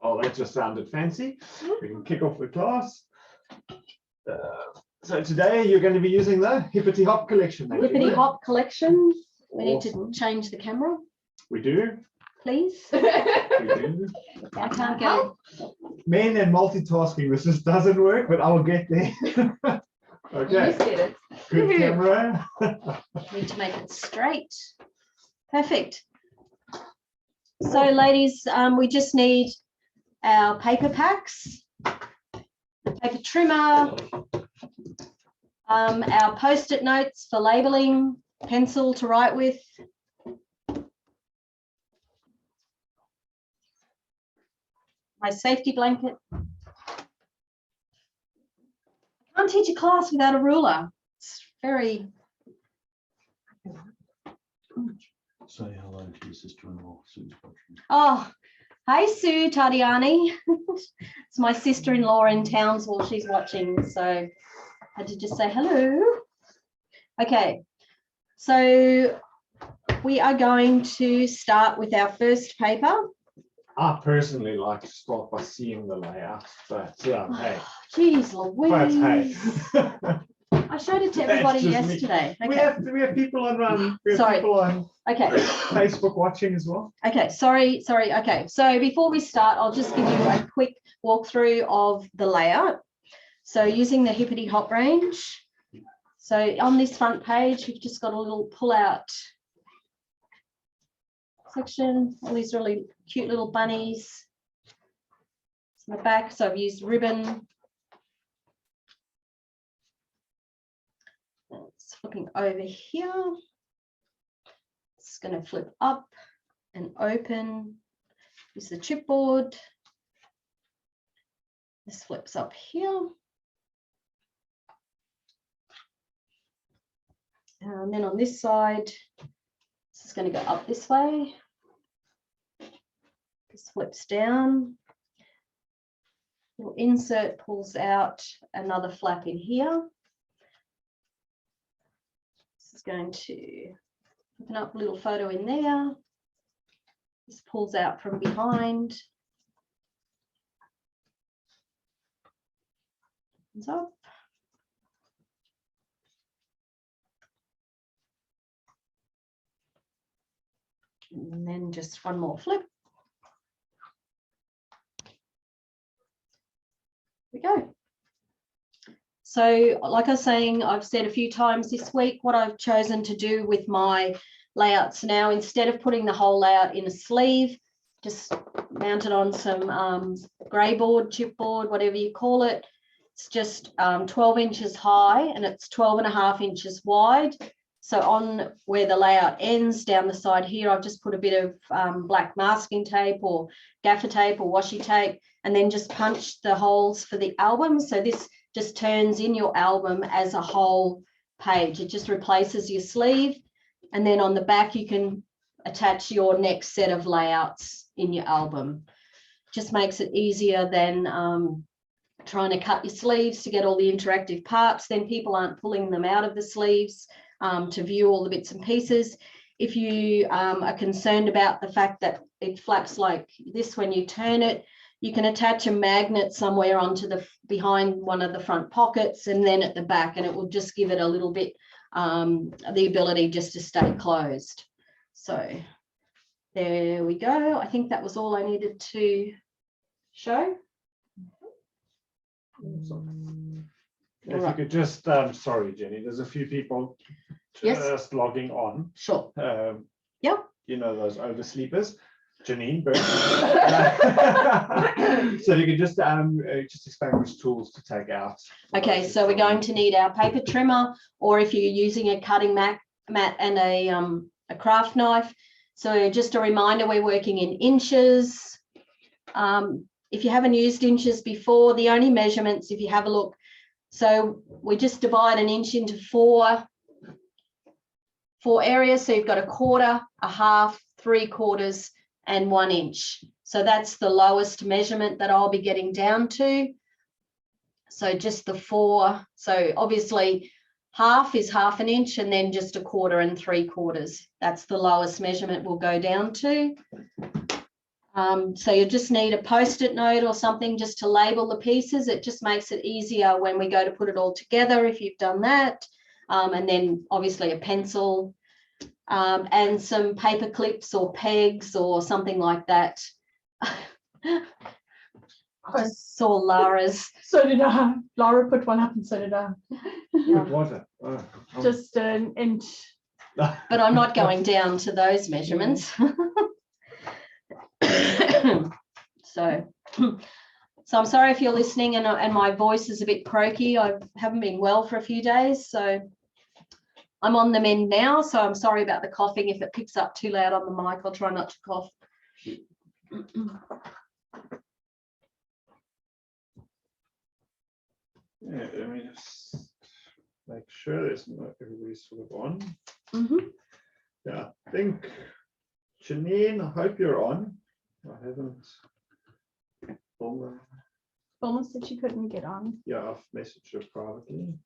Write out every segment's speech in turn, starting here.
Oh, that just sounded fancy. We can kick off the class. So today you're going to be using the Hippity Hop collection. Hippity Hop collection. We need to change the camera. We do. Please. We do. I can't go. Men and multitasking, this just doesn't work, but I'll get there. Okay. Good camera. Need to make it straight. Perfect. So ladies, we just need our paper packs, paper trimmer, our post-it notes for labeling, pencil to write with, my safety blanket. I can't teach a class without a ruler. It's very... Say hello to your sister-in-law, Sue's watching. Oh, hey Sue Tardiani. It's my sister-in-law in Townsville. She's watching, so I had to just say hello. Okay, so we are going to start with our first paper. I personally like to start by seeing the layout, but hey. Geez Louise. But hey. I showed it to everybody yesterday. Okay. We have people on Sorry. people on Okay. Facebook watching as well. Okay, sorry. Okay, so before we start, I'll just give you a quick walkthrough of the layout. So using the Hippity Hop range. So on this front page, you've just got a little pull-out section, all these really cute little bunnies. On the back, so I've used ribbon. It's flipping over here. It's going to flip up and open. Use the chipboard. This flips up here. And then on this side, this is going to go up this way. This flips down. Little insert pulls out another flap in here. This is going to open up a little photo in there. This pulls out from behind. Opens up. And then just one more flip. We go. So like I was saying, I've said a few times this week what I've chosen to do with my layouts now, instead of putting the whole layout in a sleeve, just mount it on some grey board, chipboard, whatever you call it. It's just 12 inches high and it's 12.5 inches wide. So on where the layout ends down the side here, I've just put a bit of black masking tape or gaffer tape or washi tape, and then just punch the holes for the album. So this just turns in your album as a whole page. It just replaces your sleeve. And then on the back, you can attach your next set of layouts in your album. Just makes it easier than trying to cut your sleeves to get all the interactive parts. Then people aren't pulling them out of the sleeves to view all the bits and pieces. If you are concerned about the fact that it flaps like this when you turn it, you can attach a magnet somewhere onto the behind one of the front pockets and then at the back, and it will just give it a little bit the ability just to stay closed. So there we go. I think that was all I needed to show. If you could just, sorry, Jenny, there's a few people just logging on. Sure. Yep. You know, those oversleepers. Janine, so you could just explain which tools to take out. Okay, so we're going to need our paper trimmer, or if you're using a cutting mat and a craft knife. So just a reminder, we're working in inches. If you haven't used inches before, the only measurements, if you have a look, so we just divide an inch into four areas. So you've got a quarter, a half, 3/4, and 1 inch. So that's the lowest measurement that I'll be getting down to. So just the 4. So obviously half is 1/2 inch, and then just 1/4 and 3/4. That's the lowest measurement we'll go down to. So you just need a post-it note or something just to label the pieces. It just makes it easier when we go to put it all together if you've done that. And then obviously a pencil and some paper clips or pegs or something like that. I just saw Lara's. So did I. Lara put one up and so did I. What was it? Oh, Just an inch. But I'm not going down to those measurements. So I'm sorry if you're listening and my voice is a bit croaky. I haven't been well for a few days, so I'm on the mend now. So I'm sorry about the coughing. If it picks up too loud on the mic, I'll try not to cough. Yeah, let me just make sure there's not everybody's sort of on. Yeah, I think Janine, I hope you're on. I haven't. Almost said she couldn't get on. Yeah, I've messaged her privately.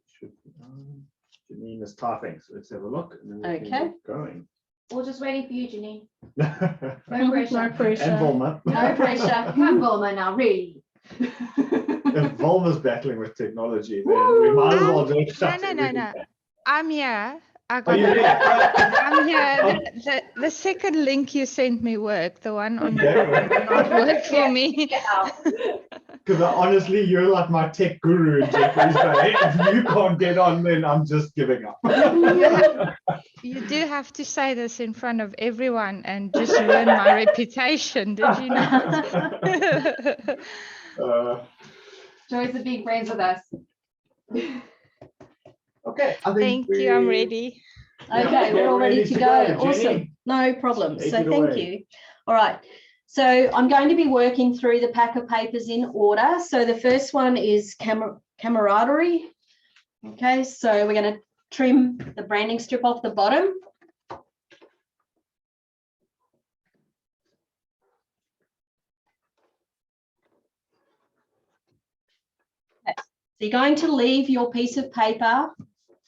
She should be on. Janine is typing, so let's have a look and then we can get going. We're just waiting for you, Jenny. No No pressure. pressure. And Volma. No pressure. Come, Volma, now, really. If Volma's battling with technology, then we might as well just shut No. everything down. I'm here. Oh, you're here. I'm here. The second link you sent me worked. The one on not work for me. Because honestly, you're like my tech guru in Jeffrey's Bay. If you can't get on, then I'm just giving up. You do have to say this in front of everyone and just ruin my reputation. Did you know? Joy's a big friends with us. Okay, I think Thank you. I'm ready. Okay, we're all ready to go. Awesome. Jenny. No problem. Take So it thank away. you. All right. So I'm going to be working through the pack of papers in order. So the first one is camaraderie. Okay, so we're going to trim the branding strip off the bottom. Okay. So you're going to leave your piece of paper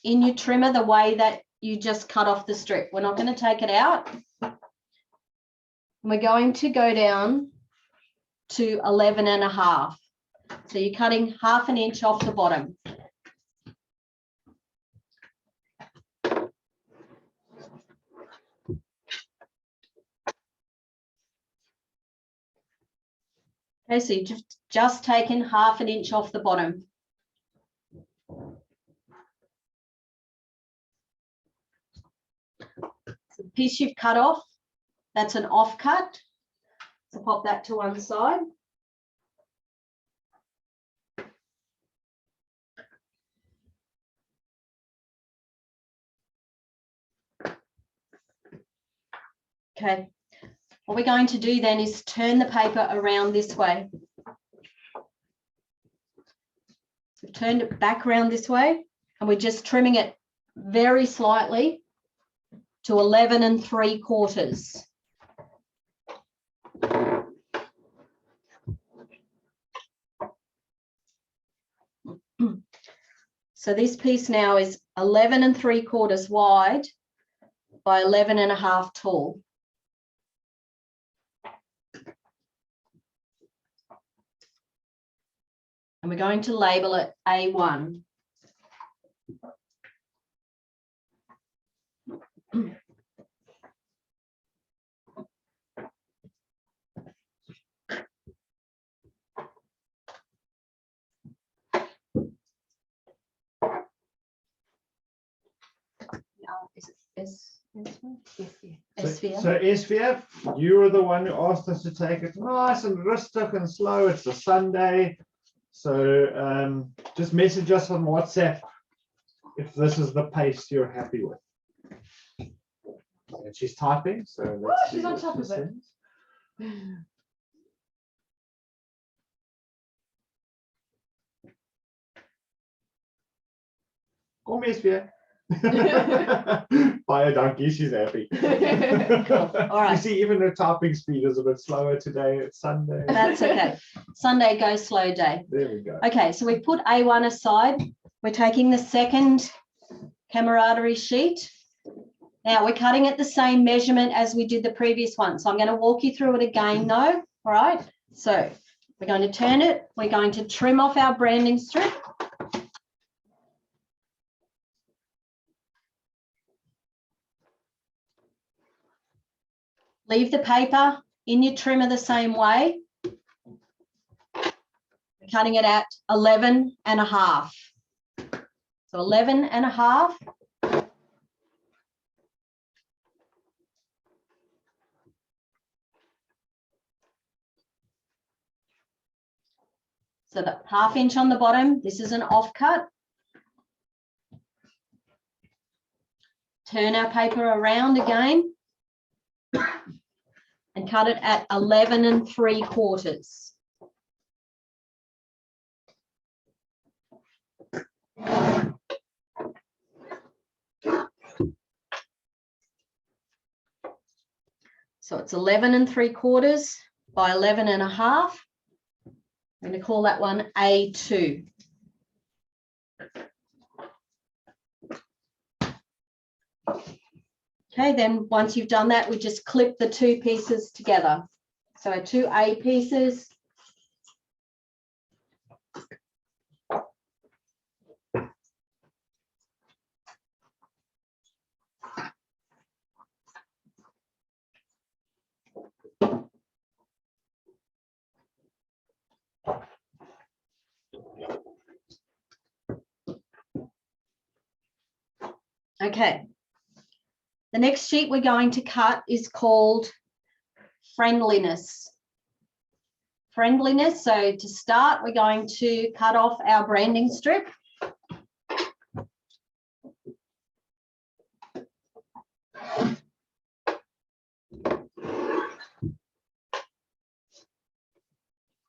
in your trimmer the way that you just cut off the strip. We're not going to take it out. We're going to go down to 11.5. So you're cutting 1/2 inch off the bottom. Okay, so you've just taken 1/2 inch off the bottom. So the piece you've cut off, that's an offcut. So pop that to one side. Okay, what we're going to do then is turn the paper around this way. So turned it back around this way, and we're just trimming it very slightly to 11 3/4. So this piece now is 11 3/4 wide by 11.5 tall. And we're going to label it A1. Is it SVF? So SVF, you were the one who asked us to take it nice and rustic and slow. It's a Sunday. So just message us on WhatsApp if this is the pace you're happy with. And she's typing, so let's see She's on what top she of it. sends. Kom SVF. Bye, donkey. She's happy. Cool. All right. You see, even her typing speed is a bit slower today. It's Sunday. That's okay. Sunday, go slow day. There we go. Okay, so we put A1 aside. We're taking the second camaraderie sheet Now we're cutting at the same measurement as we did the previous one. So I'm going to walk you through it again though. All right. So we're going to turn it. We're going to trim off our branding strip. Leave the paper in your trimmer the same way. We're cutting it at 11 and a half. So 11 and a half. So the 1/2 inch on the bottom, this is an offcut. Turn our paper around again and cut it at 11 3/4. So it's 11 3/4 by 11 and a half. I'm going to call that one A2. Okay, then once you've done that, we just clip the 2 pieces together. So our 2 A pieces. Okay. The next sheet we're going to cut is called friendliness. Friendliness. So to start, we're going to cut off our branding strip.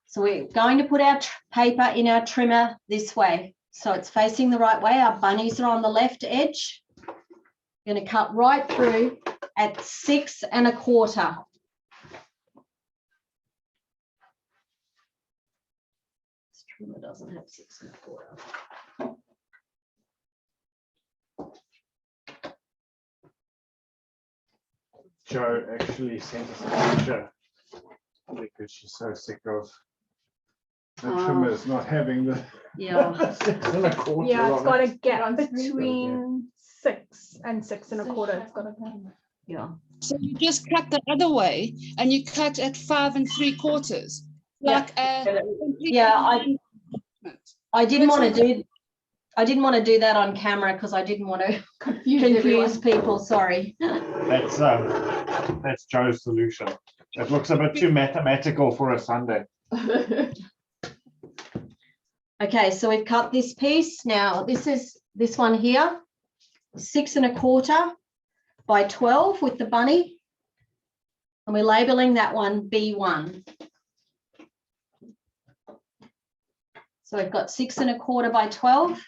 So we're going to put our paper in our trimmer this way. So it's facing the right way. Our bunnies are on the left edge. We're going to cut right through at 6 1/4. This trimmer doesn't have 6 1/4. Joe actually sent us a picture because she's so sick of the trimmers not having the Yeah. 6 1/4. Yeah, it's on got it. a gap On screen? between 6 and 6 1/4. It's got a Yeah. So you just cut the other way and you cut at 5 3/4. Yeah. Like a complete Yeah, embellishment. I didn't Which want to is- do. I didn't want to do that on camera because I didn't want to Confuse confuse everyone. people. Sorry. That's Joe's solution. It looks a bit too mathematical for a Sunday. Okay, so we've cut this piece. Now this is this one here, 6 1/4 by 12 with the bunny. And we're labeling that one B1. So we've got 6 1/4 by 12.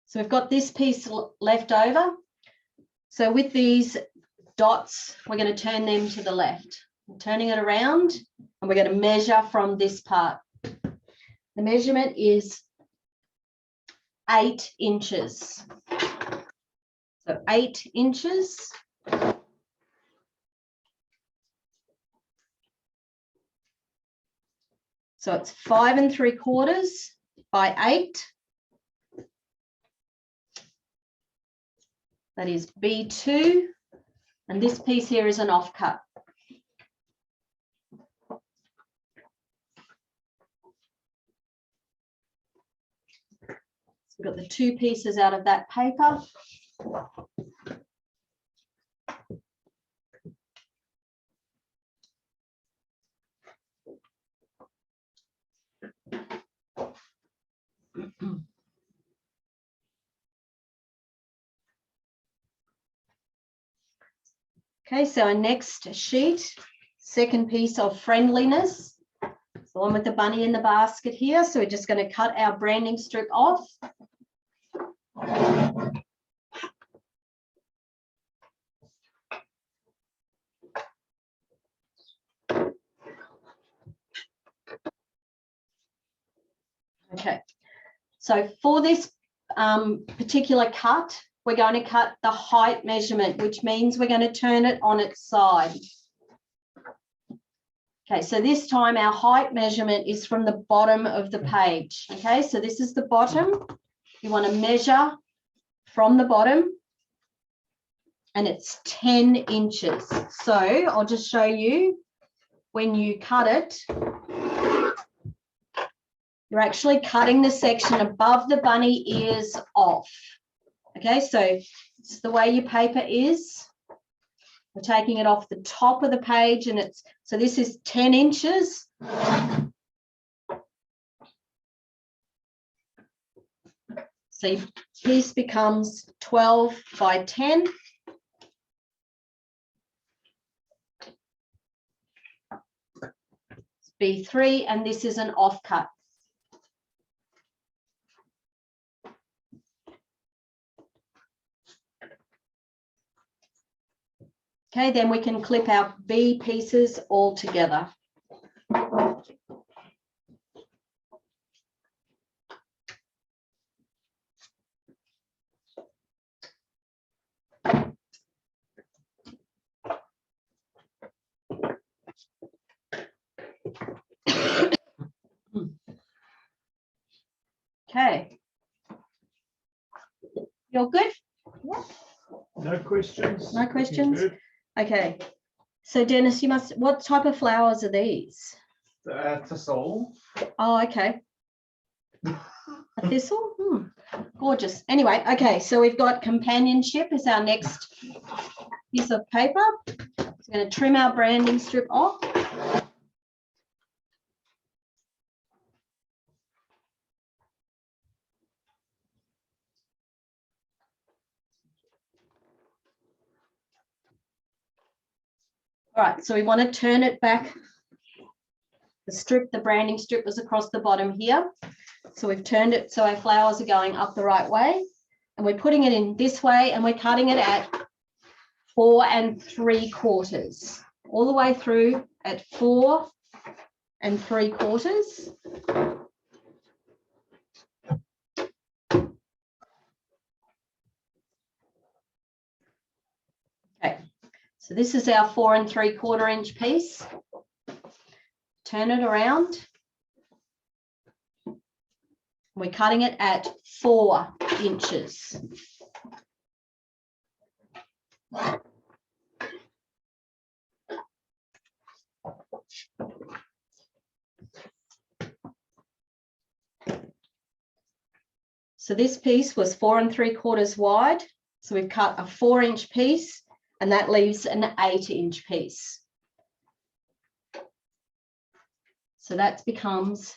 So we've got this piece left over. So with these dots, we're going to turn them to the left. We're turning it around and we're going to measure from this part. The measurement is 8 inches. So 8 inches. So it's 5 3/4 by 8. That is B2. And this piece here is an offcut. So we've got the 2 pieces out of that paper. Okay, so our next sheet, second piece of friendliness. It's the one with the bunny in the basket here. So we're just going to cut our branding strip off. Okay, so for this particular cut, we're going to cut the height measurement, which means we're going to turn it on its side. Okay, so this time our height measurement is from the bottom of the page. Okay, so this is the bottom. You want to measure from the bottom, and it's 10 inches. So I'll just show you when you cut it. You're actually cutting the section above the bunny ears off. Okay, so it's the way your paper is. We're taking it off the top of the page, and it's, so this is 10 inches. So your piece becomes 12 by 10. It's B3, and this is an offcut. Okay, then we can clip our B pieces all together. Okay. You're good? No questions? No questions? Good. Okay. So Dennis, you must, what type of flowers are these? Thistle. Oh, okay. A thistle? Gorgeous. Anyway, okay, so we've got companionship as our next piece of paper. So I'm going to trim our branding strip off. All right, so we want to turn it back. The strip, the branding strip was across the bottom here. So we've turned it so our flowers are going up the right way, and we're putting it in this way, and we're cutting it at 4 3/4, all the way through at 4 3/4. Okay, so this is our 4 3/4 inch piece. Turn it around. We're cutting it at 4 inches. So this piece was 4 3/4 wide. So we've cut a 4 inch piece, and that leaves an 8 inch piece. So that becomes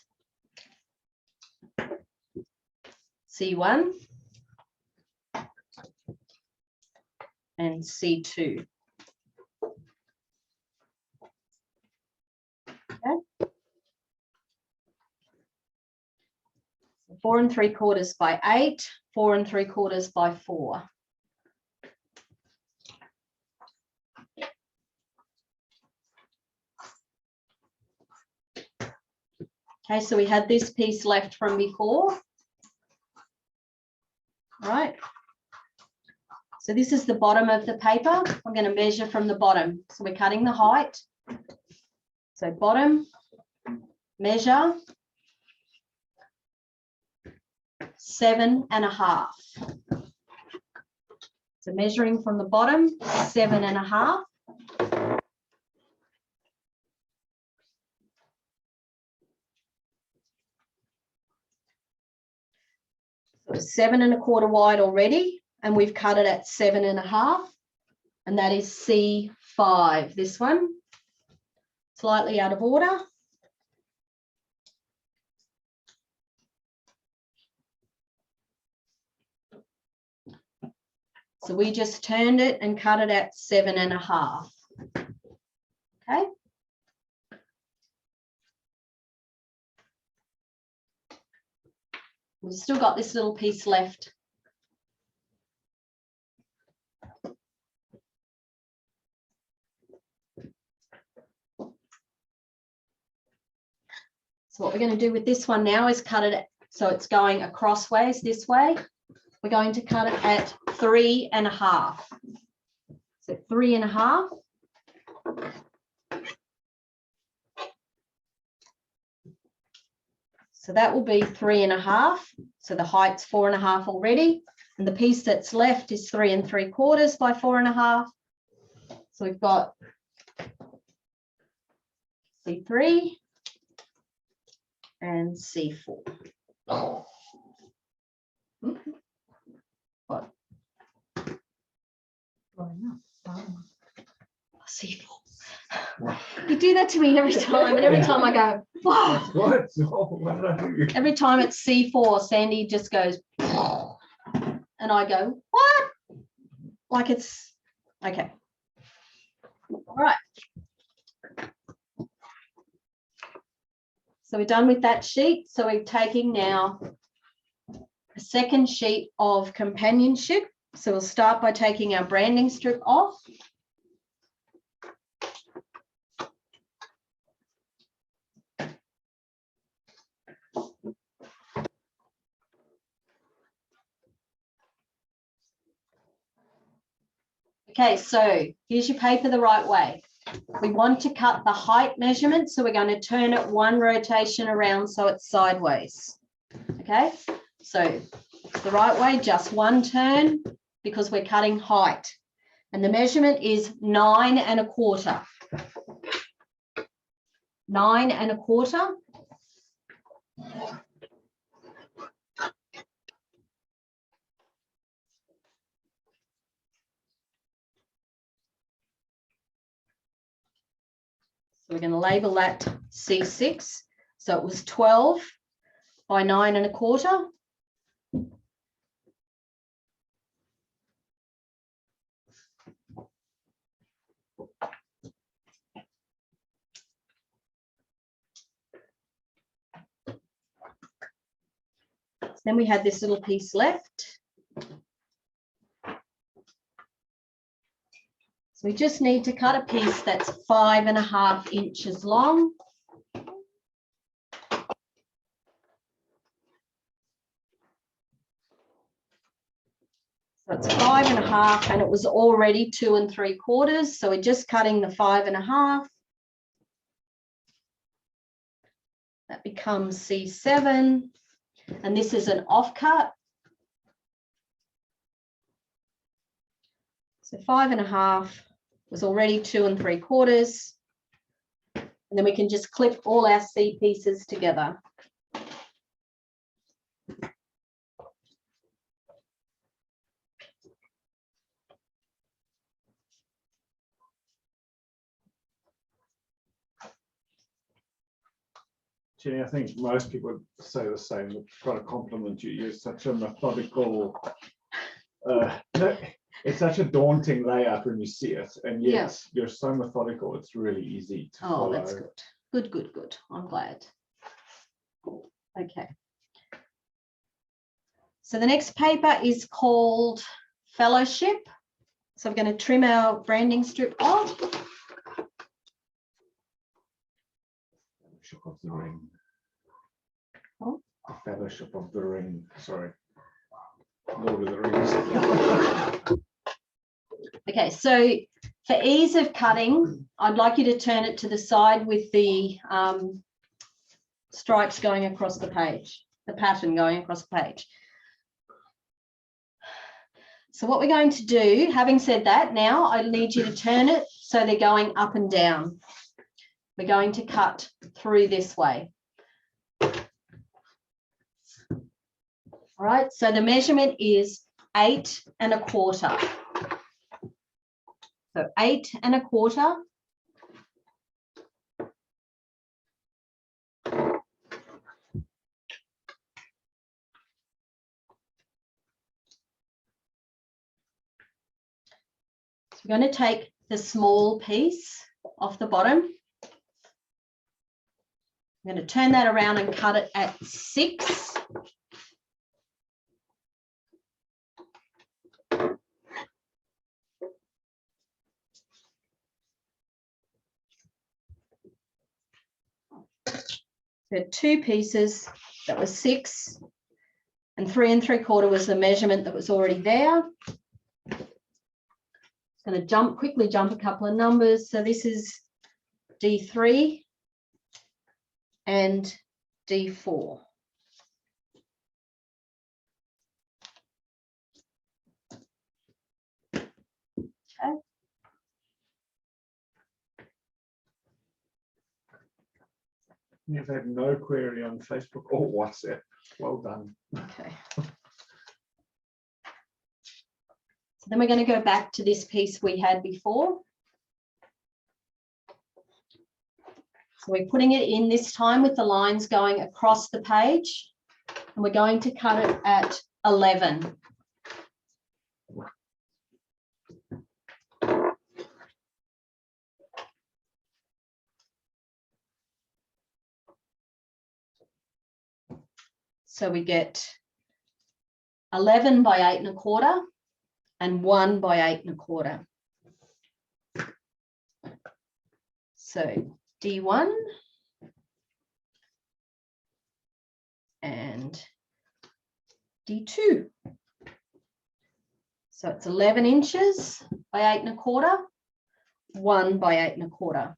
C1 and C2. Okay. 4 3/4 by 8, 4 3/4 by 4. Okay, so we had this piece left from before. All right. So this is the bottom of the paper. I'm going to measure from the bottom. So we're cutting the height. So bottom, measure 7 1/2. So measuring from the bottom, 7 1/2. So 7 1/4 wide already, and we've cut it at 7 1/2, and that is C5. This one, slightly out of order. So we just turned it and cut it at 7 1/2. Okay. We've still got this little piece left. So what we're going to do with this one now is cut it at So it's going acrossways this way. We're going to cut it at 3.5. So 3.5. So that will be 3.5. So the height's 4.5 already. And the piece that's left is 3 3/4 by 4.5. So we've got C3 and C4. What? C4. You do that to me every time, and every time I go, wow. What? What did I do? Every time it's C4, Sandy just goes, and I go, what? Like it's, okay. All right. So we're done with that sheet. So we're taking now a second sheet of companionship. So we'll start by taking our branding strip off. Okay, so here's your paper the right way. We want to cut the height measurement, so we're going to turn it 1 rotation around so it's sideways. Okay, so the right way, just 1 turn, because we're cutting height. And the measurement is 9 1/4. 9 1/4. So we're going to label that C6. So it was 12 by 9 1/4. Then we had this little piece left. So we just need to cut a piece that's 5.5 inches long. So it's 5.5, and it was already 2 3/4. So we're just cutting the 5.5. That becomes C7. And this is an offcut. So 5.5 was already 2 3/4. And then we can just clip all our C pieces together. Jenny, I think most people would say the same. It's quite a compliment. You're such a methodical. No, it's such a daunting layout when you see it, and yet you're so methodical. It's really easy to follow. Oh, that's good. Good, good, good. I'm glad. Okay. So the next paper is called Fellowship. So I'm going to trim our branding strip off. Fellowship of the Ring. Oh. The Fellowship of the Ring. Sorry. Lord of the Rings. Okay, so for ease of cutting, I'd like you to turn it to the side with the stripes going across the page, the pattern going across the page. So what we're going to do, having said that, now I need you to turn it so they're going up and down. We're going to cut through this way. All right, so the measurement is 8 1/4. So 8 1/4. So we're going to take the small piece off the bottom. I'm going to turn that around and cut it at 6. So 2 pieces that was 6. And 3 3/4 was the measurement that was already there. Going to quickly jump a couple of numbers. So this is D3 and D4. Okay. You've had no query on Facebook or WhatsApp. Well done. Okay. So then we're going to go back to this piece we had before. So we're putting it in this time with the lines going across the page, and we're going to cut it at 11. So we get 11 by 8 1/4 and 1 by 8 1/4. So D1 and D2. So it's 11 inches by 8 1/4, 1 by 8 1/4.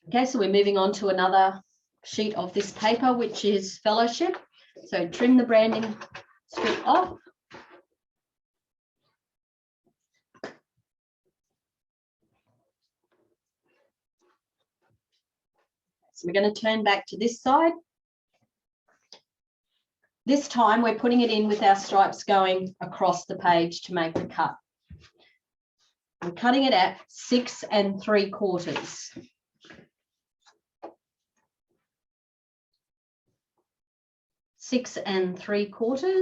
Okay, so we're moving on to another sheet of this paper, which is Fellowship. So trim the branding strip off. So we're going to turn back to this side. This time we're putting it in with our stripes going across the page to make the cut. We're cutting it at 6 3/4. Six and 3/4.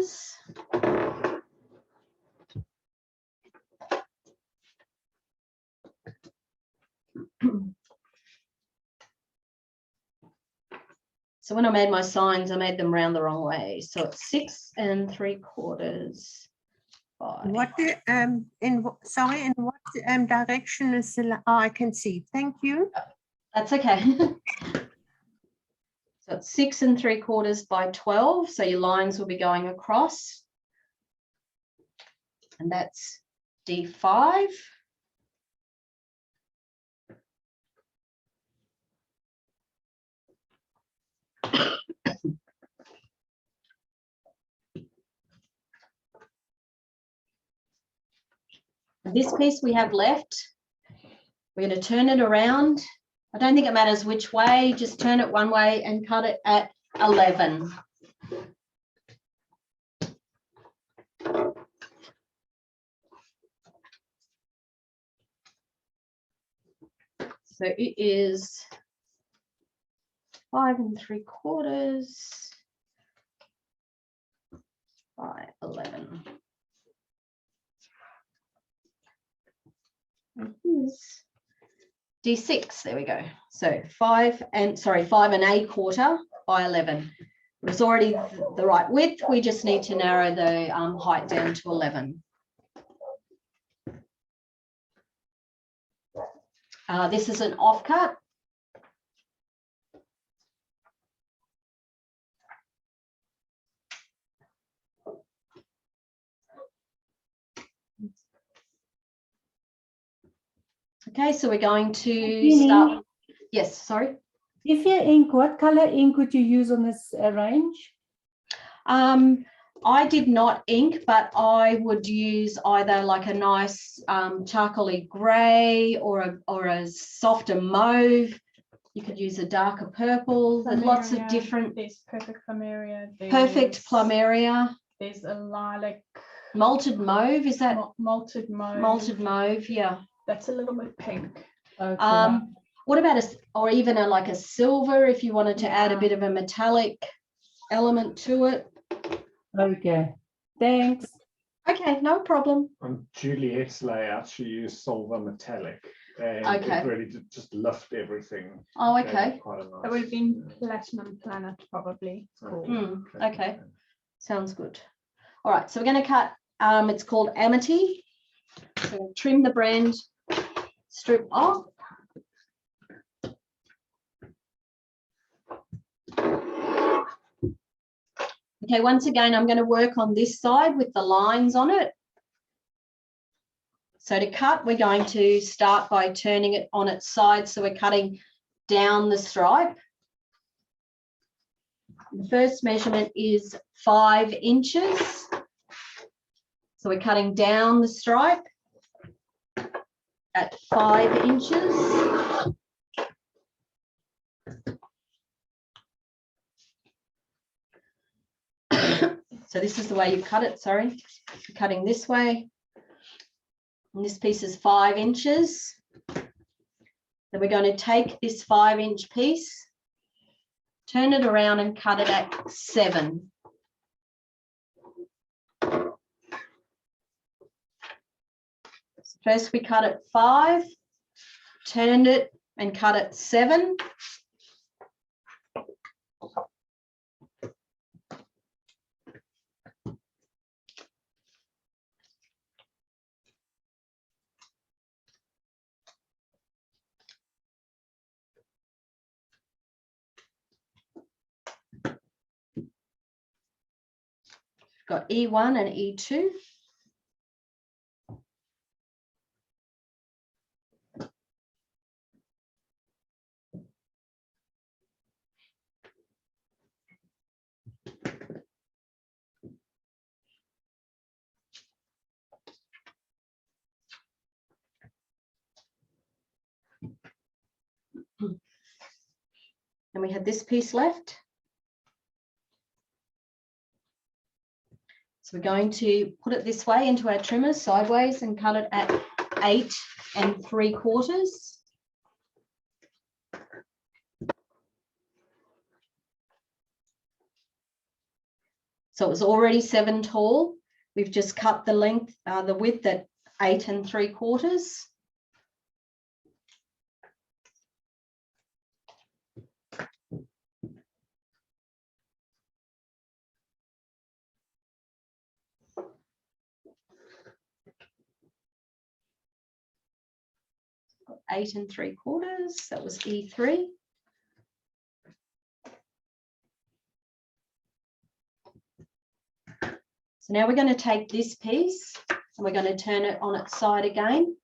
So when I made my signs, I made them round the wrong way. So it's 6 3/4 by. What in what direction is the I can see. Thank you. That's okay. So it's 6 3/4 by 12. So your lines will be going across. And that's D5. This piece we have left, we're going to turn it around. I don't think it matters which way, just turn it one way and cut it at 11. So it is 5 3/4 by 11. And here's D6, there we go. So 5 1/4 by 11. It was already the right width. We just need to narrow the height down to 11. This is an offcut. Okay, so we're going to start. Yes, sorry. If you ink, what color ink would you use on this range? I did not ink, but I would use either like a nice charcoaly grey or a softer mauve. You could use a darker purple. There's lots of different. There's perfect plumeria. Perfect plumeria. There's a lilac. Malted mauve, is that? Malted mauve. Malted mauve, yeah. That's a little bit pink. Okay. What about or even like a silver if you wanted to add a bit of a metallic element to it? Okay, thanks. Okay, no problem. On Juliet's layout, she used silver metallic. And Okay. it really did just lift everything. Oh, Gave it okay. quite a It would nice, have been Platinum Planet probably. It's called. Okay. Sounds good. All right, so we're going to cut, it's called Amity. So we'll trim the brand strip off. Okay, once again, I'm going to work on this side with the lines on it. So to cut, we're going to start by turning it on its side. So we're cutting down the stripe. The first measurement is 5 inches. So we're cutting down the stripe at 5 inches. So this is the way you cut it, sorry. You're cutting this way. And this piece is 5 inches. Then we're going to take this 5-inch piece, turn it around and cut it at 7. So first we cut at 5, turned it and cut at 7. Got E1 and E2. And we had this piece left. So we're going to put it this way into our trimmer sideways and cut it at 8 3/4. So it was already 7 tall. We've just cut the length, the width at 8 3/4. Got 8 3/4. That was E3. So now we're going to take this piece and we're going to turn it on its side again.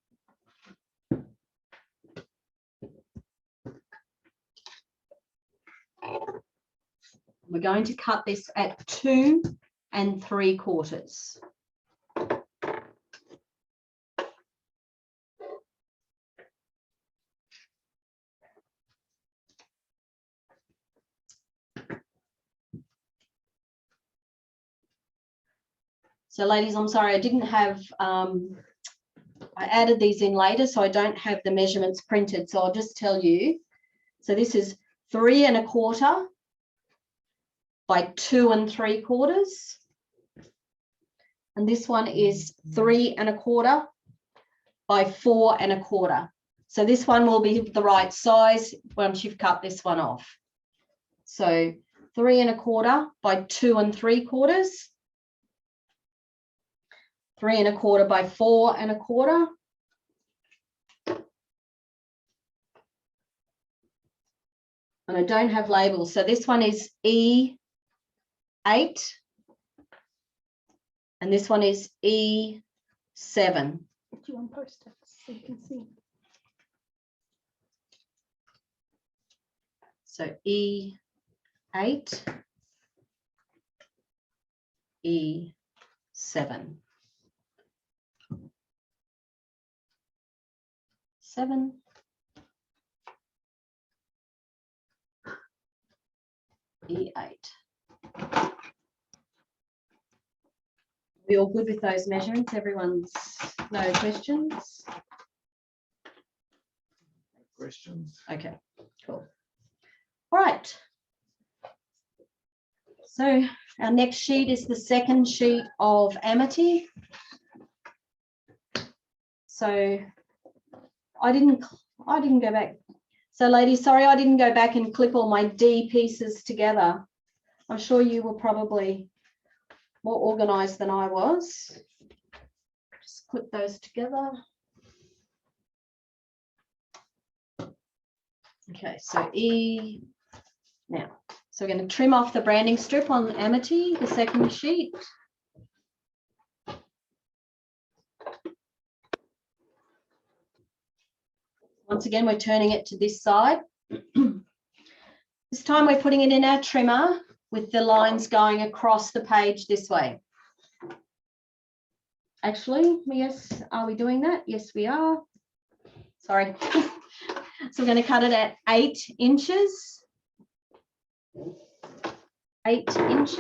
We're going to cut this at 2 3/4. So ladies, I'm sorry, I didn't have, I added these in later, so I don't have the measurements printed. So I'll just tell you. So this is 3 1/4 by 2 3/4. And this one is 3 1/4 by 4 1/4. So this one will be the right size once you've cut this one off. So 3 1/4 by 2 3/4. 3 1/4 by 4 1/4. And I don't have labels. So this one is E8. And this one is E7. Do you want Post-its so you can see? So E8, E7. 7. E8. We all good with those measurements? Everyone's no questions? Questions? Okay, cool. All right. So Our next sheet is the second sheet of Amity. So I didn't go back. So ladies, sorry, I didn't go back and clip all my D pieces together. I'm sure you were probably more organized than I was. Just clip those together. Okay, so E now. So we're going to trim off the branding strip on Amity, the second sheet. Once again, we're turning it to this side. This time we're putting it in our trimmer with the lines going across the page this way. Actually, yes, are we doing that? Yes, we are. Sorry. So we're going to cut it at 8 inches. 8 inches.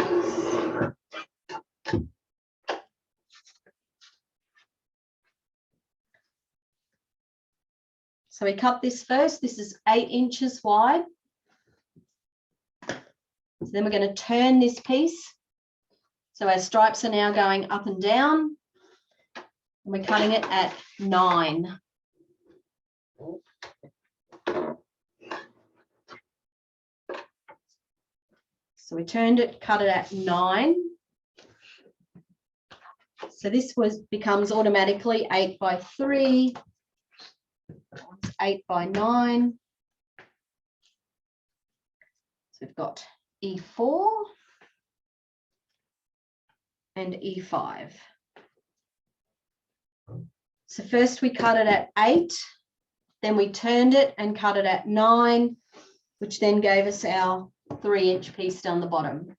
So we cut this first. This is 8 inches wide. So then we're going to turn this piece. So our stripes are now going up and down. And we're cutting it at 9. So we turned it, cut it at 9. So this becomes automatically 8 by 3. 8 by 9. So we've got E4 and E5. So first we cut it at 8, then we turned it and cut it at 9, which then gave us our 3-inch piece down the bottom.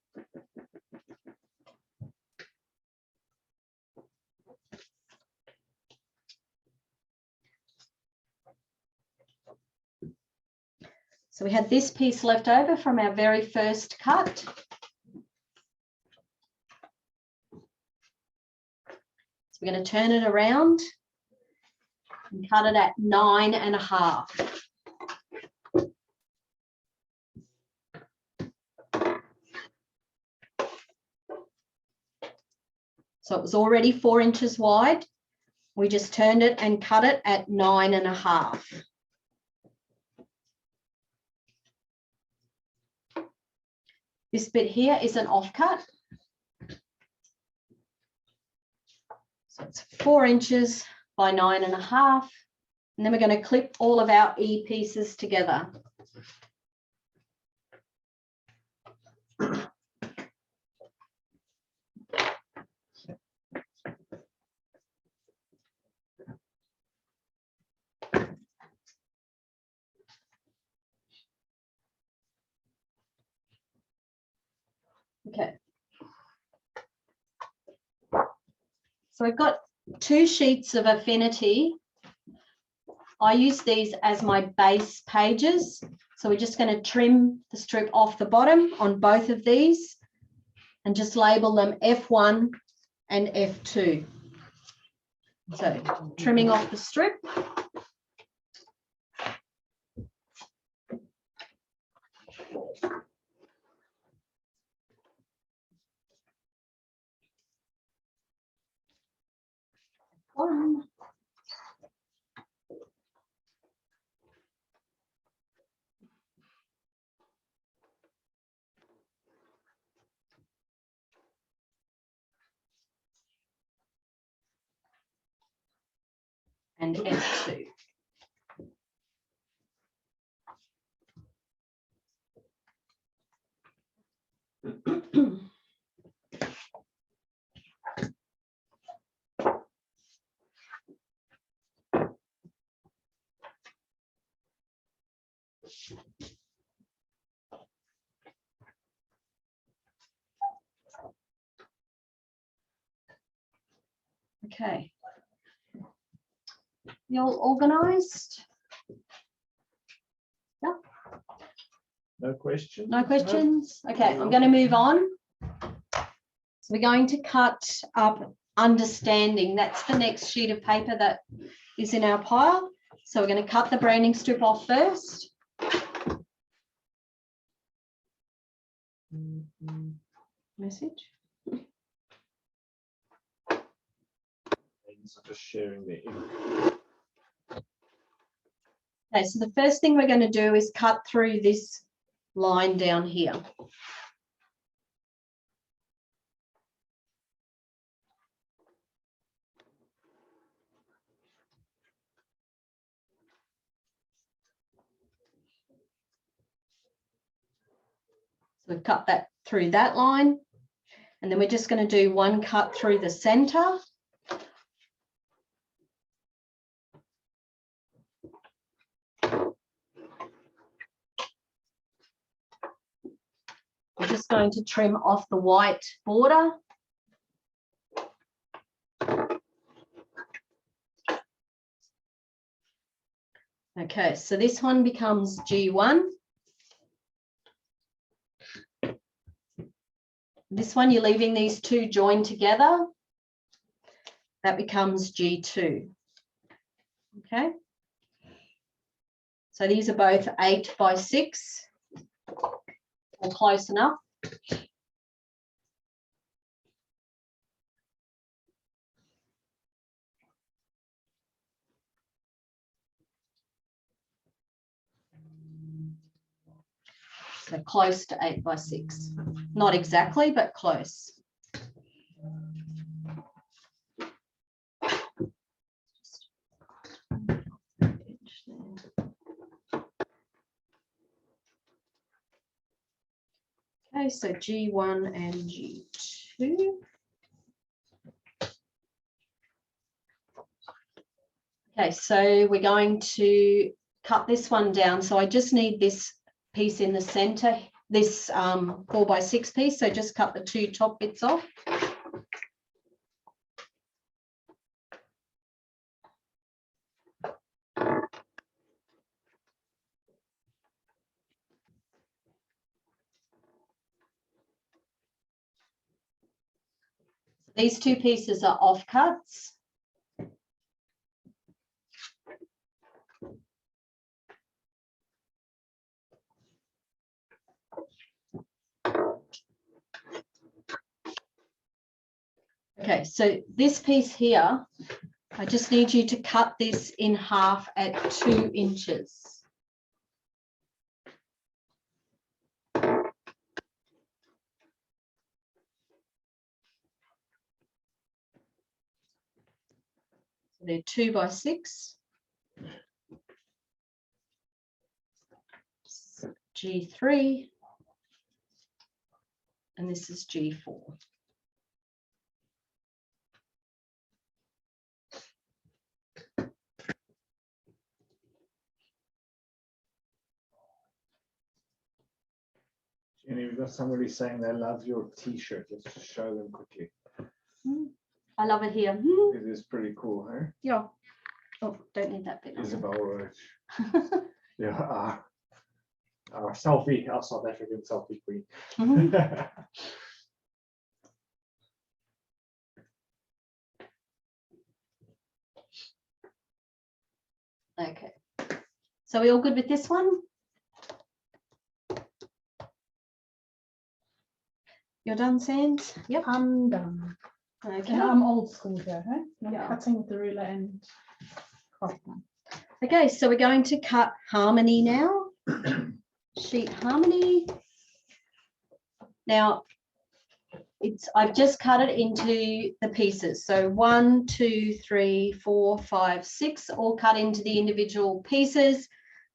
So we had this piece left over from our very first cut. So we're going to turn it around and cut it at 9.5. So it was already 4 inches wide. We just turned it and cut it at 9.5. This bit here is an offcut. So it's 4 inches by 9.5. And then we're going to clip all of our E pieces together. Okay. So we've got 2 sheets of Affinity. I use these as my base pages. So we're just going to trim the strip off the bottom on both of these and just label them F1 and F2. So trimming off the strip. One. And F2. Okay. You all organized? Yeah. No questions? No questions? Okay, I'm going to move on. So we're going to cut up Understanding. That's the next sheet of paper that is in our pile. So we're going to cut the branding strip off first. message. So just sharing the ink. Okay, so the first thing we're going to do is cut through this line down here. So we've cut that through that line, and then we're just going to do one cut through the center. We're just going to trim off the white border. Okay, so this one becomes G1. This one, you're leaving these two joined together. That becomes G2. Okay. So these are both 8 by 6, or close enough. So close to 8 by 6. Not exactly, but close. Okay, so G1 and G2. Okay, so we're going to cut this one down. So I just need this piece in the center, this 4 by 6 piece. So just cut the 2 top bits off. These 2 pieces are offcuts. Okay, so this piece here, I just need you to cut this in half at 2 inches. So they're 2 by 6. G3. And this is G4. Jenny, we've got somebody saying they love your t-shirt. Let's just show them quickly. I love it here. It is pretty cool, huh? Yeah. Oh, don't need that bit. Isabel Roach. Yeah, our selfie, our South African selfie queen. Okay. So we all good with this one? You're done, Sands? Yep. I'm done. Okay. And I'm old school here, huh? I'm Yeah. cutting with the ruler and cutting. Okay, so we're going to cut harmony now. Sheet harmony. Now, I've just cut it into the pieces. So 1, 2, 3, 4, 5, 6, all cut into the individual pieces.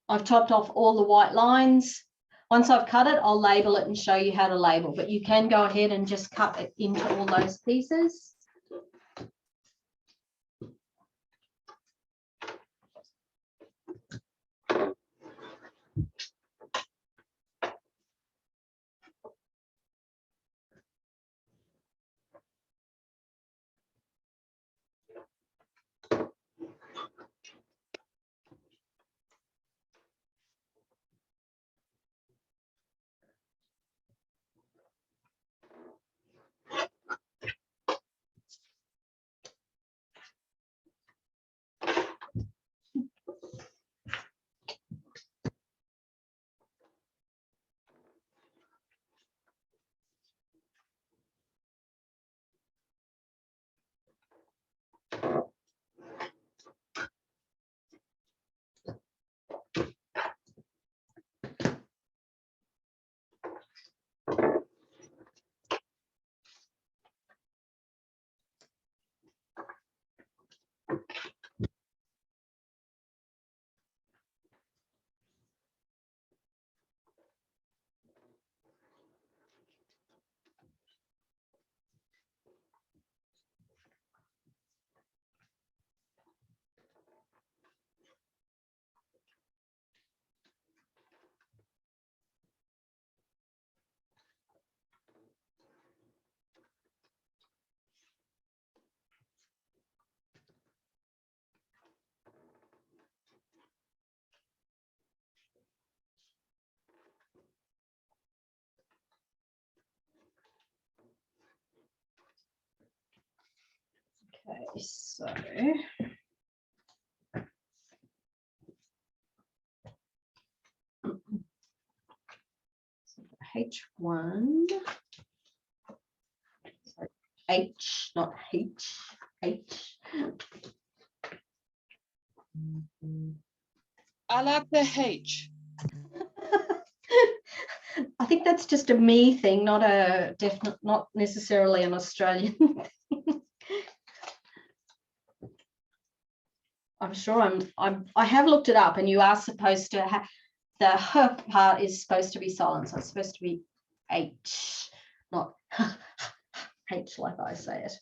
I've topped off all the white lines. Once I've cut it, I'll label it and show you how to label, but you can go ahead and just cut it into all those pieces. Okay, so. H1. Sorry, H, not H. H. I like the H. I think that's just a me thing, not a definite, not necessarily an Australian thing. I'm sure I have looked it up, and you are supposed to have the H part is supposed to be silent, so it's supposed to be H, not H like I say it.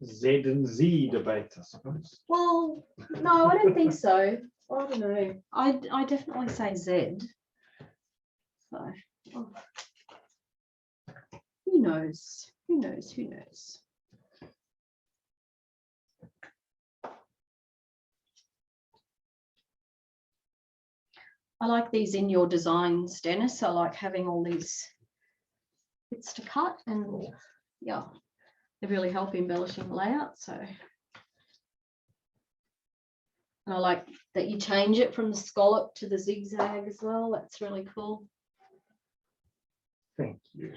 Z and Z debate, I suppose. Well, no, I don't think so. I don't know. I definitely say Z. So, oh. Who knows? Who knows? Who knows? I like these in your designs, Dennis. I like having all these bits to cut, and yeah, they really help embellishing the layout. So, and I like that you change it from the scallop to the zigzag as well. That's really cool. Thank you.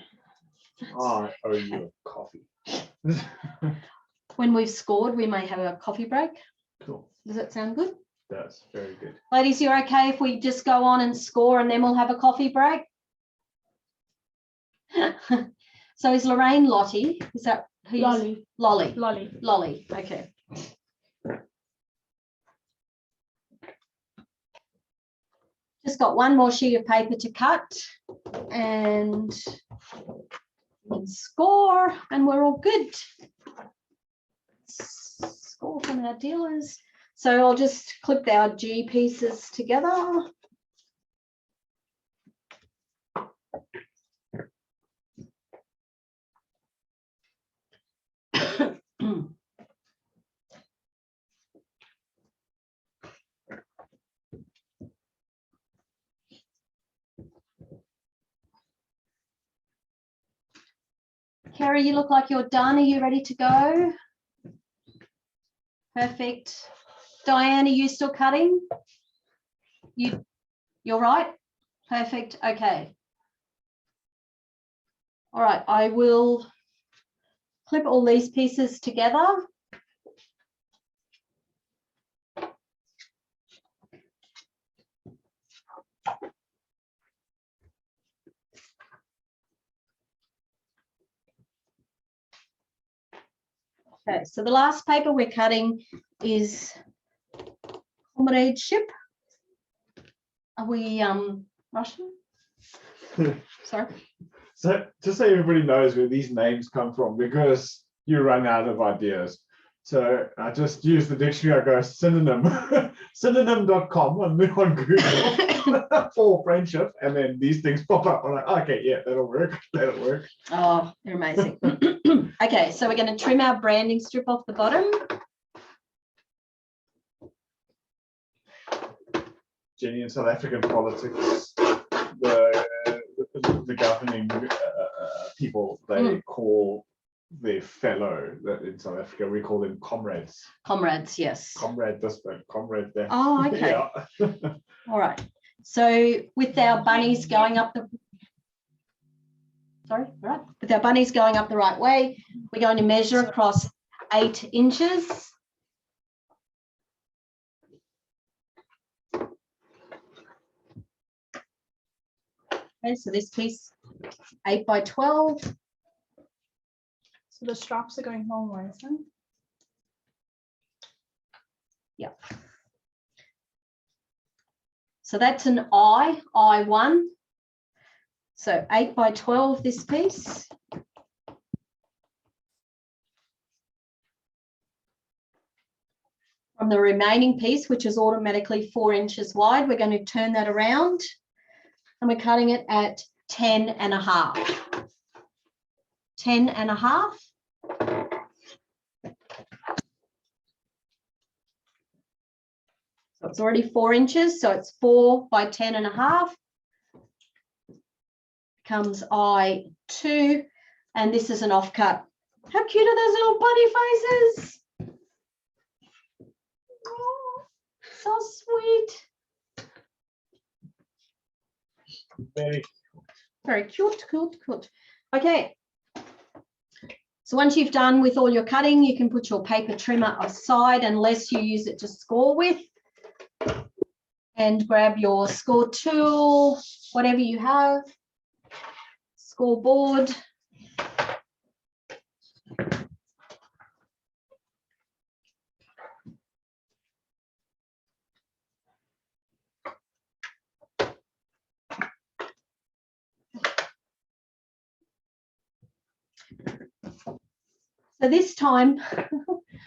I owe you a coffee. When we've scored, we may have a coffee break. Cool. Does that sound good? That's very good. Ladies, you're okay if we just go on and score and then we'll have a coffee break? So is Lorraine Lottie? Is that who's Lolly. Lolly? Lolly. Lolly, okay. Just got one more sheet of paper to cut and score, and we're all good. Score from our dealers. So I'll just clip our G pieces together. Kerry, you look like you're done. Are you ready to go? Perfect. Diane, are you still cutting? You're right? Perfect. Okay. All right, I will clip all these pieces together. Okay, so the last paper we're cutting is Comradeship. Are we Russian? Sorry. So just so everybody knows where these names come from, because you run out of ideas. So I just use the dictionary, I go synonym, synonym.com on Google for friendship, and then these things pop up. I'm like, okay, yeah, that'll work, that'll work. Oh, they're amazing. Okay, so we're going to trim our branding strip off the bottom. Jenny, in South African politics, the governing people, they call their fellow, that in South Africa we call them comrades. Comrades, yes. Comrade this, but comrade that. Oh, okay. Yeah. All right. So with our bunnies going up the, sorry, all right. With our bunnies going up the right way, we're going to measure across 8 inches. Okay, so this piece 8 by 12. So the straps are going long ways then? Yeah. So that's an I1. So 8 by 12 this piece. From the remaining piece, which is automatically 4 inches wide, we're going to turn that around and we're cutting it at 10 and a half. 10 and a half. So it's already 4 inches, so it's 4 by 10 and a half. Comes I2. And this is an offcut. How cute are those little bunny faces? Oh, so sweet. Very cute, cute. Okay. So once you've done with all your cutting, you can put your paper trimmer aside unless you use it to score with. And grab your score tool, whatever you have, scoreboard. So this time,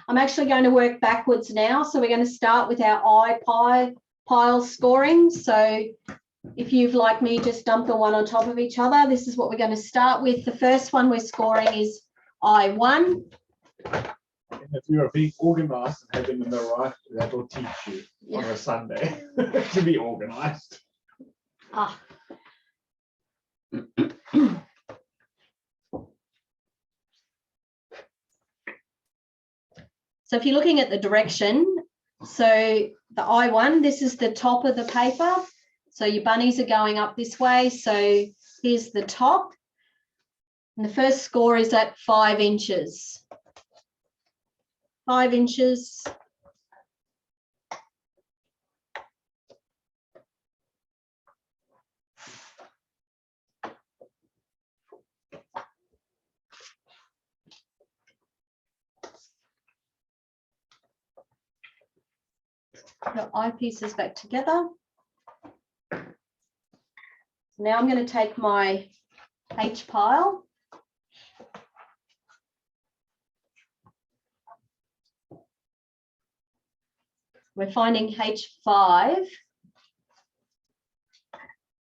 I'm actually going to work backwards now. So we're going to start with our pile scoring. So if you've, like me, just dumped the one on top of each other, this is what we're going to start with. The first one we're scoring is I1. And if you're being organized and have them in the right, that will teach you on a Sunday to be organized. Ah. So if you're looking at the direction, so the I1, this is the top of the paper. So your bunnies are going up this way. So here's the top. And the first score is at 5 inches. 5 inches. Your eyepieces back together. Now I'm going to take my H pile. We're finding H5.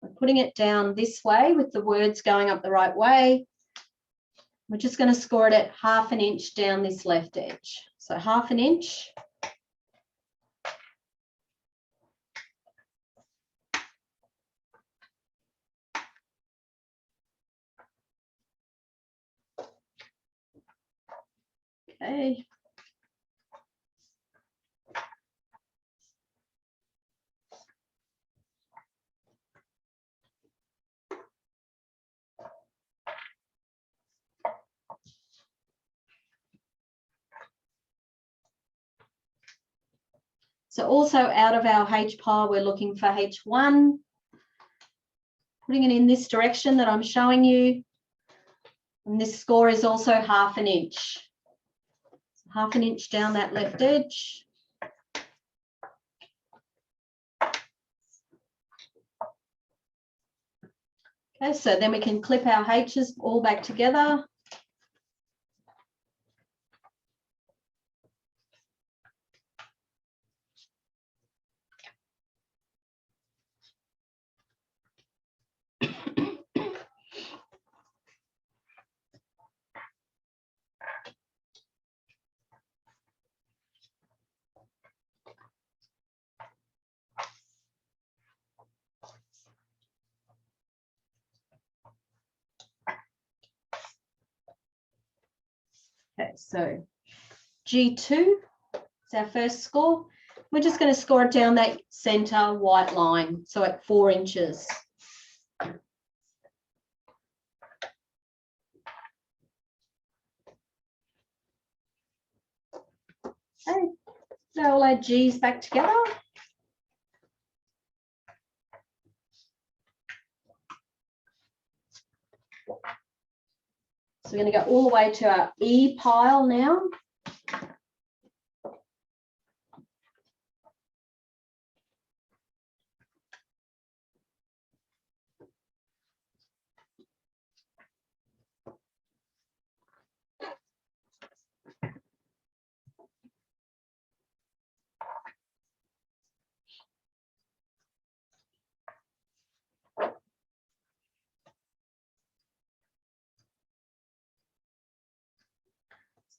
We're putting it down this way with the words going up the right way. We're just going to score it at 1/2 inch down this left edge. So 1/2 inch. Okay. So also out of our H pile, we're looking for H1, putting it in this direction that I'm showing you. And this score is also 1/2 inch. 1/2 inch down that left edge. Okay, so then we can clip our H's all back together. Okay, so G2 is our first score. We're just going to score it down that center white line, so at 4 inches. Okay, now all our G's back together. So we're going to go all the way to our E pile now.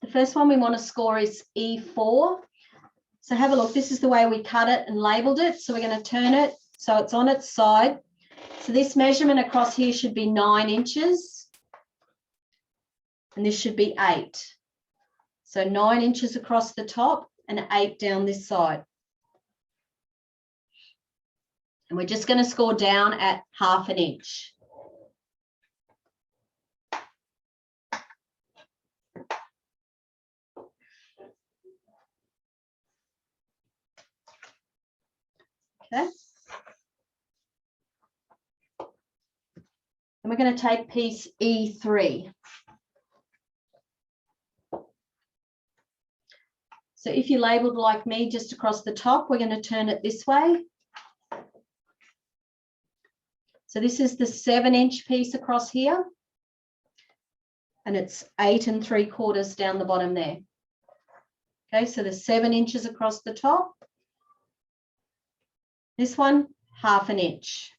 The first one we want to score is E4. So have a look. This is the way we cut it and labeled it. So we're going to turn it so it's on its side. So this measurement across here should be 9 inches. and this should be 8. So 9 inches across the top and 8 down this side. And we're just going to score down at 1/2 inch. Okay. And we're going to take piece E3. So if you labeled like me just across the top, we're going to turn it this way. So this is the 7-inch piece across here. And it's 8 3/4 down the bottom there. Okay, so the 7 inches across the top. This one, 1/2 inch.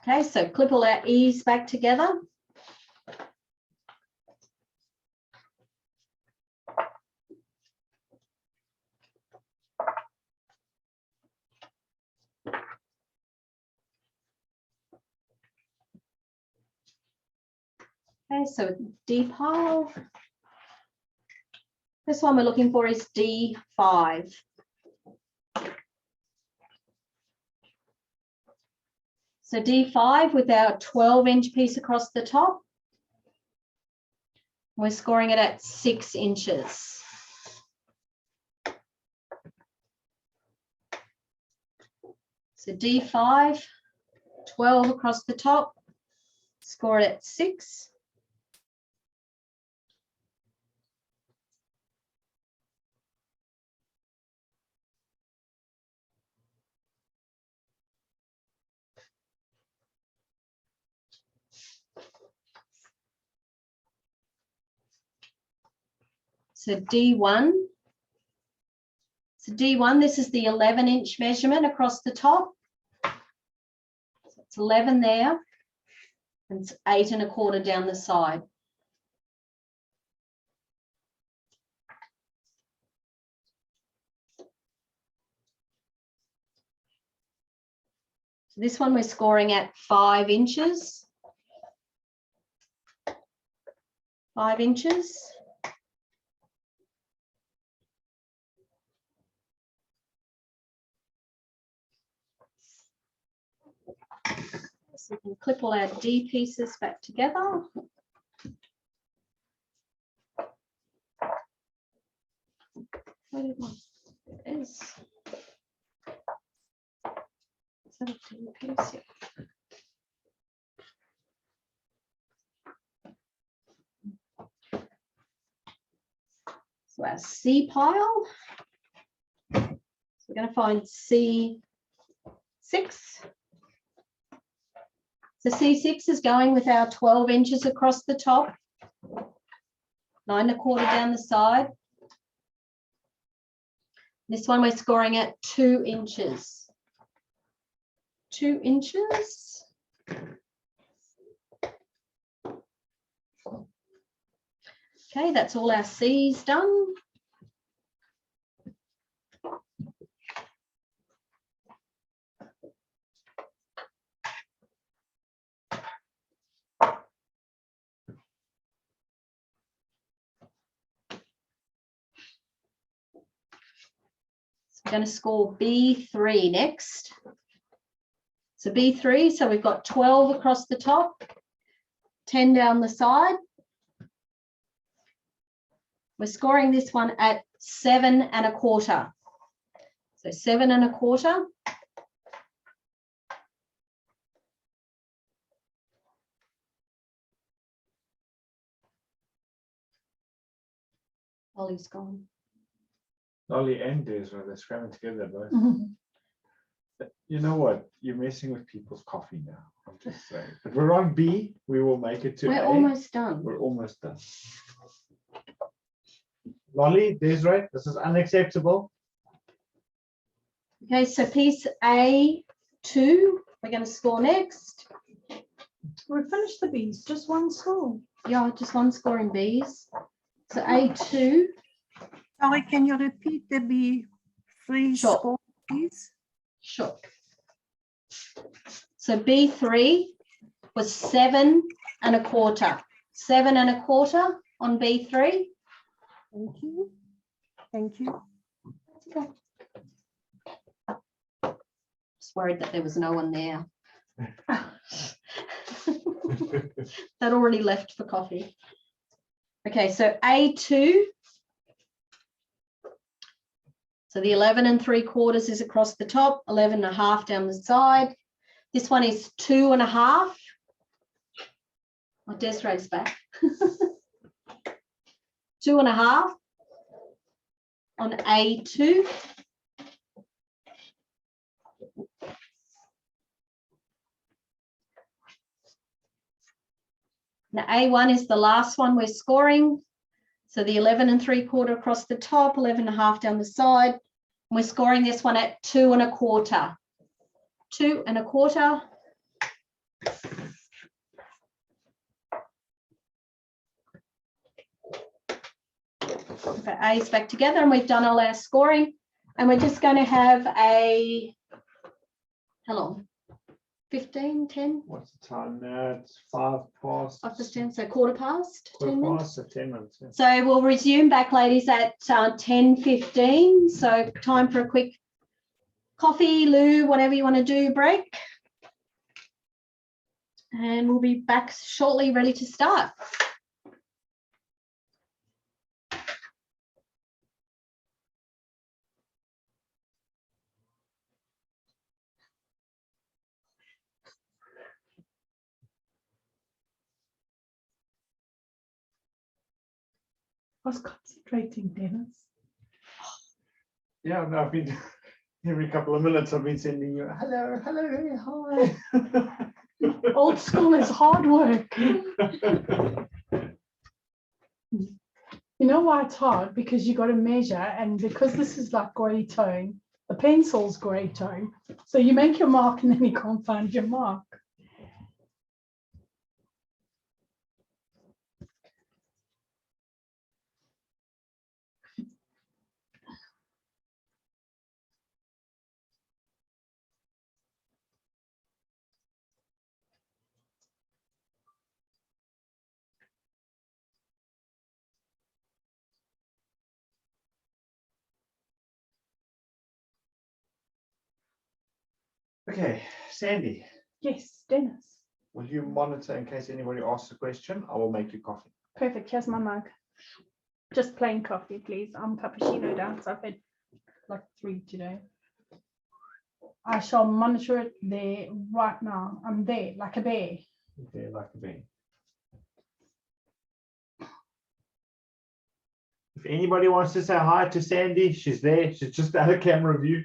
Okay, so clip all our E's back together. Okay, so D pile. This one we're looking for is D5. So D5 with our 12-inch piece across the top. We're scoring it at 6 inches. So D5, 12 across the top, score it at 6. So D1. So D1, this is the 11-inch measurement across the top. So it's 11 there, and it's 8 1/4 down the side. So this one we're scoring at 5 inches. 5 inches. So we can clip all our D pieces back together. Where did my, there it is. Is that a D piece? Yeah. So our C pile. So we're going to find C6. So C6 is going with our 12 inches across the top, 9 1/4 down the side. This one we're scoring at 2 inches. 2 inches. Okay, that's all our C's done. We're going to score B3 next. So B3, so we've got 12 across the top, 10 down the side. We're scoring this one at 7 1/4. So 7 1/4. Ollie's gone. Lolly and Desra, they're scramming together both. You know what? You're messing with people's coffee now. I'm just saying. But we're on B. We will make it to We're A. almost done. We're almost done. Lolly, Desra, this is unacceptable. Okay, so piece A2, we're going to score next. We finished the B's, just one score. Yeah, just one score in B's. So A2, Sorry, can you repeat the B3 Sure. score, please? Sure. So B3 was 7 1/4. 7 1/4 on B3. Thank you. Thank you. Okay. Just worried that there was no one there. That already left for coffee. Okay, so A2. So the 11 3/4 is across the top, 11 1/2 down the side. This one is 2 1/2. Oh, Desiree's back. 2 1/2 on A2. Now A1 is the last one we're scoring. So the 11 3/4 across the top, 11 1/2 down the side. And we're scoring this one at 2 1/4. 2 1/4. Put A's back together and we've done all our scoring. And we're just going to have a, how long? 15, 10? What's the time now? It's 5 past. 5 past 10, so 1/4 past, 10 Quarter minutes. past, so 10 minutes. Yeah. So we'll resume back, ladies, at 10:15. So time for a quick coffee, loo, whatever you want to do, break. And we'll be back shortly, ready to start. I was concentrating, Dennis. Yeah, no, I've been every couple of minutes I've been sending you hello, hello, hi. Old school is hard work. You know why it's hard? Because you got to measure, and because this is like grey tone, the pencil's grey tone. So you make your mark and then you can't find your mark. Okay, Sandy, Yes, Dennis. will you monitor in case anybody asks a question? I will make you coffee. Perfect. Here's my mug. Just plain coffee, please. I'm cappuccino down, so I've had like 3 today. I shall monitor it there right now. I'm there like a bear. Okay, like a bean. If anybody wants to say hi to Sandy, she's there. She's just out of camera view.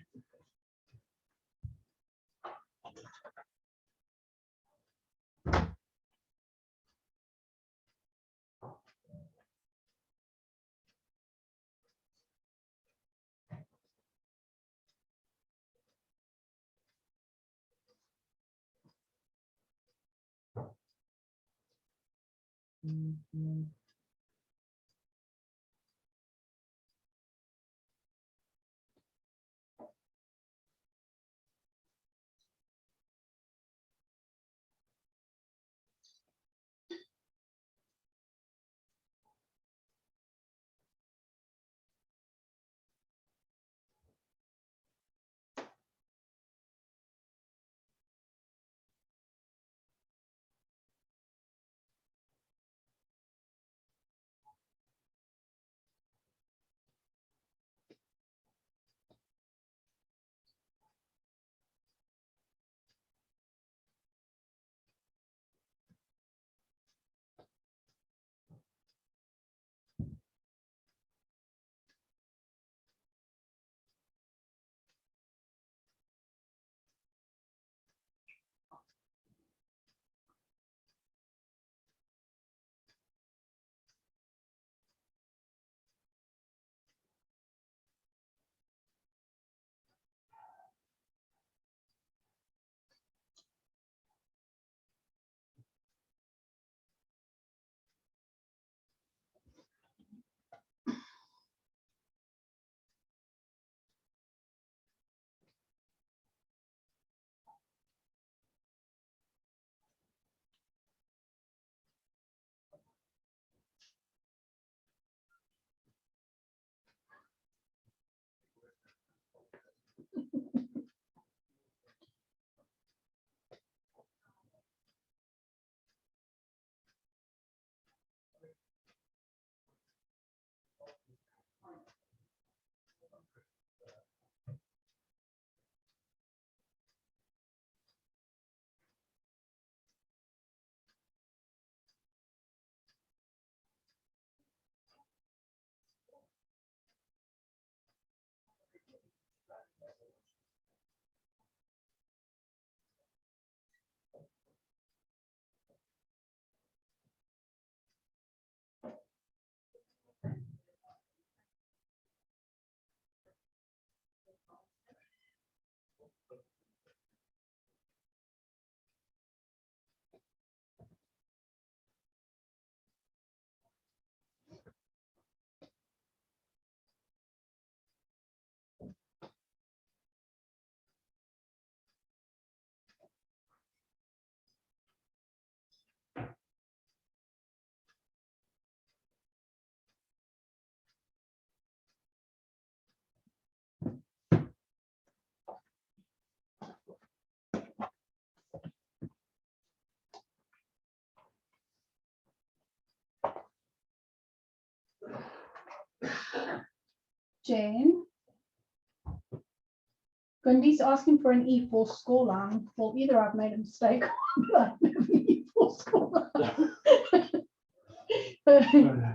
Jen. Gundy's asking for an E4 scoreline. Well, either I've made a mistake or I have an E4 scoreline.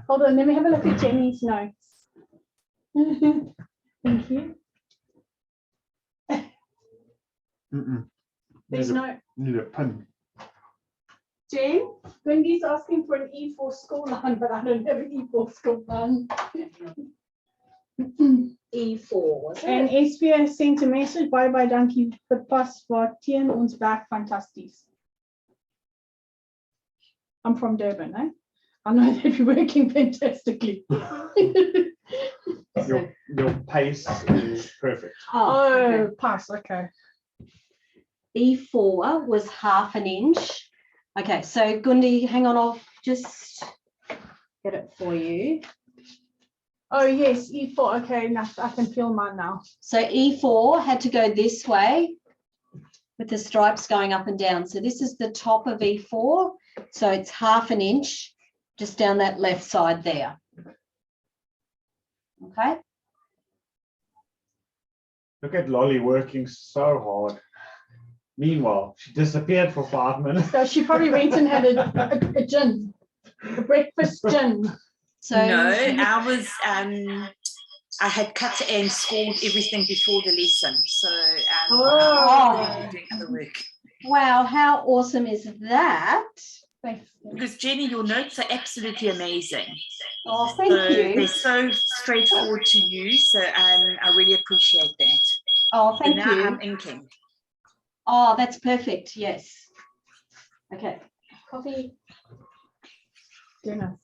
Hold on, let me have a look at Jenny's notes. Thank you. There's Need a pin. Jen, Gundy's asking for an E4 scoreline, but I don't have an E4 scoreline. E4, was it? En SPA sent a message, bye dankie vir pas waar teen ons werk fantasties. I'm from Durban, eh? I know that you're working fantastically. Your pace is perfect. Oh, pass, okay. E4 was 1/2 inch. Okay, so Gundi, hang on, I'll just get it for you. Oh yes, E4, okay, now I can feel mine now. So E4 had to go this way with the stripes going up and down. So this is the top of E4. So it's 1/2 inch just down that left side there. Okay. Look at Lolly working so hard. Meanwhile, she disappeared for 5 minutes. So she probably went and had a gin, a breakfast gin. So No, I was I had cut and scored everything before the lesson. So doing other work. wow, how awesome is that? Thanks. Because Jenny, your notes are absolutely amazing. Oh, thank So you. they're so straightforward to use. So I really appreciate that. Oh, So thank now you. I'm inking. Oh, that's perfect. Yes. Okay. Coffee. Goodness.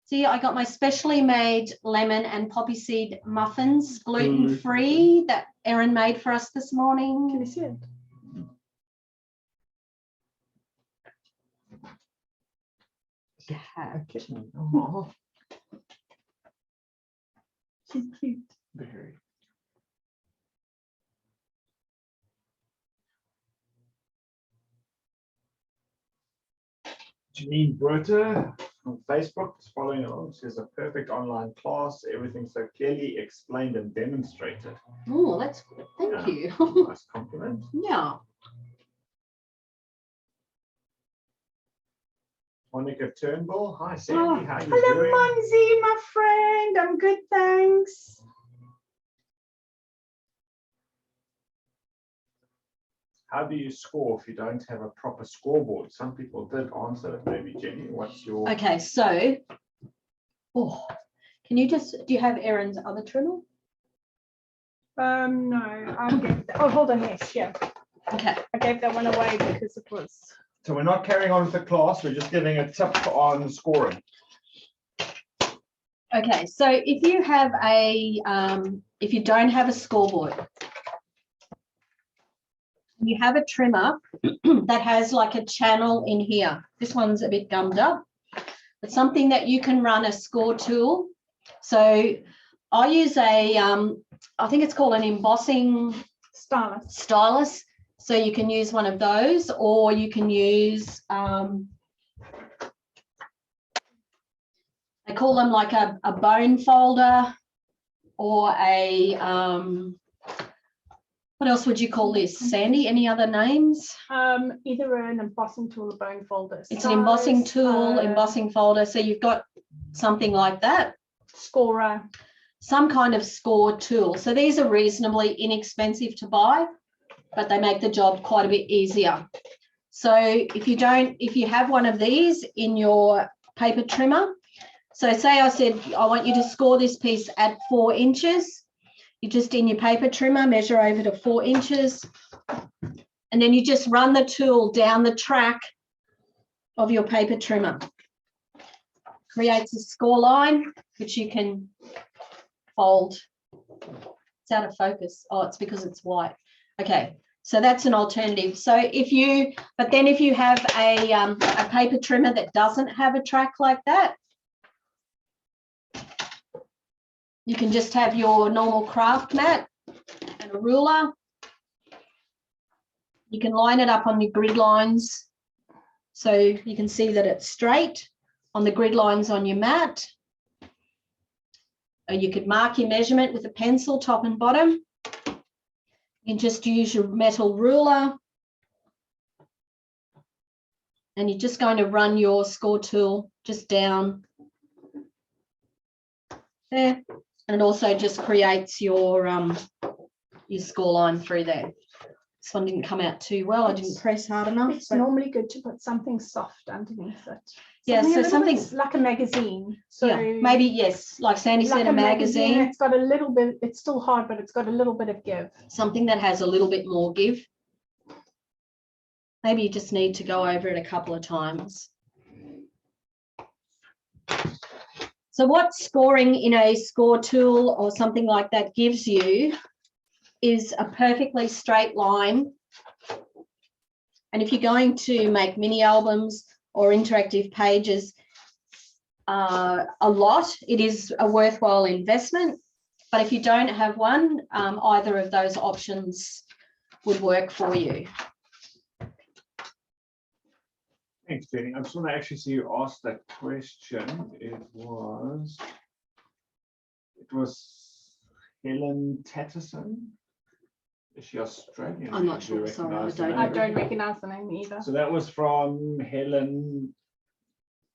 See, I got my specially made lemon and poppy seed muffins, gluten-free, that Erin made for us this morning. Can you see it? Yeah. Oh, She's cute. very. Janine Broter on Facebook is following along. She has a perfect online class, everything so clearly explained and demonstrated. Oh, that's good. Thank Yeah. you. Nice compliment. Yeah. Monica Turnbull. Hi, Sandy. How are you Hello, doing? Monzi, my friend. I'm good, thanks. How do you score if you don't have a proper scoreboard? Some people did answer it. Maybe Jenny, what's your? Okay, so, oh, can you just, do you have Erin's other trimmer? No, I'll give that. Oh, hold on, yes, yeah. Okay. I gave that one away because it was. So we're not carrying on with the class. We're just giving a tip on scoring. Okay, so if you have a, if you don't have a scoreboard, you have a trimmer that has like a channel in here. This one's a bit gummed up, but something that you can run a score tool. So I use a, I think it's called an embossing stylus. So you can use one of those, or you can use, they call them like a bone folder, or a, what else would you call this, Sandy? Any other names? Either an embossing tool or bone folder. It's an embossing tool, embossing folder. So you've got something like that. Scorer. Some kind of score tool. So these are reasonably inexpensive to buy, but they make the job quite a bit easier. So if you have one of these in your paper trimmer, so say I said, I want you to score this piece at 4 inches. You just in your paper trimmer, measure over to 4 inches, and then you just run the tool down the track of your paper trimmer. Creates a score line, which you can fold. It's out of focus. Oh, it's because it's white. Okay, so that's an alternative. So if you have a paper trimmer that doesn't have a track like that, you can just have your normal craft mat and a ruler. You can line it up on your grid lines so you can see that it's straight on the grid lines on your mat. You could mark your measurement with a pencil, top and bottom. You just use your metal ruler. And you're just going to run your score tool just down there. And it also just creates your score line through there. This one didn't come out too well. I didn't press hard enough. It's normally good to put something soft underneath it. Yeah, so a little something bit like a magazine. So yeah, maybe, yes, like Sandy like said, a magazine. It's got a little bit, it's still hard, but it's got a little bit of give. Something that has a little bit more give. Maybe you just need to go over it a couple of times. So what scoring in a score tool or something like that gives you is a perfectly straight line. And if you're going to make mini albums or interactive pages a lot, it is a worthwhile investment. But if you don't have one, either of those options would work for you. Thanks, Jenny. I just want to actually see you ask that question. It was Helen Tatterson. Is she Australian? I'm not Do you sure, sorry, recognise the I name? don't recognize the name either. So that was from Helen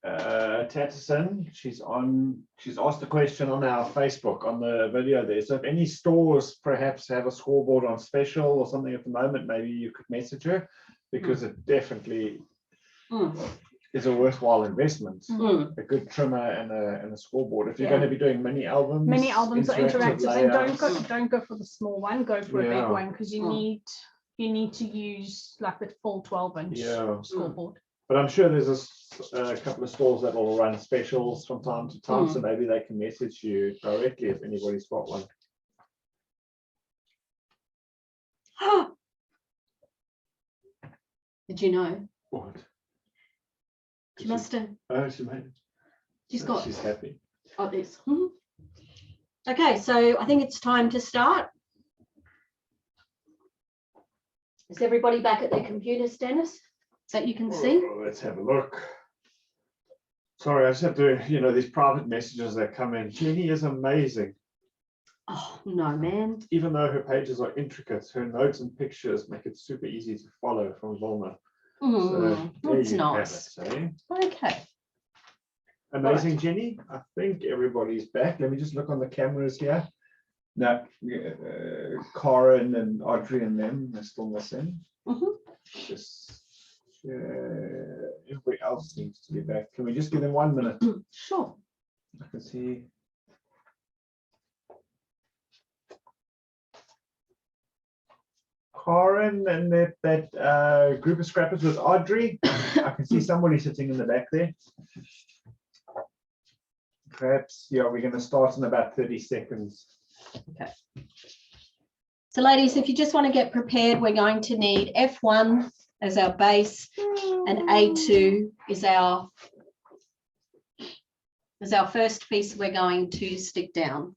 Tatterson. She's asked a question on our Facebook on the video there. So if any stores perhaps have a scoreboard on special or something at the moment, maybe you could message her, because it definitely is a worthwhile investment. A good trimmer and a scoreboard. If you're going to be doing mini albums or interactive, then layouts, don't go for the small one. Go for a Yeah. big one, because you need to use like the full 12-inch scoreboard. But I'm sure there's a couple of stores that will run specials from time to time, so maybe they can message you directly if anybody's got one. Did you know? What? She must have. Oh, she made it. She's happy. Oh, this. Okay, so I think it's time to start. Is everybody back at their computers, Dennis, that you can see? Oh, let's have a look. Sorry, I just have to, these private messages that come in. Jenny is amazing. Oh, no, man. Even though her pages are intricate, her notes and pictures make it super easy to follow from Vilma. So That's nice. Okay. Amazing, right. Jenny. I think everybody's back. Let me just look on the cameras here. No, Corin and Audrey and them are still missing. Just everybody else seems to be back. Can we just give them 1 minute? Sure. I can see. Corin and that group of scrappers with Audrey. I can see somebody sitting in the back there. Perhaps, yeah, we're going to start in about 30 seconds. Okay. So ladies, if you just want to get prepared, we're going to need F1 as our base and A2 is our first piece we're going to stick down.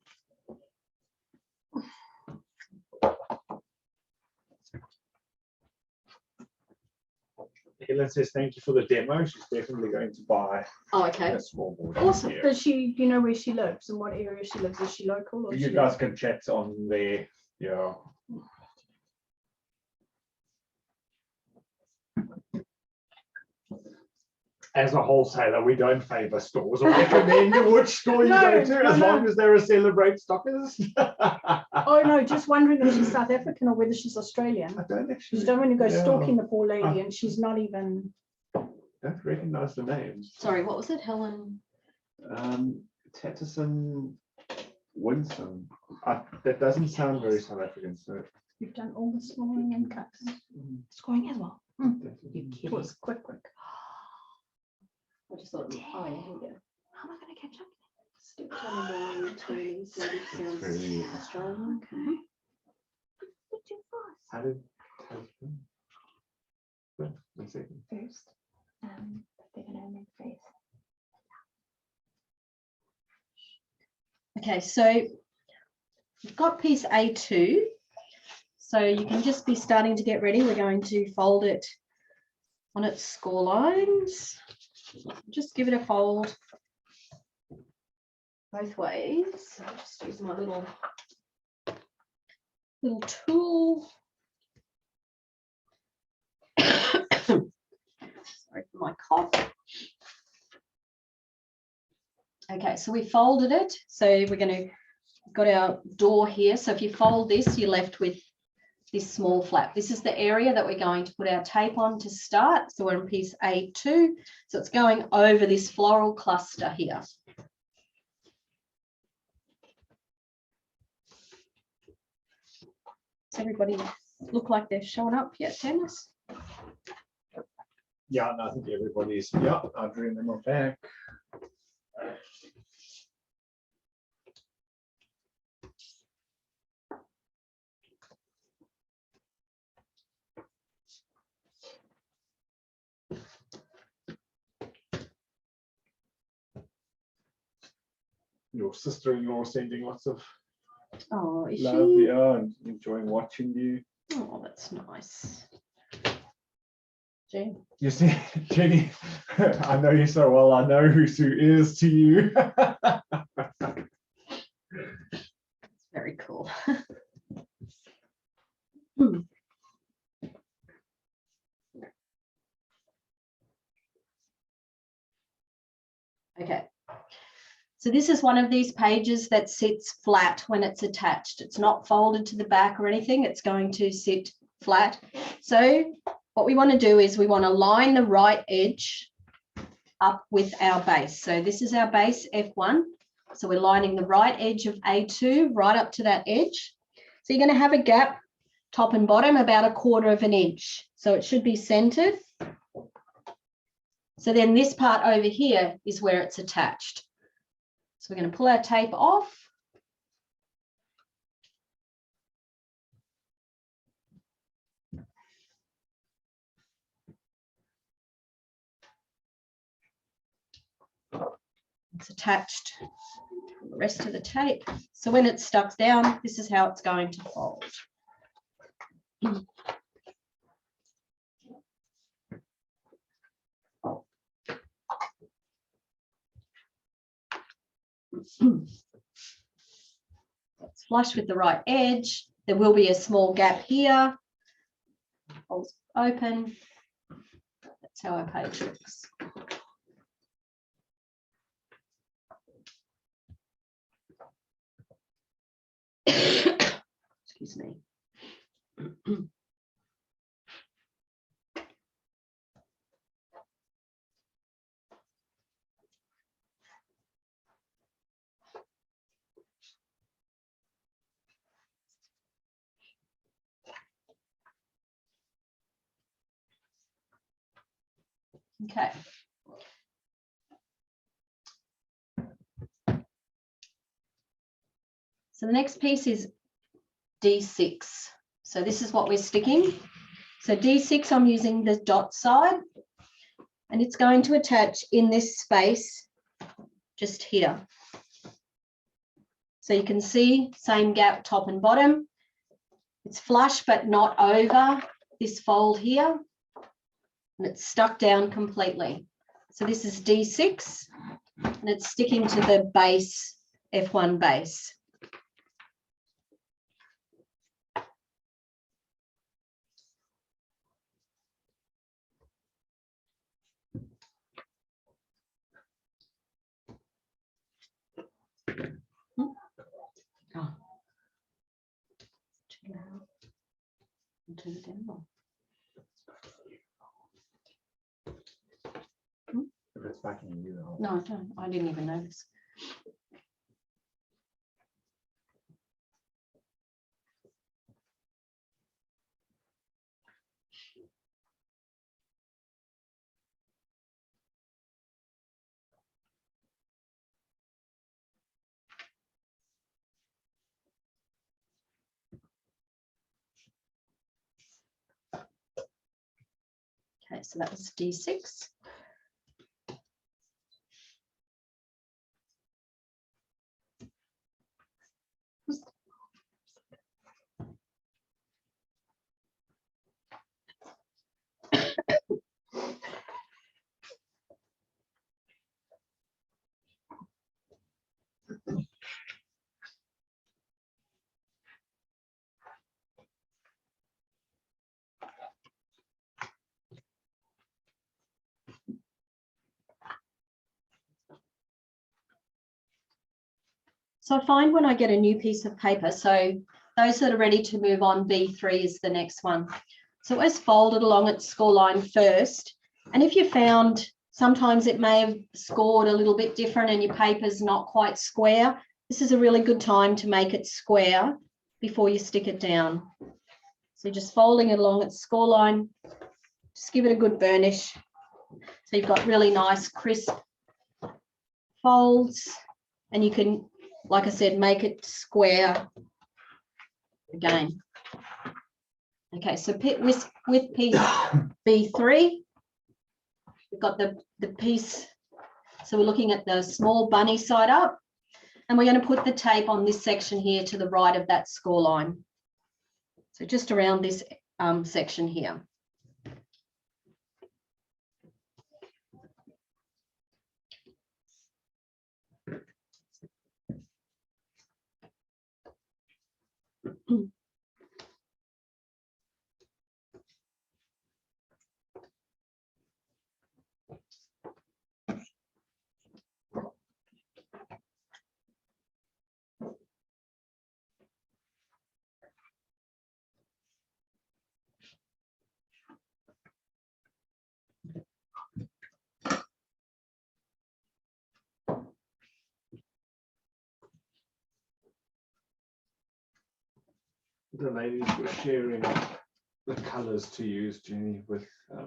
Helen says thank you for the demo. She's definitely going to buy a scoreboard. Awesome. Does she, do you know where she lives and what area she lives? Is she local? Or you guys can chat on there. Yeah. As a wholesaler, we don't favor stores or recommend which store you go to, as long as they're a Celebr8 stockist. Oh no, just wondering if she's South African or whether she's Australian. I don't actually. You don't want to go stalking the poor lady and she's not even. Don't recognize the name. Sorry, what was it, Helen? Tatterson Winston. That doesn't sound very South African. So You've done all the scoring and cuts. Scoring as well. You kidding? It quick. I just thought, oh, yeah, here we go. How am I going to catch up? Stick to 20, 30 sounds Australian. Okay. how did one second. First, they're going to make face. Okay, so we've got piece A2. So you can just be starting to get ready. We're going to fold it on its score lines. Just give it a fold. both ways. I'll just use my little tool. Sorry for my cough. Okay, so we folded it. So we're going to got our door here. So if you fold this, you're left with this small flap. This is the area that we're going to put our tape on to start. So we're on piece A2. So it's going over this floral cluster here. Does everybody look like they're showing up yet, Dennis? Yeah, and I think everybody's, yeah, I drew them on back. Your sister-in-law sending lots of Oh, is love, she? yeah, and enjoying watching you. Oh, that's nice. Jen. You see, Jenny, I know you so well. I know who Sue is to you. Very cool. Okay. So this is one of these pages that sits flat when it's attached. It's not folded to the back or anything. It's going to sit flat. So what we want to do is we want to line the right edge up with our base. So this is our base F1. So we're lining the right edge of A2 right up to that edge. So you're going to have a gap top and bottom about 1/4 of an inch. So it should be centered. So then this part over here is where it's attached. So we're going to pull our tape off. It's attached to the rest of the tape. So when it's stuck down, this is how it's going to fold. It's flush with the right edge. There will be a small gap here. Folds open. That's how our page looks. Excuse me. Okay. So the next piece is D6. So this is what we're sticking. So D6, I'm using the dot side, and it's going to attach in this space just here. So you can see same gap top and bottom. It's flush but not over this fold here, and it's stuck down completely. So this is D6, and it's sticking to the base, F1 base. Oh. Too loud. Turn it down. If it's backing you up. No, I don't. I didn't even notice. Okay, so that was D6. So I find when I get a new piece of paper, so those that are ready to move on, B3 is the next one. So always fold it along its score line first. And if you found sometimes it may have scored a little bit different and your paper's not quite square, this is a really good time to make it square before you stick it down. So just folding it along its score line, just give it a good burnish. So you've got really nice crisp folds, and you can, like I said, make it square again. Okay, so with piece B3, we've got the piece, so we're looking at the small bunny side up, and we're going to put the tape on this section here to the right of that score line. So just around this section here. The ladies were sharing the colours to use, Jenny, with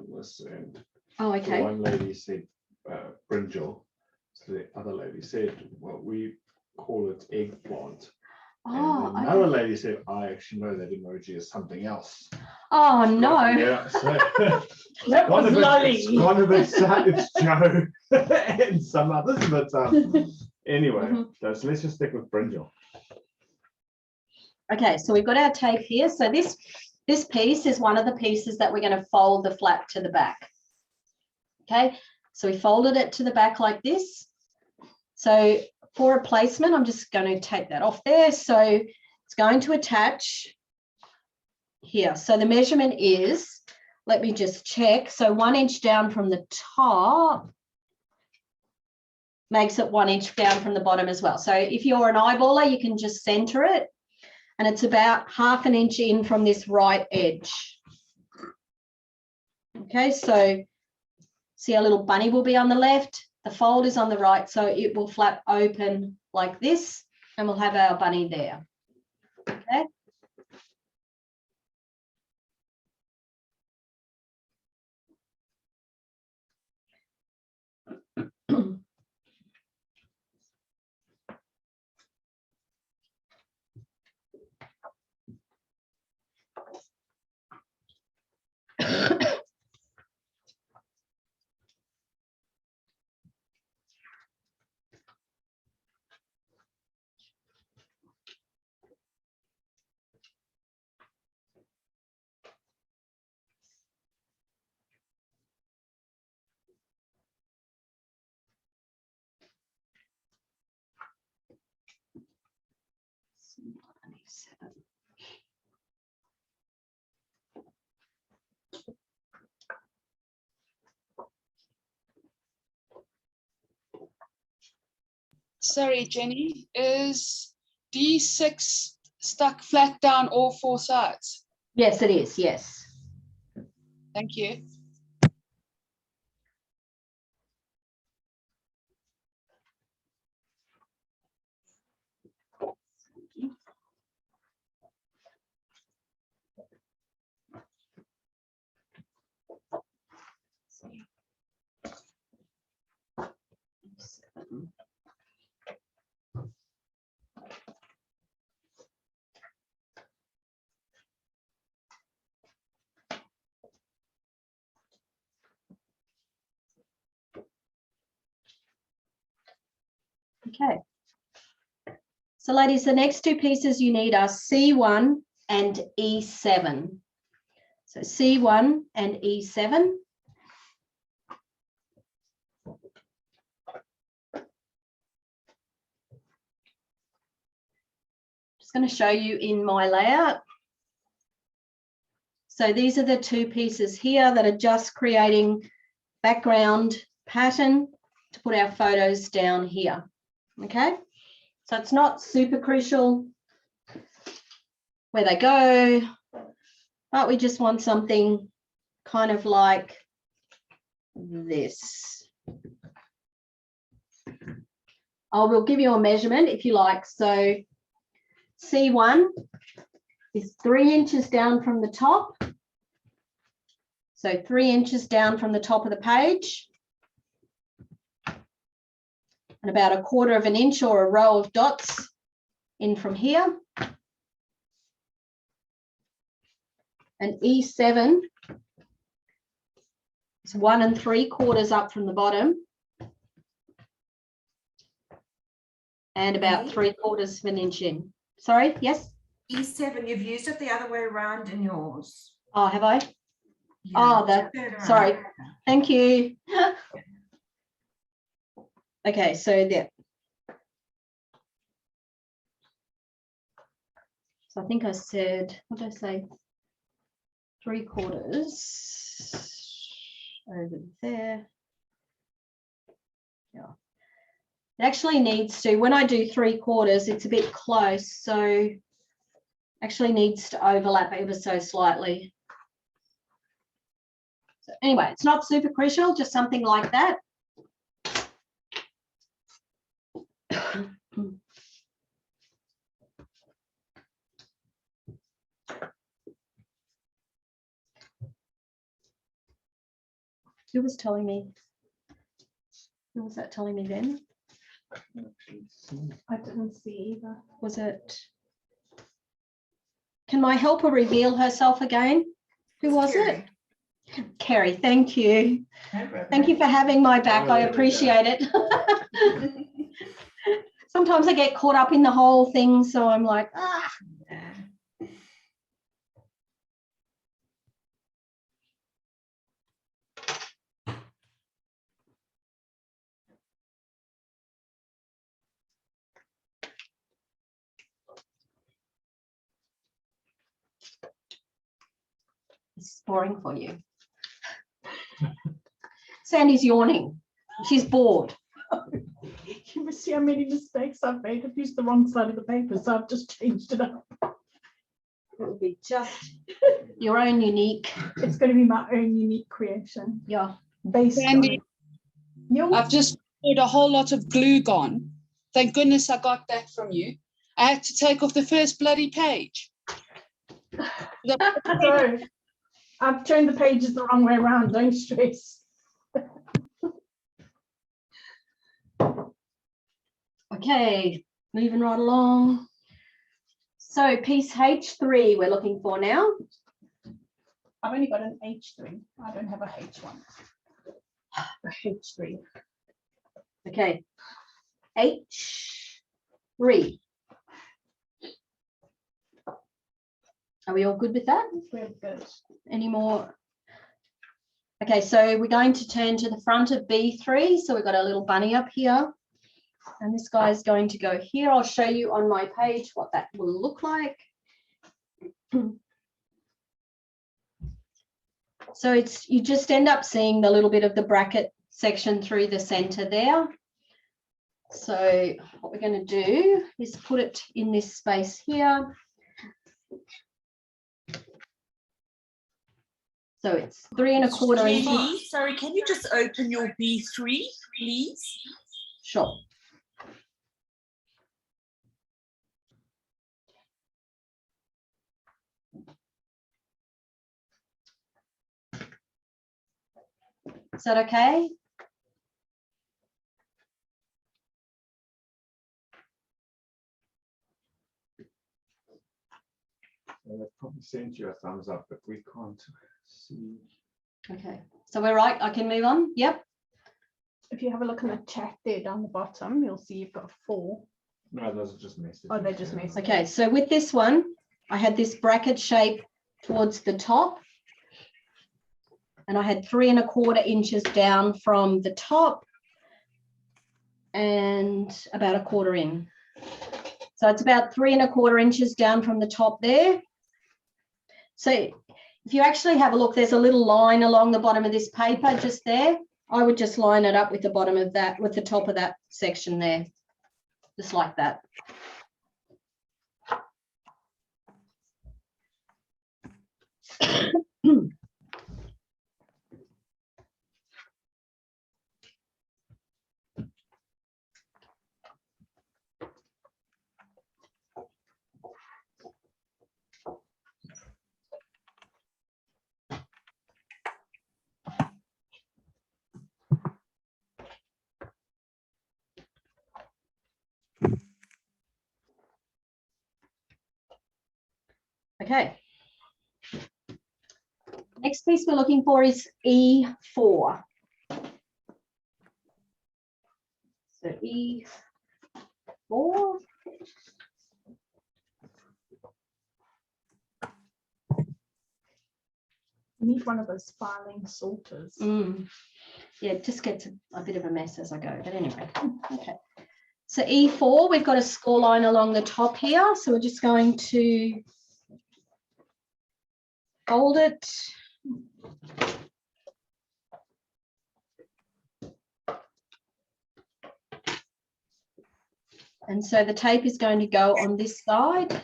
this, and Oh, the okay. one lady said brinjal, so the other lady said, well, we call it eggplant. Oh, And another okay. lady said, I actually know that emoji is something else. Oh no. Yeah, so That was it's lolly. one of it's Joe and some others, but anyway, so let's just stick with brinjal. Okay, so we've got our tape here. So this piece is one of the pieces that we're going to fold the flap to the back. Okay, so we folded it to the back like this. So for a placement, I'm just going to take that off there. So it's going to attach here. So the measurement is, let me just check. So 1 inch down from the top makes it 1 inch down from the bottom as well. So if you're an eyeballer, you can just center it. And it's about 1/2 inch in from this right edge. Okay, so see our little bunny will be on the left, the fold is on the right, so it will flap open like this, and we'll have our bunny there. Okay. Sorry, Jenny, is D6 stuck flat down all 4 sides? Yes, it is. Yes. Thank you. Okay. So ladies, the next 2 pieces you need are C1 and E7. So C1 and E7. Just going to show you in my layout. So these are the 2 pieces here that are just creating background pattern to put our photos down here. Okay. So it's not super crucial where they go, but we just want something kind of like this. I will give you a measurement if you like. So C1 is 3 inches down from the top. So 3 inches down from the top of the page. And about 1/4 of an inch or a row of dots in from here. And E7 is 1 3/4 up from the bottom. And about 3/4 of an inch in. Sorry, yes? E7, you've used it the other way around in yours. Oh, have I? Yeah, Oh, that, turn it around. sorry. Thank you. Okay, so there. So I think I said, what did I say? 3/4 over there. Yeah. It actually needs to, when I do 3/4, it's a bit close, so actually needs to overlap ever so slightly. So anyway, it's not super crucial, just something like that. Who was telling me? Who was that telling me then? I didn't see either. Was it? Can my helper reveal herself again? Who was it? Kerry, thank you. Thank you for having my back. I appreciate it. Sometimes I get caught up in the whole thing, so I'm like, ah. This is boring for you. Sandy's yawning. She's bored. You must see how many mistakes I've made. I've used the wrong side of the paper, so I've just changed it up. It will be just your own unique. It's going to be my own unique creation. Yeah. Based Sandy, on I've just put a whole lot of glue gone. Thank goodness I got that from you. I had to take off the first bloody page. So, I've turned the pages the wrong way around, don't stress. Okay, moving right along. So piece H3 we're looking for now. I've only got an H3. I don't have a H1. A H3. Okay, H3. Are we all good with that? We're good. Any more? Okay, so we're going to turn to the front of B3. So we've got a little bunny up here. And this guy is going to go here. I'll show you on my page what that will look like. So it's, you just end up seeing the little bit of the bracket section through the center there. So what we're going to do is put it in this space here. So it's 3 1/4 inches. Jenny, sorry, can you just open your B3, please? Sure. Is that okay? They've probably sent you a thumbs up, but we can't see. Okay, so we're right. I can move on. Yep. If you have a look in the chat there down the bottom, you'll see you've got 4. No, those are just messages. Oh, they're just messages. Okay, so with this one, I had this bracket shape towards the top. And I had 3 1/4 inches down from the top and about 1/4 in. So it's about 3 1/4 inches down from the top there. So if you actually have a look, there's a little line along the bottom of this paper just there. I would just line it up with the bottom of that, with the top of that section there. just like that. Okay. Next piece we're looking for is E4. So E4. You need one of those filing sorters. Yeah, it just gets a bit of a mess as I go, but anyway, okay. So E4, we've got a score line along the top here, so we're just going to fold it. And so the tape is going to go on this side.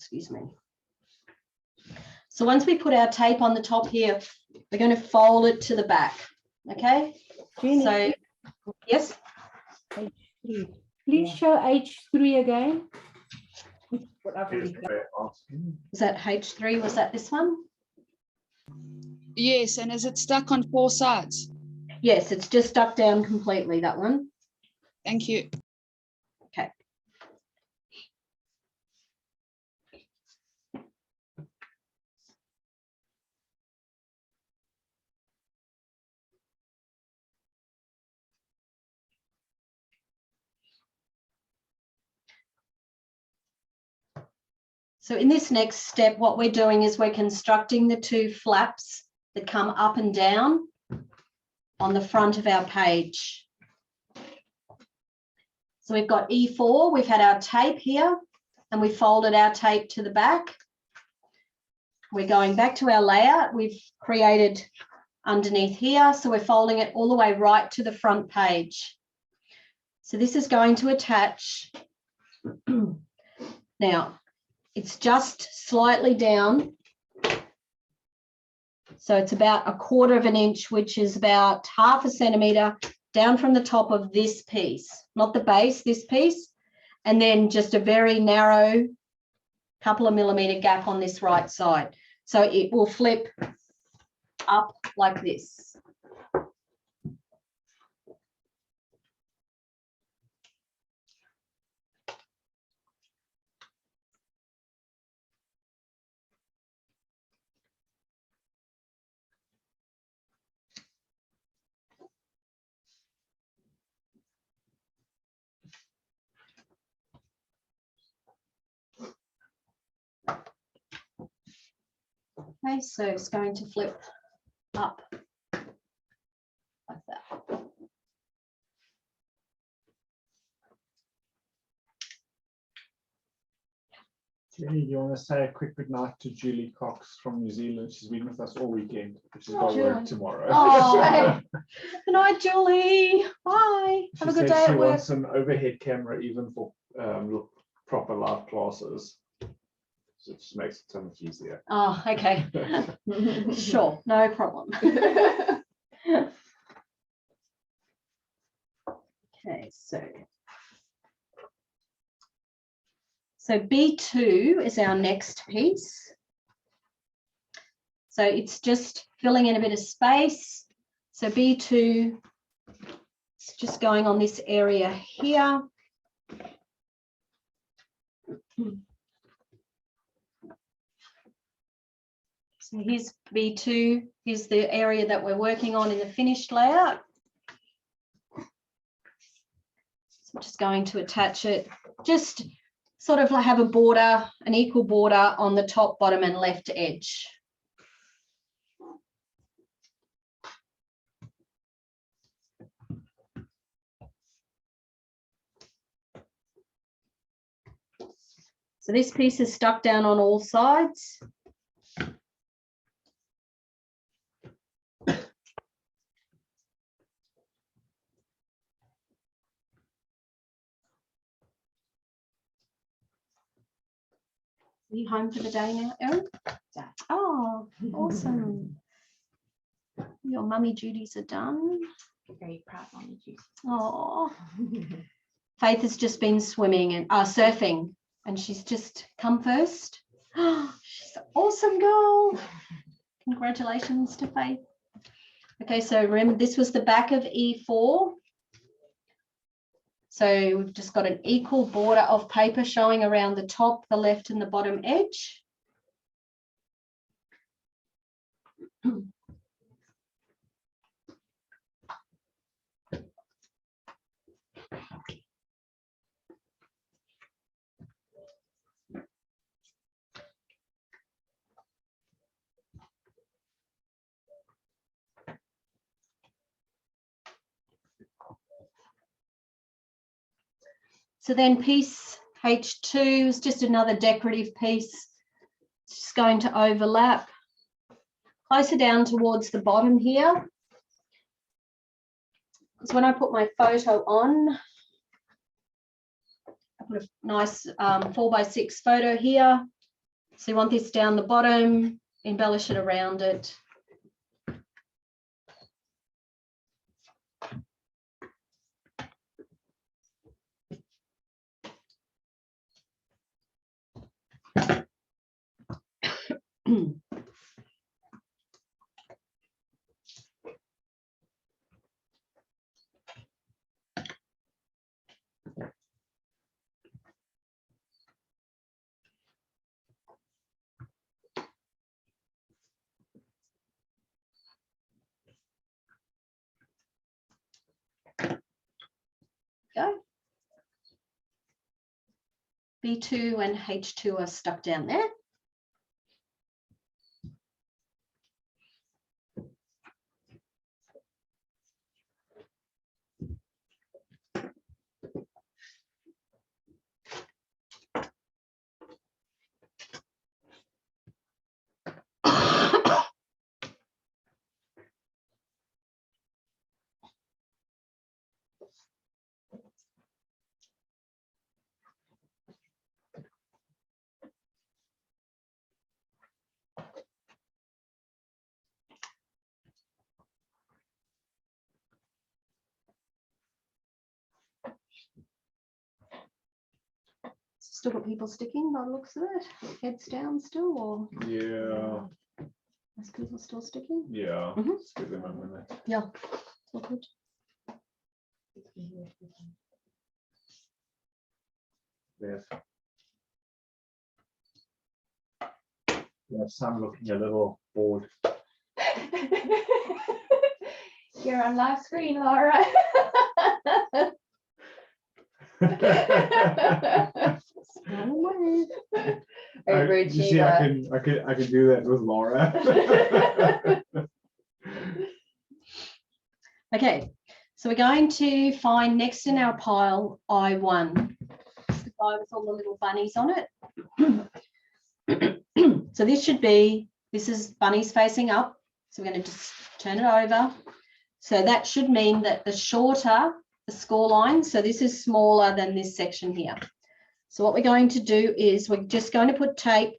Excuse me. So once we put our tape on the top here, we're going to fold it to the back. Okay. Jenny, So yes. H3. Please show H3 again. What I've already got. Is that H3? Was that this one? Yes, and is it stuck on 4 sides? Yes, it's just stuck down completely, that one. Thank you. Okay. So in this next step, what we're doing is we're constructing the 2 flaps that come up and down on the front of our page. So we've got E4, we've had our tape here, and we folded our tape to the back. We're going back to our layout. We've created underneath here, so we're folding it all the way right to the front page. So this is going to attach. Now, it's just slightly down. So it's about 1/4 inch, which is about 1/2 centimetre down from the top of this piece, not the base, this piece, and then just a very narrow couple of millimetre gap on this right side. So it will flip up like this. Okay, so it's going to flip up like that. Jenny, do you want to say a quick good night to Julie Cox from New Zealand? She's been with us all weekend. She's got work tomorrow. Oh, good night, Julie. Bye. She Have a good said day she at work. wants an overhead camera even for proper live classes. So it just makes it so much easier. Oh, okay. Sure, no problem. Okay, so B2 is our next piece. So it's just filling in a bit of space. So B2 is just going on this area here. So here's B2, here's the area that we're working on in the finished layout. So I'm just going to attach it, just sort of like have a border, an equal border on the top, bottom and left edge. So this piece is stuck down on all sides. Are you home for the day now, Erin? Yeah. Oh, awesome. Your mummy duties are done. Very proud on you. Oh, Faith has just been swimming and surfing, and she's just come first. She's an awesome girl. Congratulations to Faith. Okay, so remember this was the back of E4. So we've just got an equal border of paper showing around the top, the left and the bottom edge. So then piece H2 is just another decorative piece. It's just going to overlap closer down towards the bottom here. Because when I put my photo on, I put a nice 4x6 photo here. So you want this down the bottom, embellish it around it. Go. B2 and H2 are stuck down there. Still got people sticking by the looks of it. Heads down still, or Yeah, is people still sticking? yeah. Mhm. Let's give them a minute. Yeah, it's all good. There's some looking a little bored. You're on live screen, Laura. You see, I can do that with Laura. Okay, so we're going to find next in our pile I1. It's the guy with all the little bunnies on it. So this is bunnies facing up. So we're going to just turn it over. So that should mean that the shorter the score line, so this is smaller than this section here. So what we're going to do is we're just going to put tape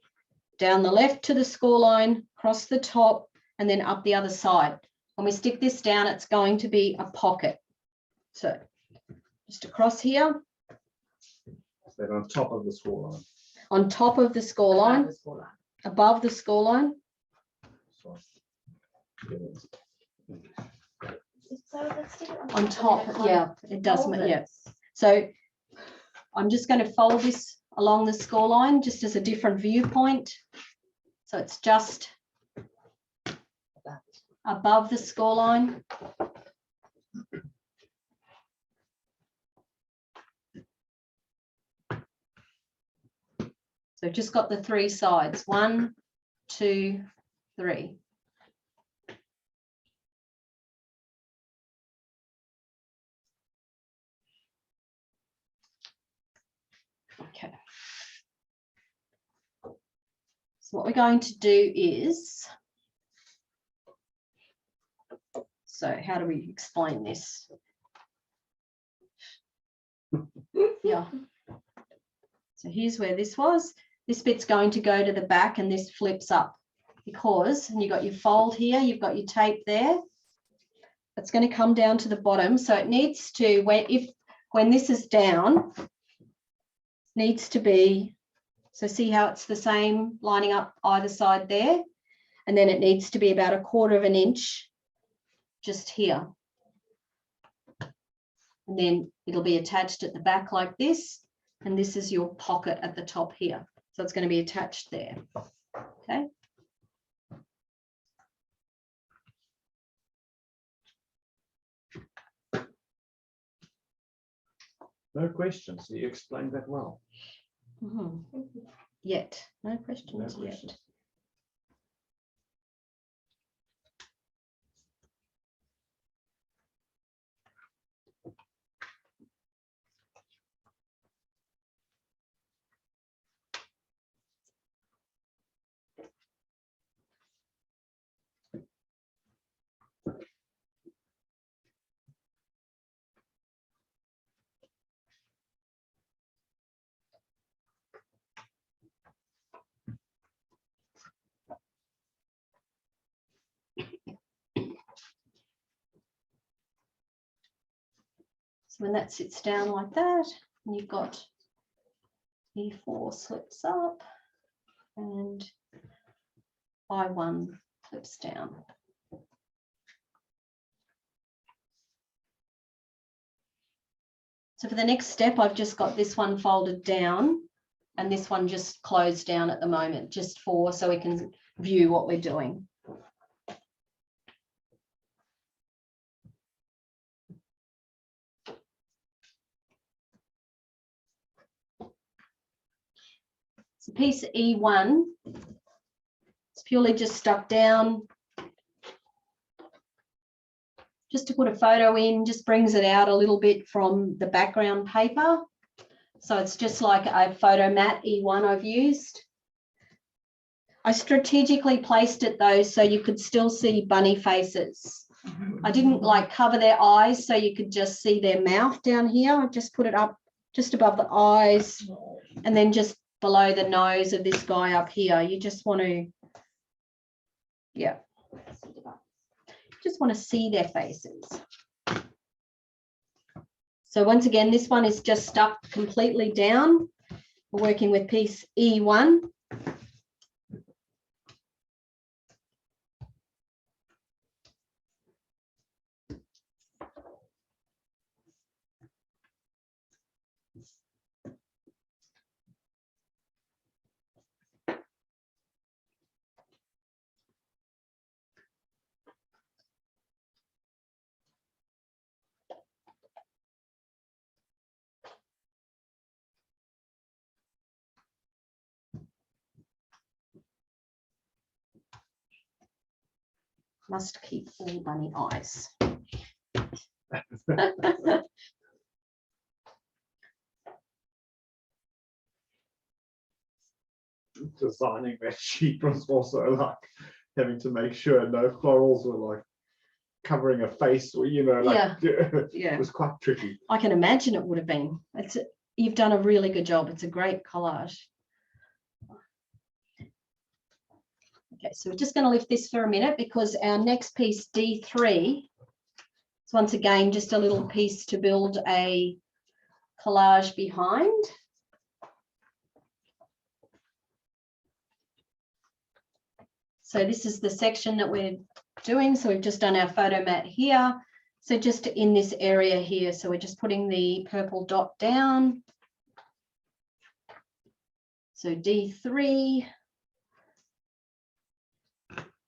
down the left to the score line, across the top, and then up the other side. When we stick this down, it's going to be a pocket. So just across here. Then on top of the score line. On top of the score line. Above the score line. On top, yeah, it does. Yeah. So I'm just going to fold this along the score line just as a different viewpoint. So it's just above the score line. So just got the three sides, 1, 2, 3. Okay. So what we're going to do is, so how do we explain this? Yeah. So here's where this was. This bit's going to go to the back and this flips up because, and you've got your fold here, you've got your tape there. It's going to come down to the bottom. So it needs to, when this is down, needs to be, so see how it's the same lining up either side there. And then it needs to be about 1/4 of an inch just here. And then it'll be attached at the back like this. And this is your pocket at the top here. So it's going to be attached there. Okay. No questions. You explained that well. Yet. No questions No yet. questions. So when that sits down like that, and you've got E4 slips up and I1 flips down. So for the next step, I've just got this one folded down and this one just closed down at the moment, just so we can view what we're doing. So piece E1, it's purely just stuck down. Just to put a photo in, just brings it out a little bit from the background paper. So it's just like a photo mat E1 I've used. I strategically placed it though, so you could still see bunny faces. I didn't like cover their eyes so you could just see their mouth down here. I just put it up just above the eyes and then just below the nose of this guy up here. You just want to, yeah, just want to see their faces. So once again, this one is just stuck completely down. We're working with piece E1. Must keep all bunny eyes. Designing that sheet was also like having to make sure no florals were like covering a face, or like Yeah. it was quite tricky. I can imagine it would have been. You've done a really good job. It's a great collage. Okay, so we're just going to lift this for a minute because our next piece, D3, is once again just a little piece to build a collage behind. So this is the section that we're doing. So we've just done our photo mat here. So just in this area here. So we're just putting the purple dot down. So D3.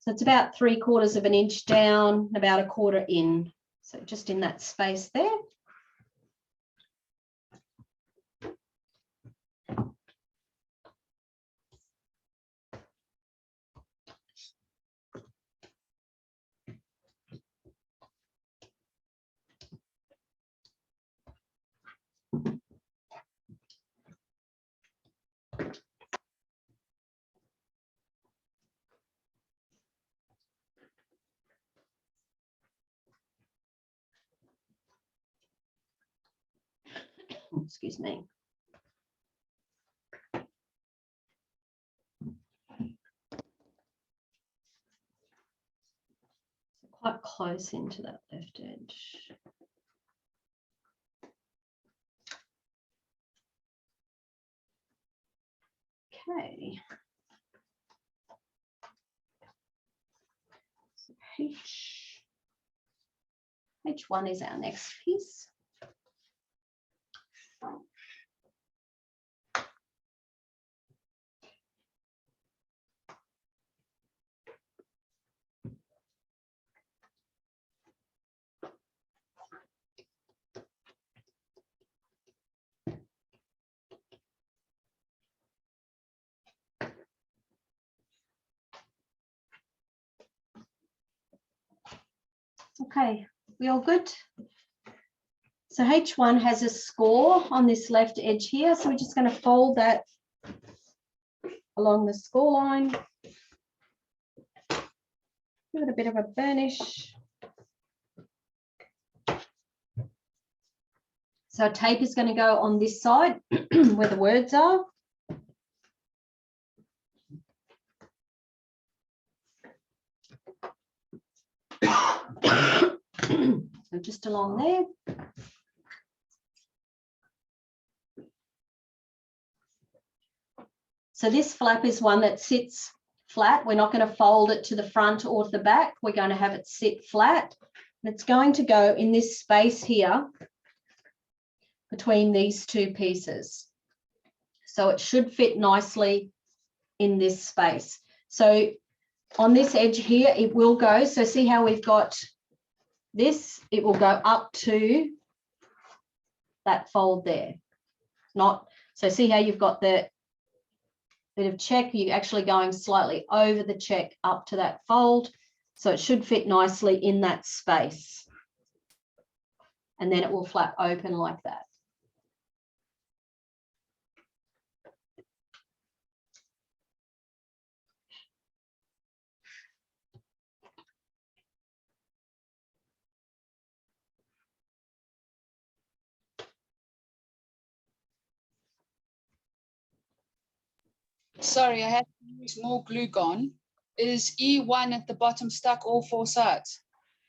So it's about 3/4 of an inch down, about 1/4 in. So just in that space there. Excuse me. Quite close into that left edge. Okay. So H1 is our next piece. Okay, we all good? So H1 has a score on this left edge here. So we're just going to fold that along the score line. Give it a bit of a burnish. So tape is going to go on this side where the words are. So just along there. So this flap is one that sits flat. We're not going to fold it to the front or to the back. We're going to have it sit flat. And it's going to go in this space here between these two pieces. So it should fit nicely in this space. So on this edge here, it will go. So see how we've got this? It will go up to that fold there. Not, so see how you've got the bit of check, you're actually going slightly over the check up to that fold. So it should fit nicely in that space. And then it will flap open like that. Sorry, I had to use more glue gone. Is E1 at the bottom stuck all four sides?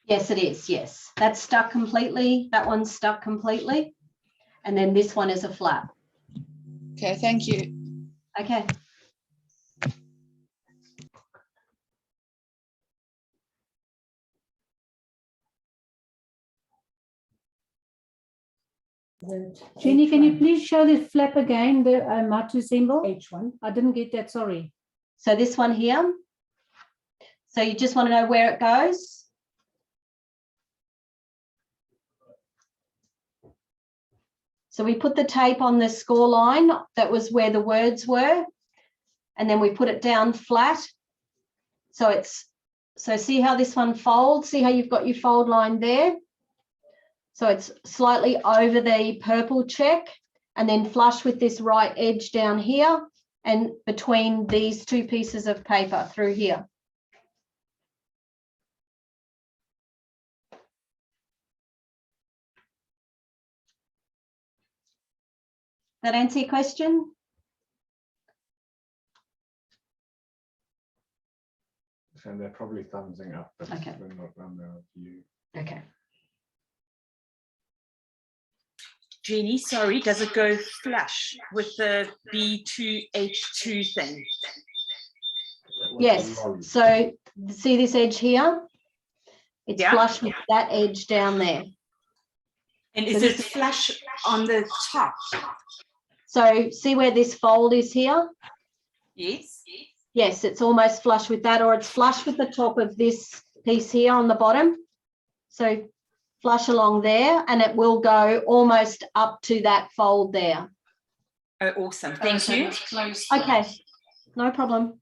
Yes, it is. Yes, that's stuck completely. That one's stuck completely. And then this one is a flap. Okay, thank you. Okay. Jenny, can you please show the flap again, the how to assemble? H1. I didn't get that, sorry. So this one here. So you just want to know where it goes. So we put the tape on the score line. That was where the words were. And then we put it down flat. So it's, so see how this one folds? See how you've got your fold line there? So it's slightly over the purple check and then flush with this right edge down here and between these two pieces of paper through here. That answer your question? So they're probably thumbsing up, but Okay. they're not on their view. Okay. Jenny, sorry, does it go flush with the B2H2 thing? Yes. So see this edge here? It's Yeah. flush with that edge down there. And So is this it flush on the top? So see where this fold is here? Yes. Yes, it's almost flush with that, or it's flush with the top of this piece here on the bottom. So flush along there and it will go almost up to that fold there. Oh, awesome. Thank you. Okay, no problem.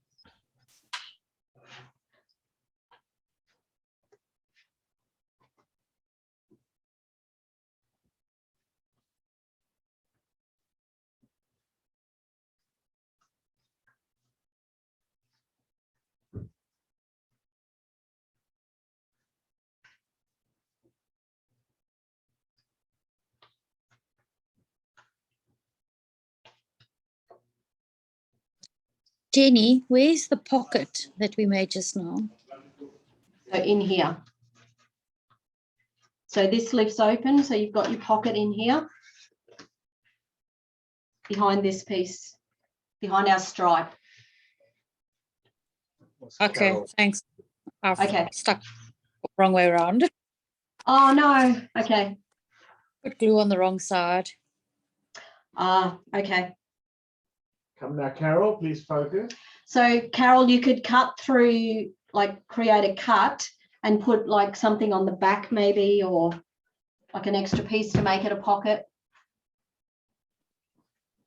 Jenny, where's the pocket that we made just now? So in here. So this lifts open, so you've got your pocket in here. Behind this piece, behind our stripe. Okay, thanks. I've Okay. stuck wrong way around. Oh no, okay. Put glue on the wrong side. Okay. Come now, Carol, please focus. So Carol, you could cut through, like create a cut and put like something on the back maybe, or like an extra piece to make it a pocket.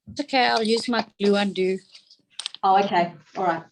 It's okay, I'll use my glue undo. Oh, okay, all right.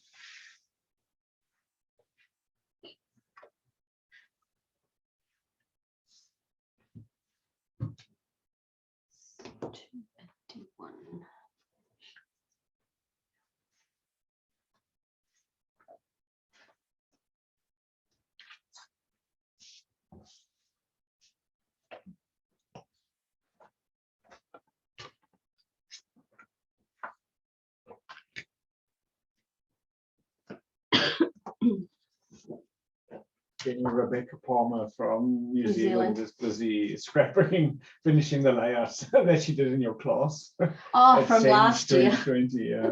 Jenny Rebecca Palmer from New New Zealand Zealand. is busy scrapping, finishing the layouts that she did in your class. Oh, at from Senge last year. 2020, yeah.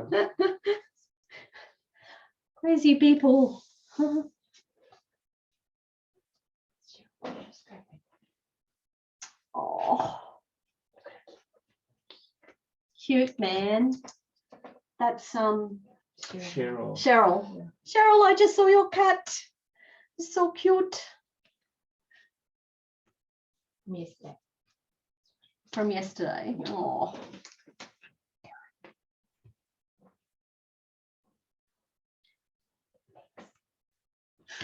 Crazy people. Oh, cute, man. That's Cheryl. Cheryl. Cheryl, I just saw your cat. It's so cute. From yesterday. Oh.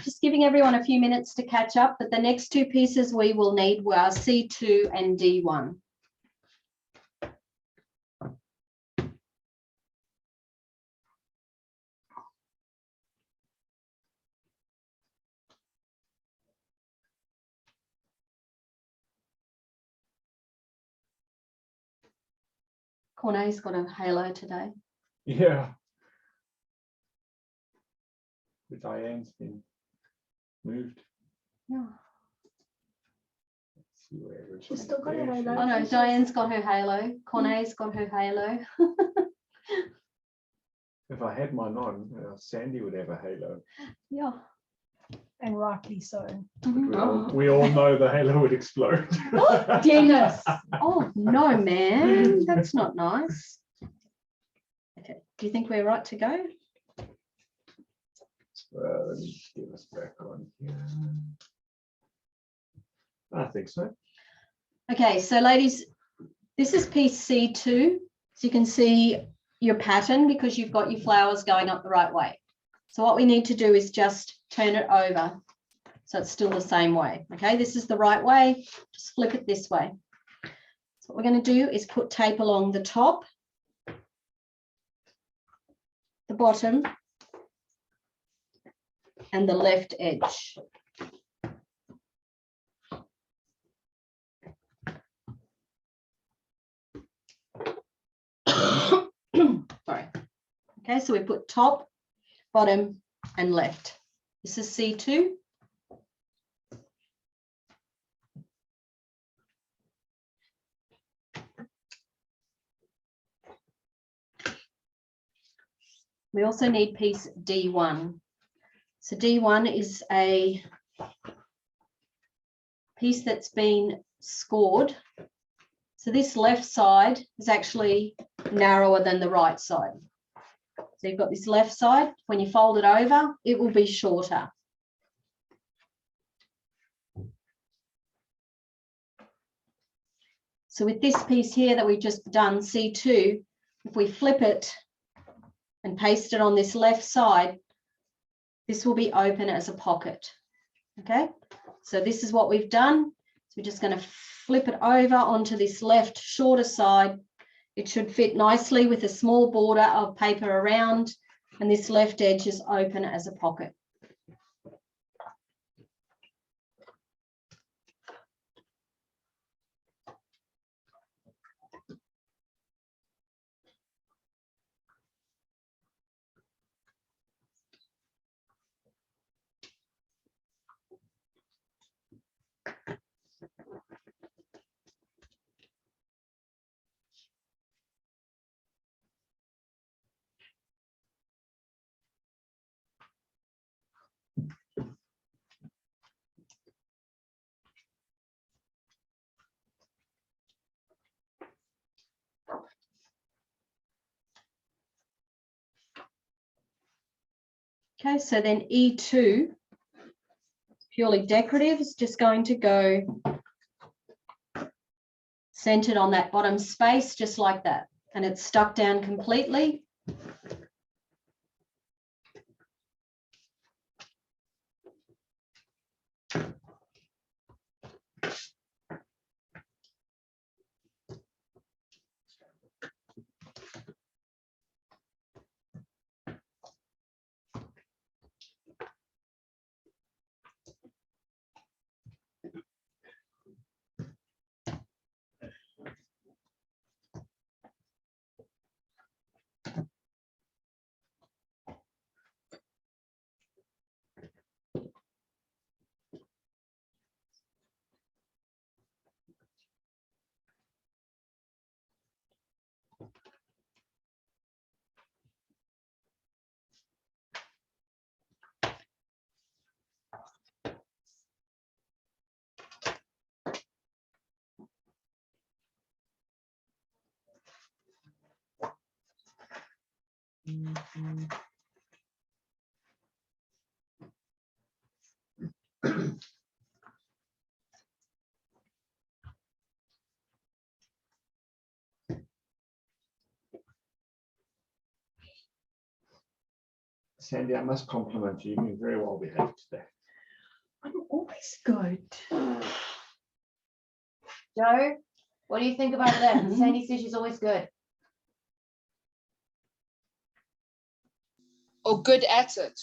Just giving everyone a few minutes to catch up, but the next two pieces we will need were C2 and D1. Cornet's got a halo today. Yeah. The Diane's been moved. Yeah. Let's see where She's still got her halo. Oh no, Diane's got her halo. Cornet's got her halo. If I had mine on, Sandy would have a halo. Yeah. And rightly so. We all know the halo would explode. Oh, Dennis. Oh no, man, that's not nice. Okay, do you think we're right to go? Let me just get this back on here. I think so. Okay, so ladies, this is piece C2. So you can see your pattern because you've got your flowers going up the right way. So what we need to do is just turn it over so it's still the same way. Okay, this is the right way. Just flip it this way. So what we're going to do is put tape along the top, the bottom, and the left edge. Sorry. Okay, so we put top, bottom, and left. This is C2. We also need piece D1. So D1 is a piece that's been scored. So this left side is actually narrower than the right side. So you've got this left side. When you fold it over, it will be shorter. So with this piece here that we've just done, C2, if we flip it and paste it on this left side, this will be open as a pocket. Okay, so this is what we've done. So we're just going to flip it over onto this left shorter side. It should fit nicely with a small border of paper around, and this left edge is open as a pocket. Okay, so then E2, purely decorative, is just going to go centered on that bottom space, just like that. And it's stuck down completely. Sandy, I must compliment you. You've been very well behaved today. I'm always good. Joe, what do you think about that? Sandy says she's always good. Or good at it.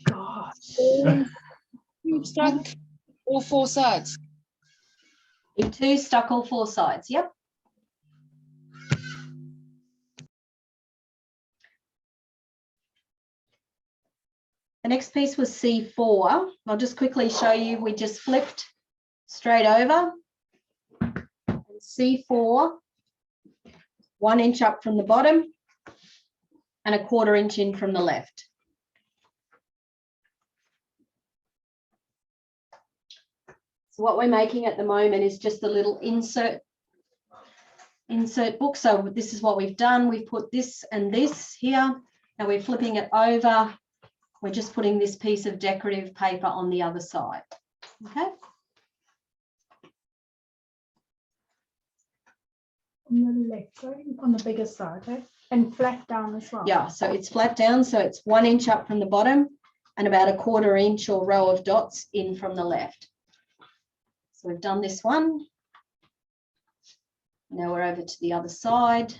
Gosh. You stuck all 4 sides. E2 stuck all 4 sides, yep. The next piece was C4. I'll just quickly show you, we just flipped straight over. And C4, 1 inch up from the bottom and a 1/4 inch in from the left. So what we're making at the moment is just a little insert book. So this is what we've done. We've put this and this here. Now we're flipping it over. We're just putting this piece of decorative paper on the other side. Okay. On the left, right? On the bigger side, okay? And flat down as well. Yeah, so it's flat down. So it's 1 inch up from the bottom and about a 1/4 inch or row of dots in from the left. So we've done this one. Now we're over to the other side.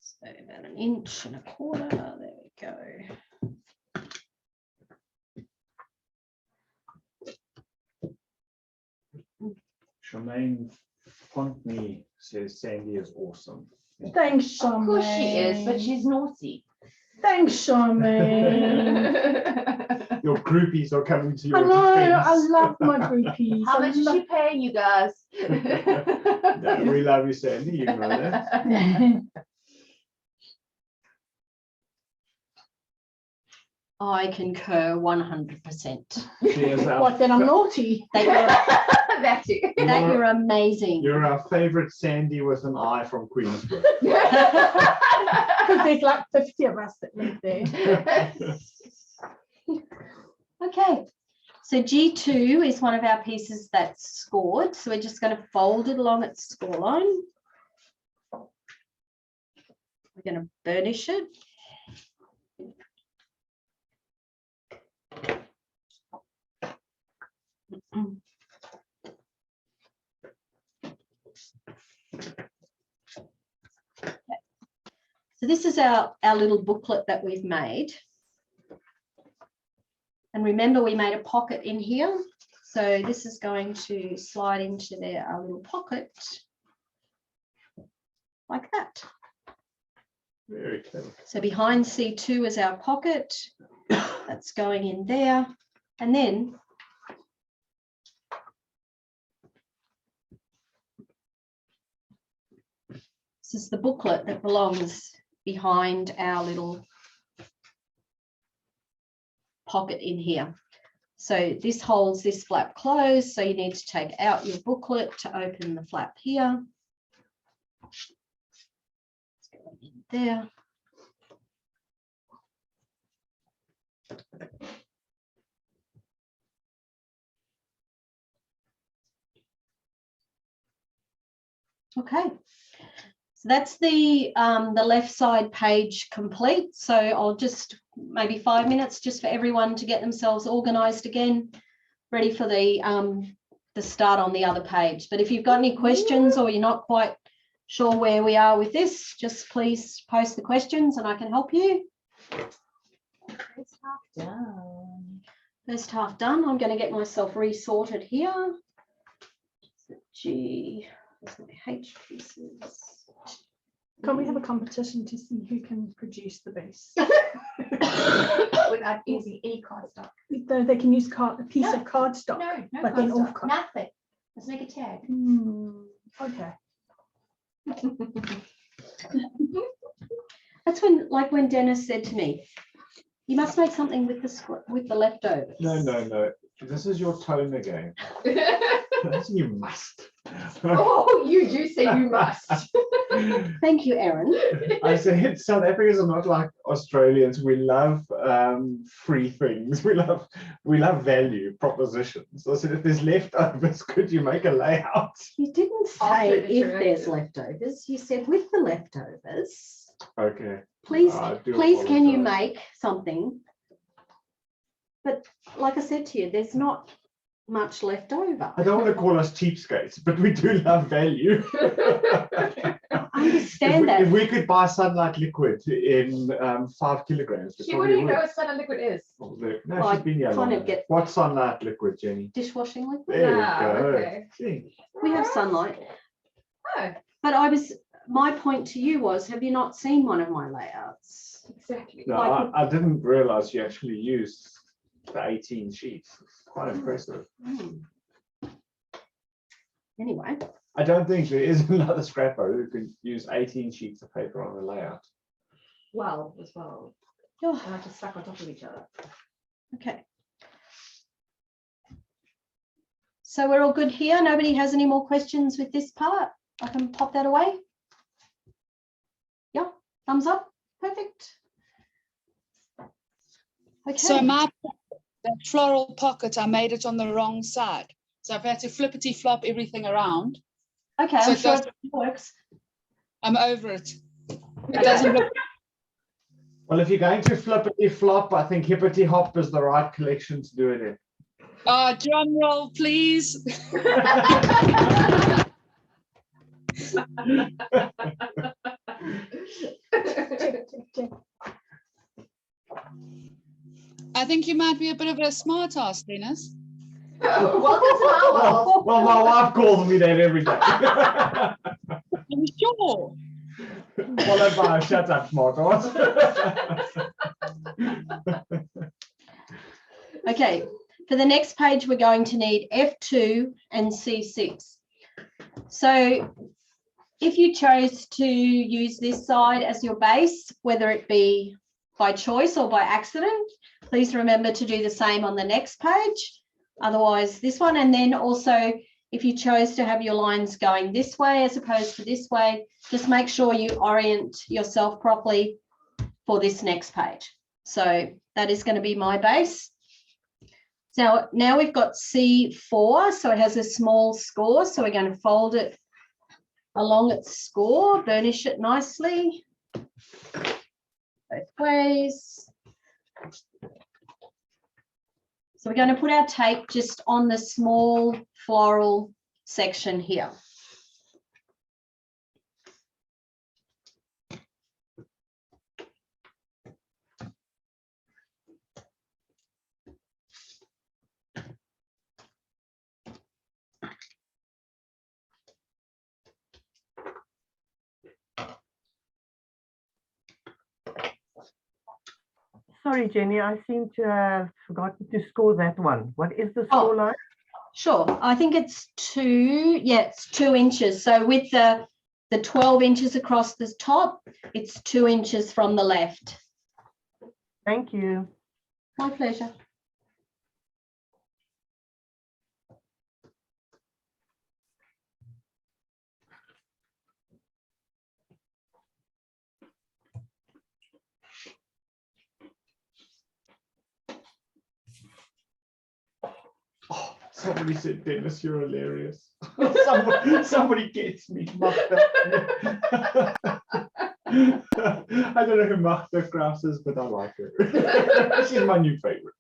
So about 1 inch and a 1/4, there we go. Charmaine Pontney says Sandy is awesome. Thanks, Charmaine. Of course she is, but she's naughty. Thanks, Charmaine. Your groupies are coming to I your know, defense. I love my groupies. How much is she paying you guys? No, we love you, Sandy. You know that. I concur 100%. What, then I'm naughty? That too. That you're amazing. You're our favorite Sandy with an eye from Queensborough. Because there's like 50 of us that live there. Okay, so G2 is one of our pieces that's scored. So we're just going to fold it along its score line. We're going to burnish it. So this is our little booklet that we've made. And remember, we made a pocket in here. So this is going to slide into there, our little pocket, like that. Very clever. So behind C2 is our pocket. That's going in there. And then this is the booklet that belongs behind our little pocket in here. So this holds this flap closed. So you need to take out your booklet to open the flap here. Let's go in there. Okay, so that's the left side page complete. So I'll just maybe 5 minutes just for everyone to get themselves organized again, ready for the start on the other page. But if you've got any questions or you're not quite sure where we are with this, just please post the questions and I can help you. First half done. First half done. I'm going to get myself resorted here. G. There's my H pieces. Can't we have a competition to see who can produce the base? Without using any cardstock. Though they can use a piece of cardstock. No, no but then cardstock. off card. Nothing. Let's make a tag. Okay. That's when Dennis said to me, you must make something with the leftovers. No. This is your tone again. You must. Oh, you do say you must. Thank you, Erin. I said South Africans are not like Australians. We love free things. We love value propositions. I said, if there's leftovers, could you make a layout? You didn't say if there's leftovers. You said with the leftovers. Okay. Please, please, can you make something? But like I said to you, there's not much left over. I don't want to call us cheapskates, but we do love value. I understand that. If we could buy Sunlight liquid in 5 kilograms. She wouldn't even know what Sunlight liquid is. No, Well, she's been here kind long of get- What's Sunlight liquid, Jenny? Dishwashing liquid. There Ah, we go. okay. See. We have Sunlight. Oh, But my point to you was, have you not seen one of my layouts? exactly. No, Like- I didn't realize you actually used the 18 sheets. Quite impressive. Anyway, I don't think there is another scrapper who can use 18 sheets of paper on a layout. Well, as well. oh, And I just stack on top of each other. okay. So we're all good here. Nobody has any more questions with this part? I can pop that away. Yeah, thumbs up. Perfect. Okay. So that floral pocket, I made it on the wrong side. So I've had to flippity flop everything around. Okay, So I'm it sure does- it works. I'm over it. It doesn't look. Well, if you're going to flippity flop, I think Hippity Hop is the right collection to do it in. Drum roll, please. I think you might be a bit of a smart ass, Dennis. Welcome to our world. Well, my wife calls me that every day. I'm sure. Followed by a shut up, smart ass. Okay, for the next page, we're going to need F2 and C6. So if you chose to use this side as your base, whether it be by choice or by accident, please remember to do the same on the next page. Otherwise, this one. And then also, if you chose to have your lines going this way as opposed to this way, just make sure you orient yourself properly for this next page. So that is going to be my base. So now we've got C4, so it has a small score. So we're going to fold it along its score, burnish it nicely both ways. So we're going to put our tape just on the small floral section here. sorry, Jenny, I seem to have forgotten to score that one. What is the Oh. score line? Sure, I think it's 2 inches. So with the 12 inches across the top, it's 2 inches from the left. Thank you. My pleasure. Oh, somebody said, Dennis, you're hilarious. somebody gets me. Magda. I don't know who Magda Kraus is, but I like her. She's my new favorite.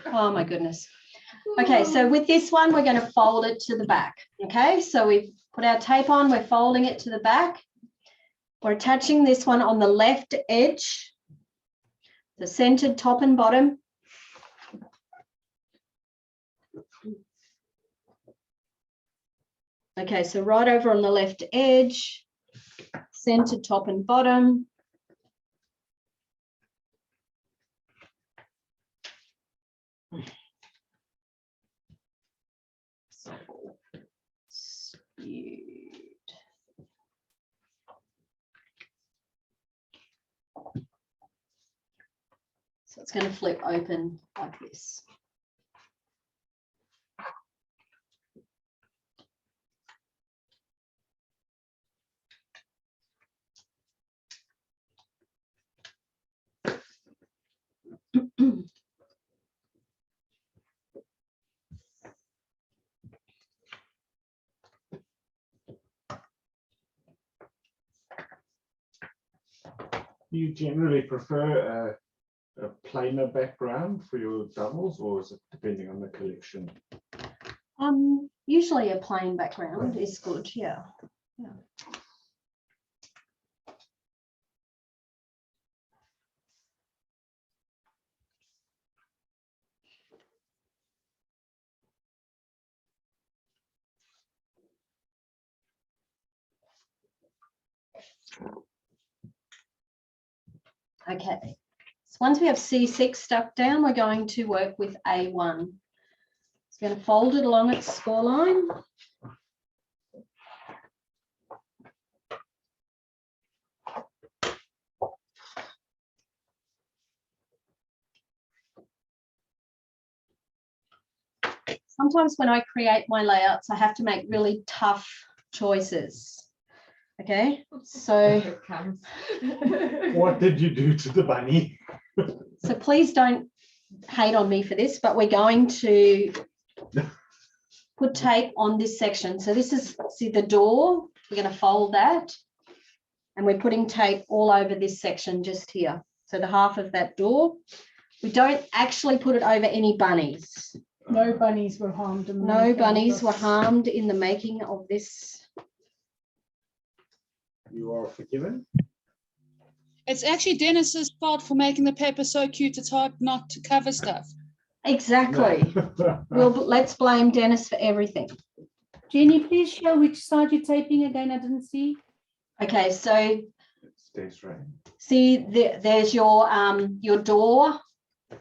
Oh my goodness. Okay, so with this one, we're going to fold it to the back. Okay, so we've put our tape on, we're folding it to the back. We're attaching this one on the left edge, the centered top and bottom. Okay, so right over on the left edge, centered top and bottom. So it's going to flip open like this. You generally prefer a plainer background for your doubles, or is it depending on the collection? Usually a plain background is good, yeah. Okay, so once we have C6 stuck down, we're going to work with A1. It's going to fold it along its score line. Sometimes when I create my layouts, I have to make really tough choices. Okay, so What did you do to the bunny? so please don't hate on me for this, but we're going to put tape on this section. So this is, see the door, we're going to fold that, and we're putting tape all over this section just here. So the half of that door. We don't actually put it over any bunnies. No bunnies were harmed. In the No making of bunnies were this. harmed in the making of this. You are forgiven. It's actually Dennis's fault for making the paper so cute. It's hard not to cover stuff. Exactly. Well, let's blame Dennis for everything. Jenny, please show which side you're taping again. I didn't see. Okay, so Stays right. see there's your door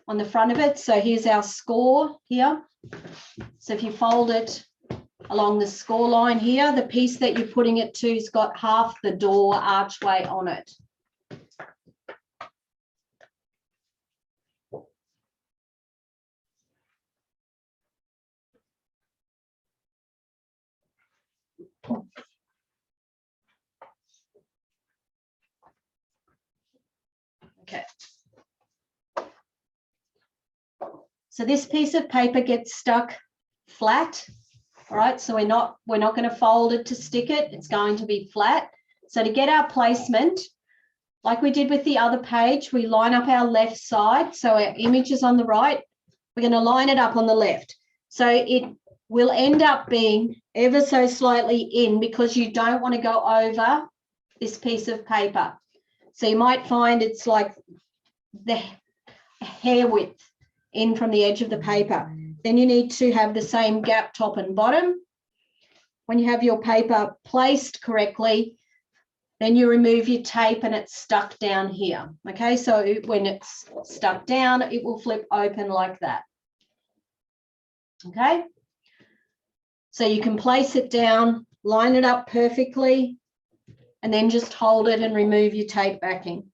on the front of it. So here's our score here. So if you fold it along the score line here, the piece that you're putting it to has got half the door archway on it. Okay. So this piece of paper gets stuck flat. All right, so we're not going to fold it to stick it. It's going to be flat. So to get our placement, like we did with the other page, we line up our left side. So our image is on the right. We're going to line it up on the left. So it will end up being ever so slightly in, because you don't want to go over this piece of paper. So you might find it's like the hair width in from the edge of the paper. Then you need to have the same gap top and bottom. When you have your paper placed correctly, Then you remove your tape and it's stuck down here. Okay, so when it's stuck down, it will flip open like that. Okay, so you can place it down, line it up perfectly, and then just hold it and remove your tape backing.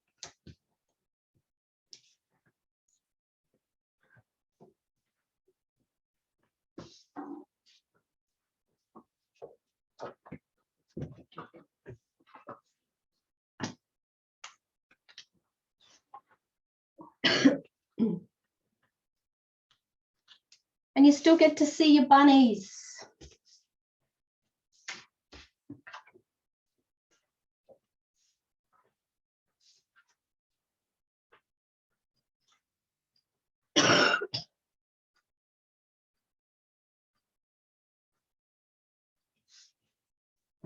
And you still get to see your bunnies.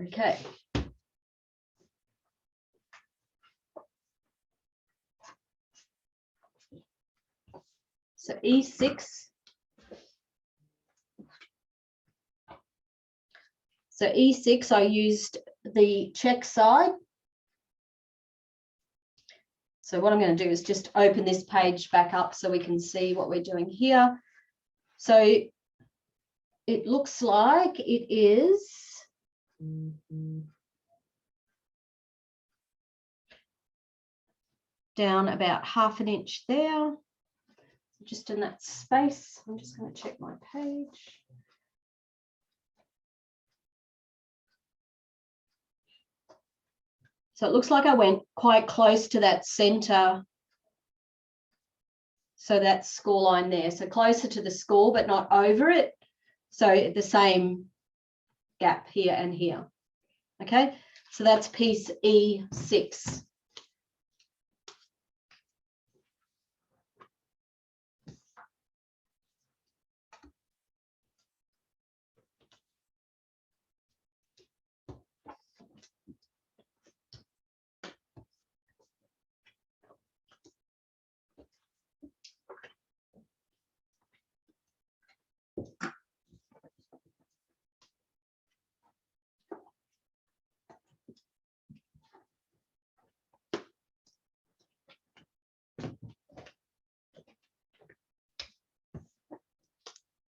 Okay. So E6. So E6, I used the check side. So what I'm going to do is just open this page back up so we can see what we're doing here. So it looks like it is down about 1/2 inch there, just in that space. I'm just going to check my page. So it looks like I went quite close to that center. So that score line there. So closer to the score, but not over it. So the same gap here and here. Okay, so that's piece E6.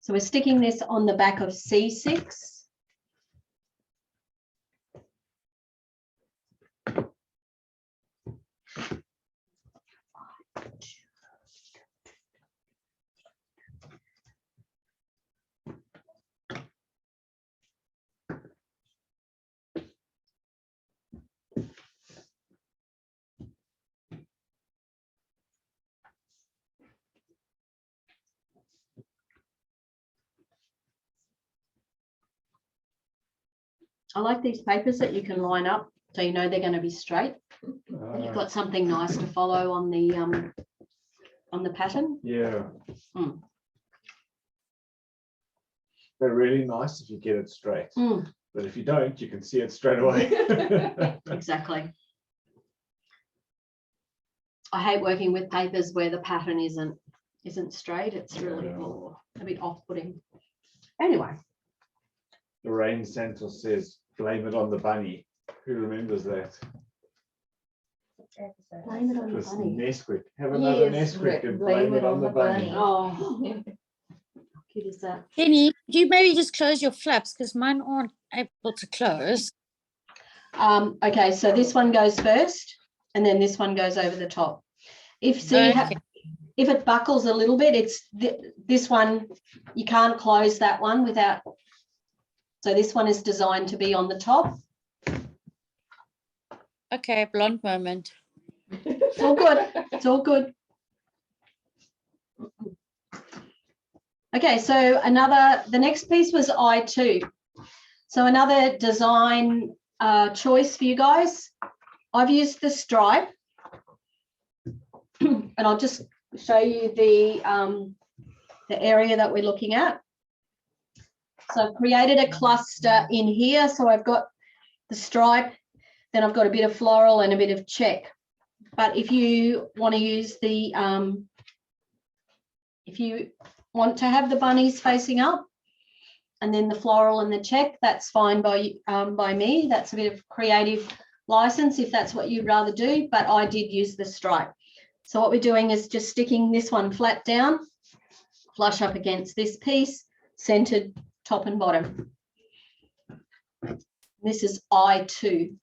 So we're sticking this on the back of C6. I like these papers that you can line up so you know they're going to be straight. And you've got something nice to follow on the pattern. Yeah. They're really nice if you get it straight. But if you don't, you can see it straight away. Exactly. I hate working with papers where the pattern isn't straight. It's really a bit off-putting. Anyway. Lorraine Santos says, blame it on the bunny. Who remembers that? Blame it on It the was bunny. Nesquik. Have another Nesquik and blame it on the bunny. Oh, how cute is that? Jenny, could you maybe just close your flaps because mine aren't able to close? Okay, so this one goes first and then this one goes over the top. If it buckles a little bit, it's this one, you can't close that one without. So this one is designed to be on the top. Okay, blonde moment. It's all good. It's all good. Okay, so the next piece was I2. So another design choice for you guys. I've used the stripe, and I'll just show you the area that we're looking at. So I've created a cluster in here. So I've got the stripe, then I've got a bit of floral and a bit of check. But if you want to use the, if you want to have the bunnies facing up and then the floral and the check, that's fine by me. That's a bit of creative license if that's what you'd rather do, but I did use the stripe. So what we're doing is just sticking this one flat down, flush up against this piece, centered top and bottom. This is I2.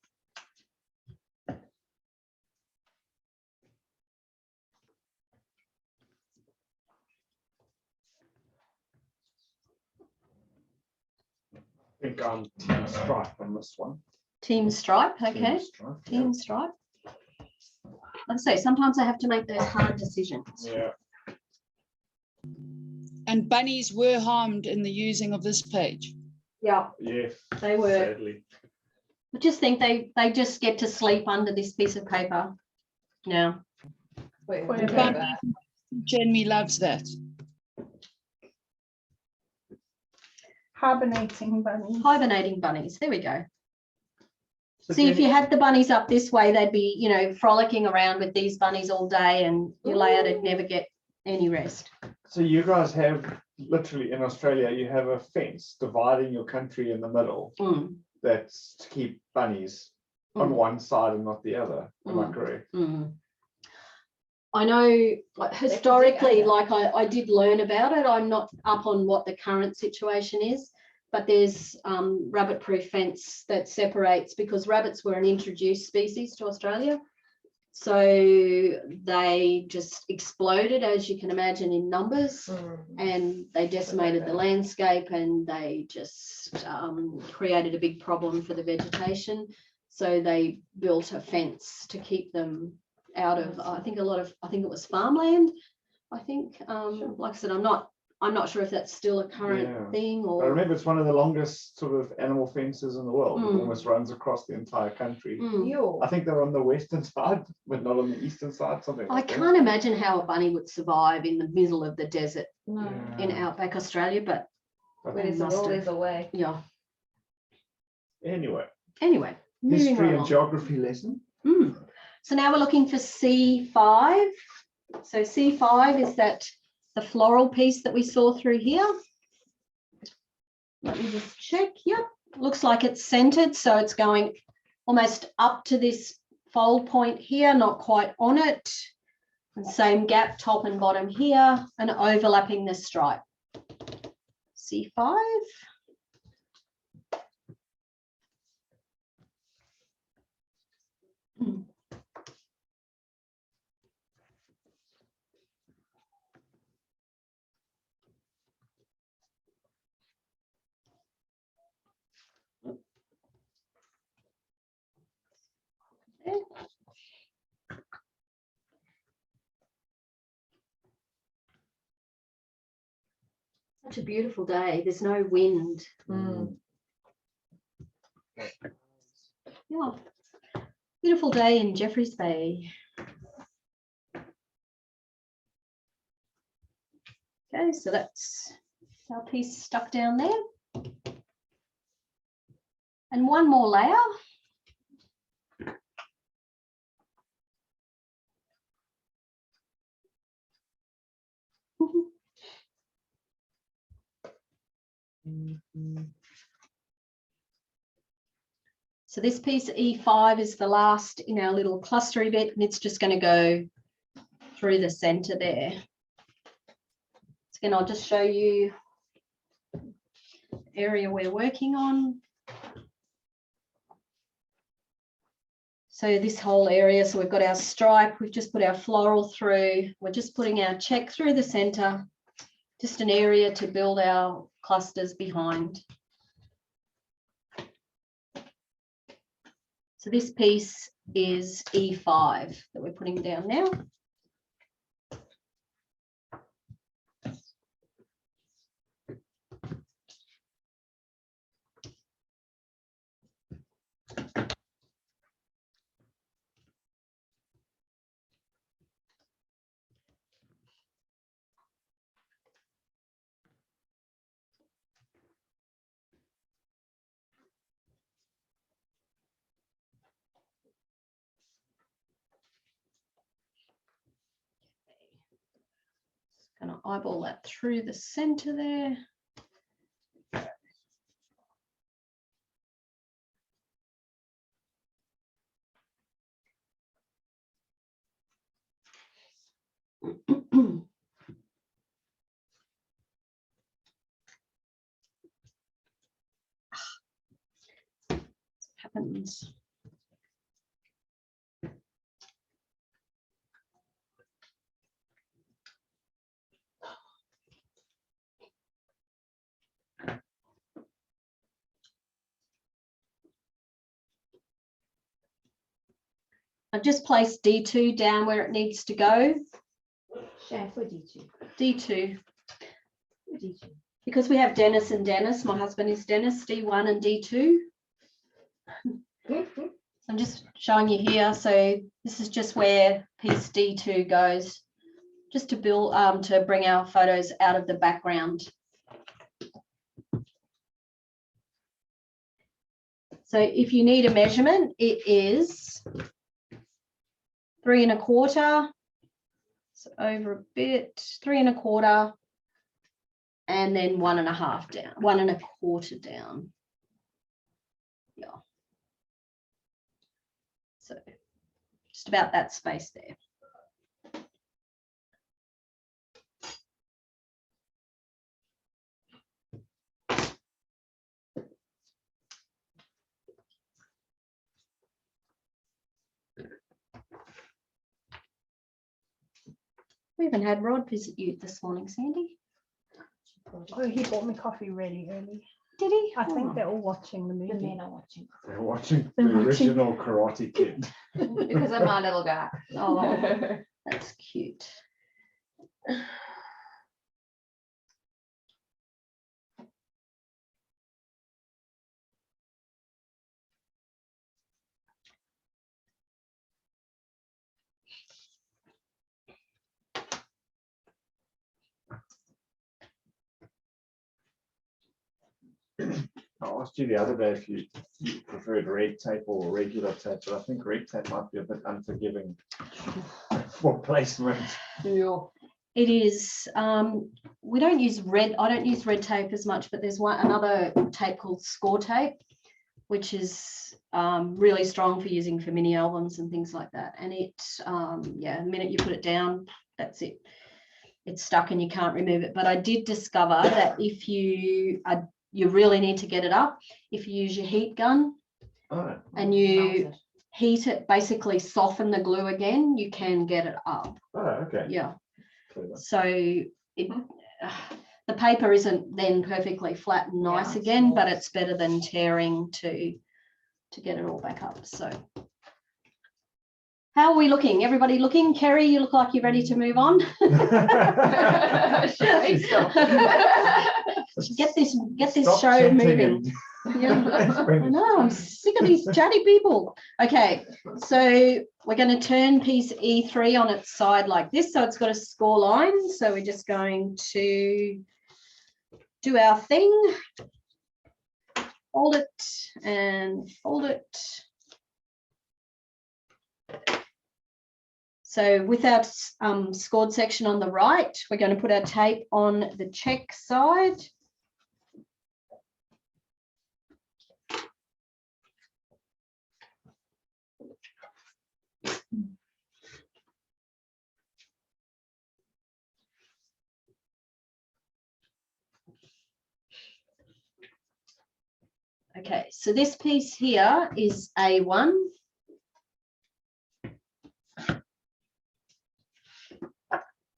I think I'm team stripe on this one. Team stripe, okay. Team stripe, Team stripe. Like I say, sometimes I have to make those hard decisions. yeah. And bunnies were harmed in the using of this page. Yeah, Yes. they were. Sadly. I just think they just get to sleep under this piece of paper now. Jenny loves that. Hibernating bunnies. Hibernating bunnies. There we go. So See, if Jenny- you had the bunnies up this way, they'd be, you know, frolicking around with these bunnies all day, and your layout would never get any rest. So you guys have literally in Australia, you have a fence dividing your country in the middle. Mm. That's to keep bunnies on one side and not the other. Am I correct? Mm. I know, like, historically, like I did learn about it. I'm not up on what the current situation is, but there's rabbit-proof fence that separates, because rabbits were an introduced species to Australia. So they just exploded, as you can imagine, in numbers, and they decimated the landscape, and they just created a big problem for the vegetation. So they built a fence to keep them out of, I think it was farmland. I think, like I said, I'm not sure if that's still a current thing, or. I remember it's one of the longest sort of animal fences in the world. It almost runs across the entire country. I think they're on the western side, but not on the eastern side. Something. I Like can't imagine how a bunny would survive in the middle of the desert in outback Australia, but But must have. away. Yeah. Anyway, Anyway, moving history right and along. geography lesson. So now we're looking for C5. So C5 is the floral piece that we saw through here. Let me just check. Yep, looks like it's centered, so it's going almost up to this fold point here, not quite on it. And same gap, top and bottom here, and overlapping the stripe. C5. Such a beautiful day. There's no wind. Yeah. Beautiful day in Jeffreys Bay. Okay, so that's our piece stuck down there. And one more layer. So this piece E5 is the last in our little clustery bit, and it's just going to go through the center there. So again, I'll just show you the area we're working on. So this whole area, so we've got our stripe, we've just put our floral through, we're just putting our check through the center, just an area to build our clusters behind. So this piece is E5 that we're putting down now. Going to eyeball that through the center there. lines. I've just placed D2 down where it needs to go. Chef or D2? D2. D2. Because we have Dennis and Dennis, my husband is Dennis, D1 and D2. I'm just showing you here. So this is just where piece D2 goes, just to build, to bring our photos out of the background. So if you need a measurement, it is 3 1/4. So over a bit, 3 1/4, and then 1 1/2 down, 1 1/4 down. Yeah. So just about that space there. We haven't had Rod visit you this morning, Sandy. Oh, he bought me coffee really early. Did he? I think they're all watching the movie. The men are watching. They're watching the They're watching. original Karate Kid. Because I'm my little guy. Oh, that's cute. I asked you the other day if you preferred red tape or regular tape, but I think red tape might be a bit unforgiving for placement. It is. We don't use red. I don't use red tape as much, but there's another tape called score tape, which is really strong for using for mini albums and things like that. And it, yeah, the minute you put it down, that's it. It's stuck and you can't remove it. But I did discover that if you really need to get it up, if you use your heat gun and you heat it, basically soften the glue again, you can get it up. Oh, okay. Yeah. So it, the paper isn't then perfectly flat and nice again, but it's better than tearing to get it all back up. So how are we looking? Everybody looking? Kerry, you look like you're ready to move on. Get this Stop show chatting moving. and- Yeah. I know, I'm sick of these chatty people. Okay, so we're going to turn piece E3 on its side like this, so it's got a score line. So we're just going to do our thing, fold it and fold it. So with our scored section on the right, we're going to put our tape on the check side. Okay, so this piece here is A1.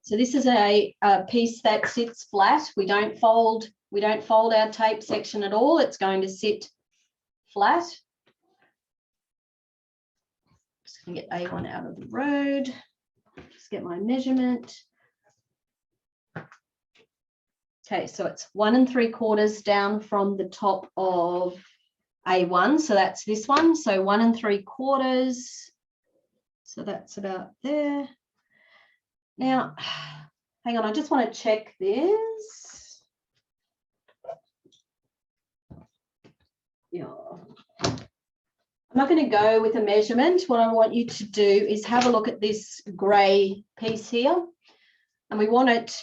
So this is a piece that sits flat. We don't fold our tape section at all. It's going to sit flat. Just gonna get A1 out of the road. Just get my measurement. Okay, so it's 1 3/4 down from the top of A1. So that's this one. So 1 3/4. So that's about there. Now, hang on, I just want to check this. Yeah. I'm not going to go with a measurement. What I want you to do is have a look at this grey piece here. And we want it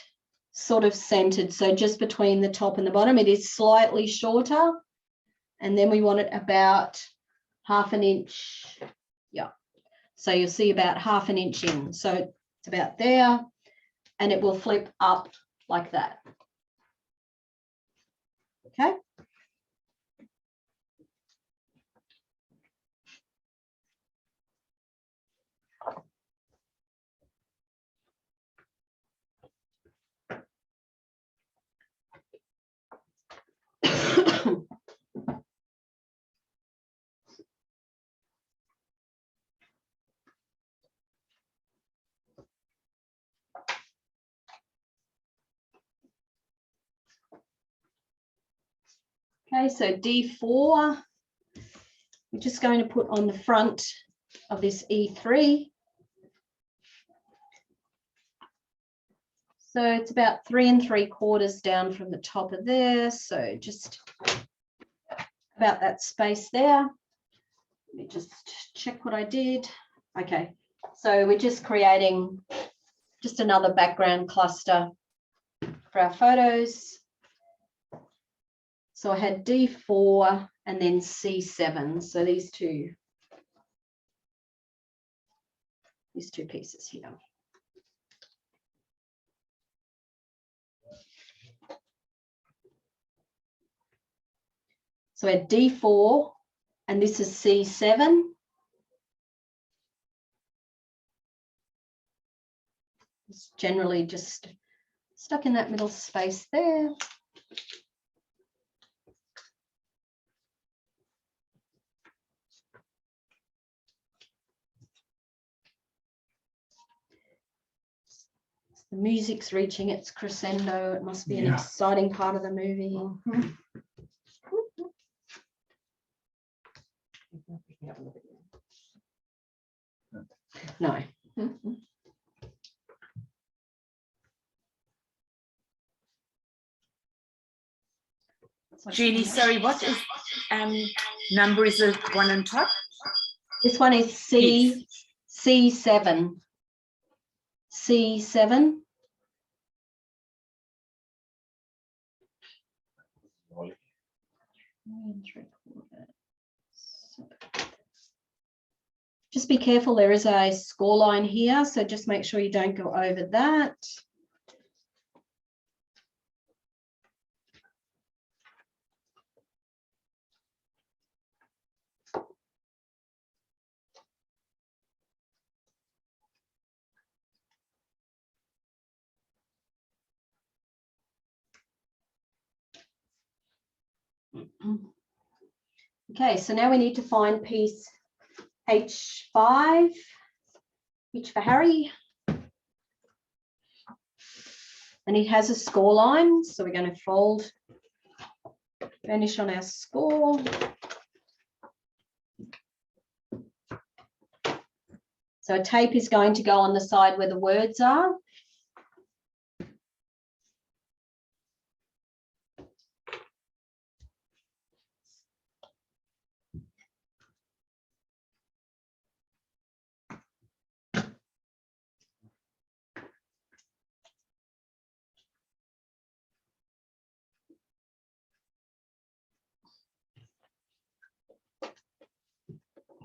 sort of centered. So just between the top and the bottom, it is slightly shorter. And then we want it about 1/2 inch. Yeah. So you'll see about 1/2 inch in. So it's about there, and it will flip up like that. Okay. Okay, so D4, we're just going to put on the front of this E3. So it's about 3 3/4 down from the top of there. So just about that space there. Let me just check what I did. Okay, so we're just creating just another background cluster for our photos. So I had D4 and then C7. So these two pieces here. So at D4, and this is C7. It's generally just stuck in that middle space there. The music's reaching its crescendo. It must be an exciting part of the movie. No. Jenny, sorry, what is number is the one on top? This one is C7. C7. Just be careful, there is a score line here, so just make sure you don't go over that. Okay, so now we need to find piece H5, H for Harry. And it has a score line, so we're going to fold, finish on our score. So a tape is going to go on the side where the words are.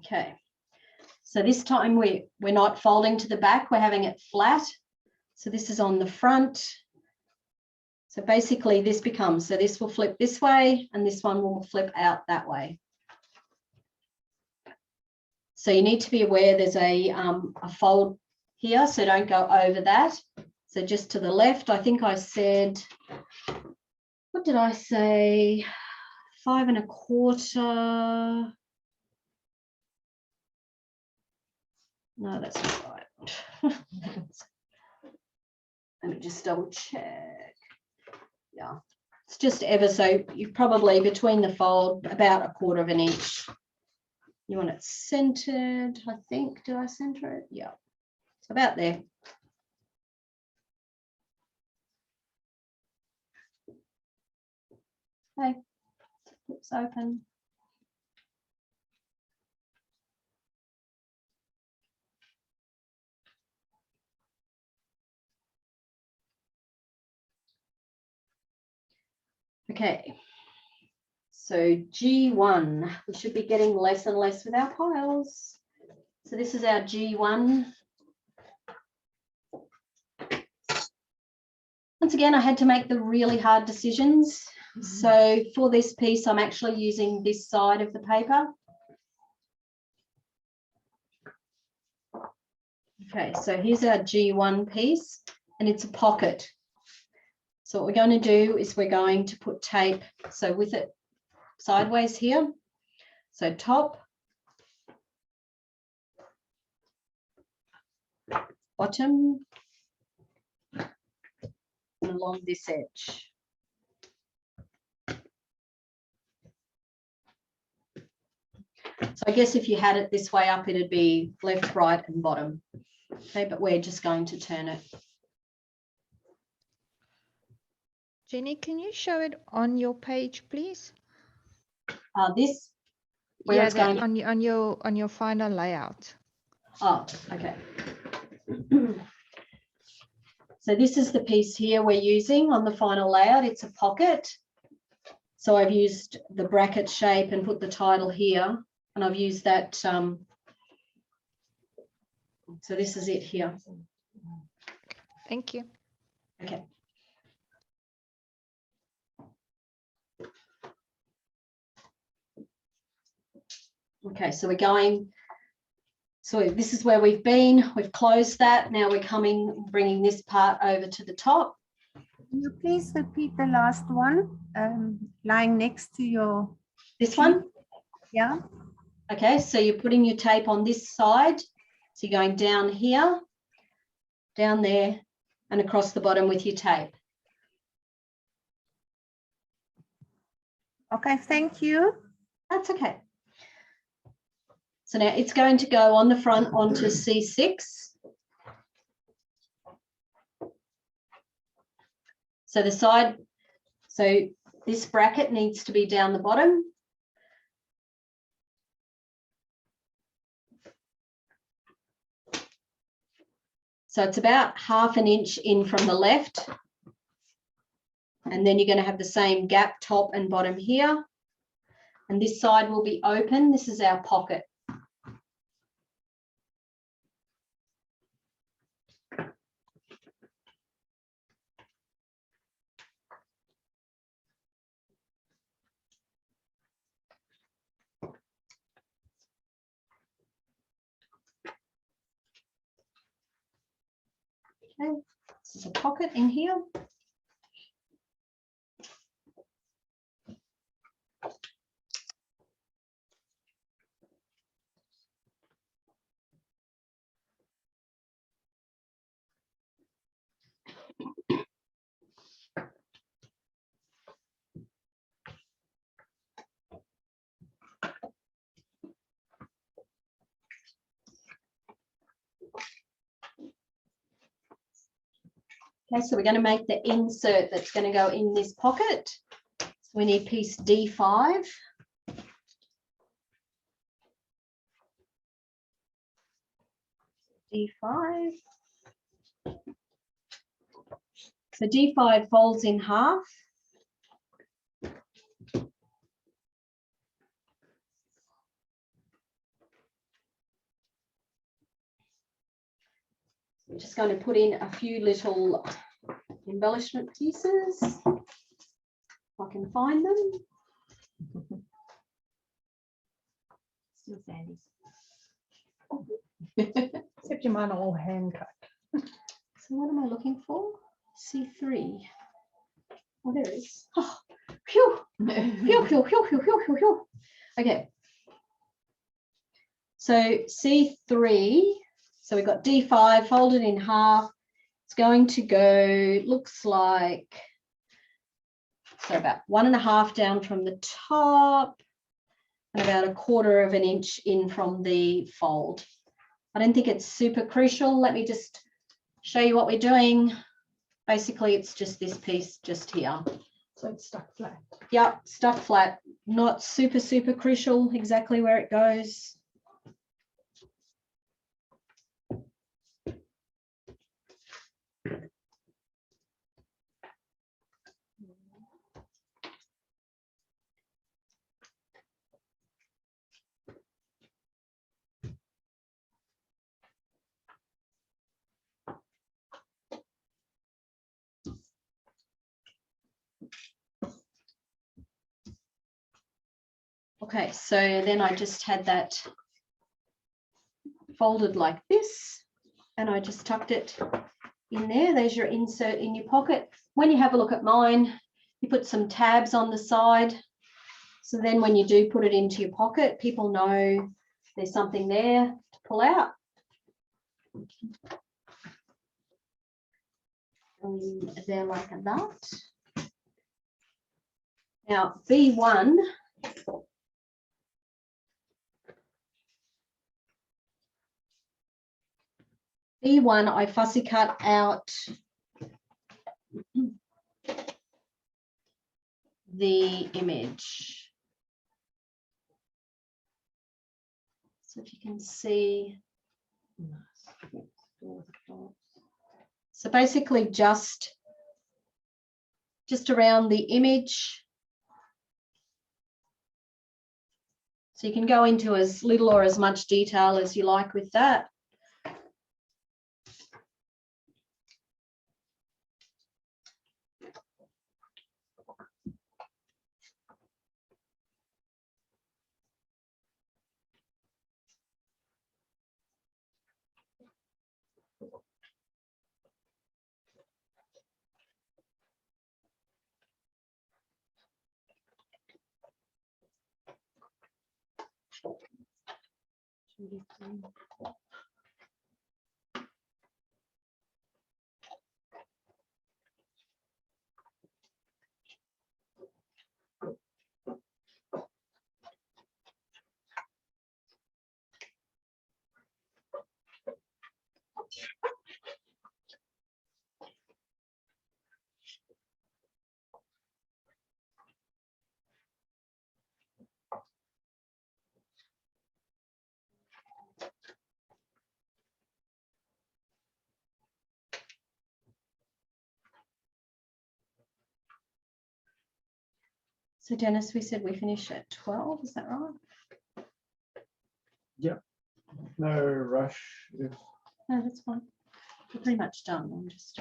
Okay, so this time we're not folding to the back, we're having it flat. So this is on the front. So basically this becomes, so this will flip this way and this one will flip out that way. So you need to be aware there's a fold here, so don't go over that. So just to the left, I think I said, what did I say? 5 1/4. No, that's not right. Let me just double check. Yeah, it's just ever so, you probably between the fold about 1/4 inch. You want it centered, I think. Did I center it? Yeah, it's about there. Okay, flips open. Okay, so G1, we should be getting less and less with our piles. So this is our G1. Once again, I had to make the really hard decisions. So for this piece, I'm actually using this side of the paper. Okay, so here's our G1 piece, and it's a pocket. So what we're going to do is we're going to put tape, so with it sideways here. So top, bottom, and along this edge. So I guess if you had it this way up, it'd be left, right, and bottom. Okay, but we're just going to turn it. Jenny, can you show it on your page, please? This, where Yeah, it's going. on your final layout. Oh, okay. So this is the piece here we're using on the final layout. It's a pocket. So I've used the bracket shape and put the title here, and I've used that. So this is it here. Thank you. Okay. Okay, so we're going. So this is where we've been. We've closed that. Now we're bringing this part over to the top. Can you please repeat the last one, lying next to your... This one? Yeah. Okay, so you're putting your tape on this side. So you're going down here, down there, and across the bottom with your tape. Okay, thank you. That's okay. So now it's going to go on the front onto C6. So the side, so this bracket needs to be down the bottom. So it's about 1/2 inch in from the left. And then you're going to have the same gap top and bottom here. And this side will be open. This is our pocket. Okay, this is a pocket in here. Okay, so we're going to make the insert that's going to go in this pocket. So we need piece D5. D5. So D5 folds in half. I'm just going to put in a few little embellishment pieces, if I can find them. Still sandy. Except your mine are all hand cut. So what am I looking for? C3. Oh, there it is. Oh, phew. Phew, phew, phew, phew, phew, phew, phew. Okay. So C3. So we've got D5 folded in half. It's going to go, looks like, so about 1.5 down from the top and about 1/4 inch in from the fold. I don't think it's super crucial. Let me just show you what we're doing. Basically, it's just this piece just here. So it's stuck flat. Yeah, stuck flat. Not super, super crucial exactly where it goes. Okay, so then I just had that folded like this, and I just tucked it in there. There's your insert in your pocket. When you have a look at mine, you put some tabs on the side. So then when you do put it into your pocket, people know there's something there to pull out. And they're like that. Now, B1, B1, I fussy cut out the image. So if you can see, so basically just around the image. So you can go into as little or as much detail as you like with that. So Dennis, we said we finish at 12, is that right? Yeah, no rush. If No, that's fine. We're pretty much done. I'm just.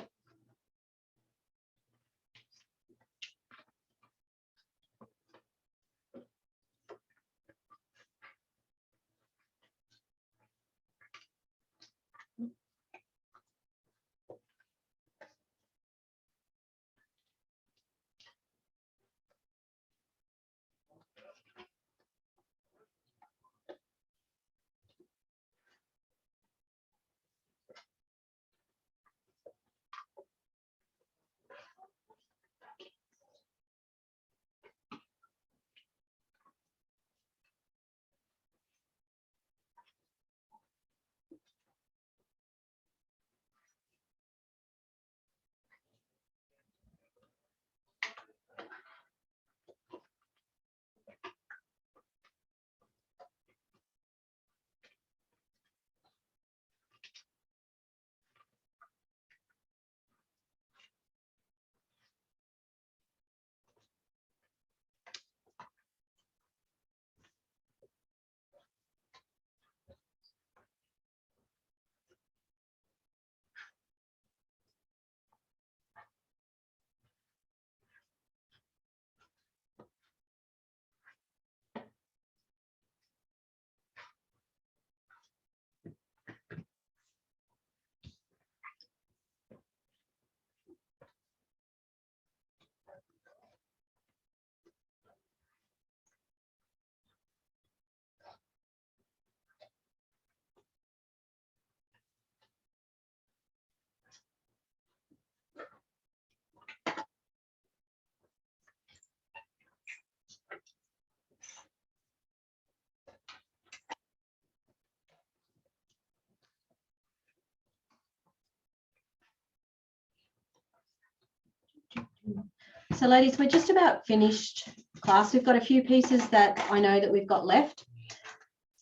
So ladies, we're just about finished class. We've got a few pieces that I know that we've got left.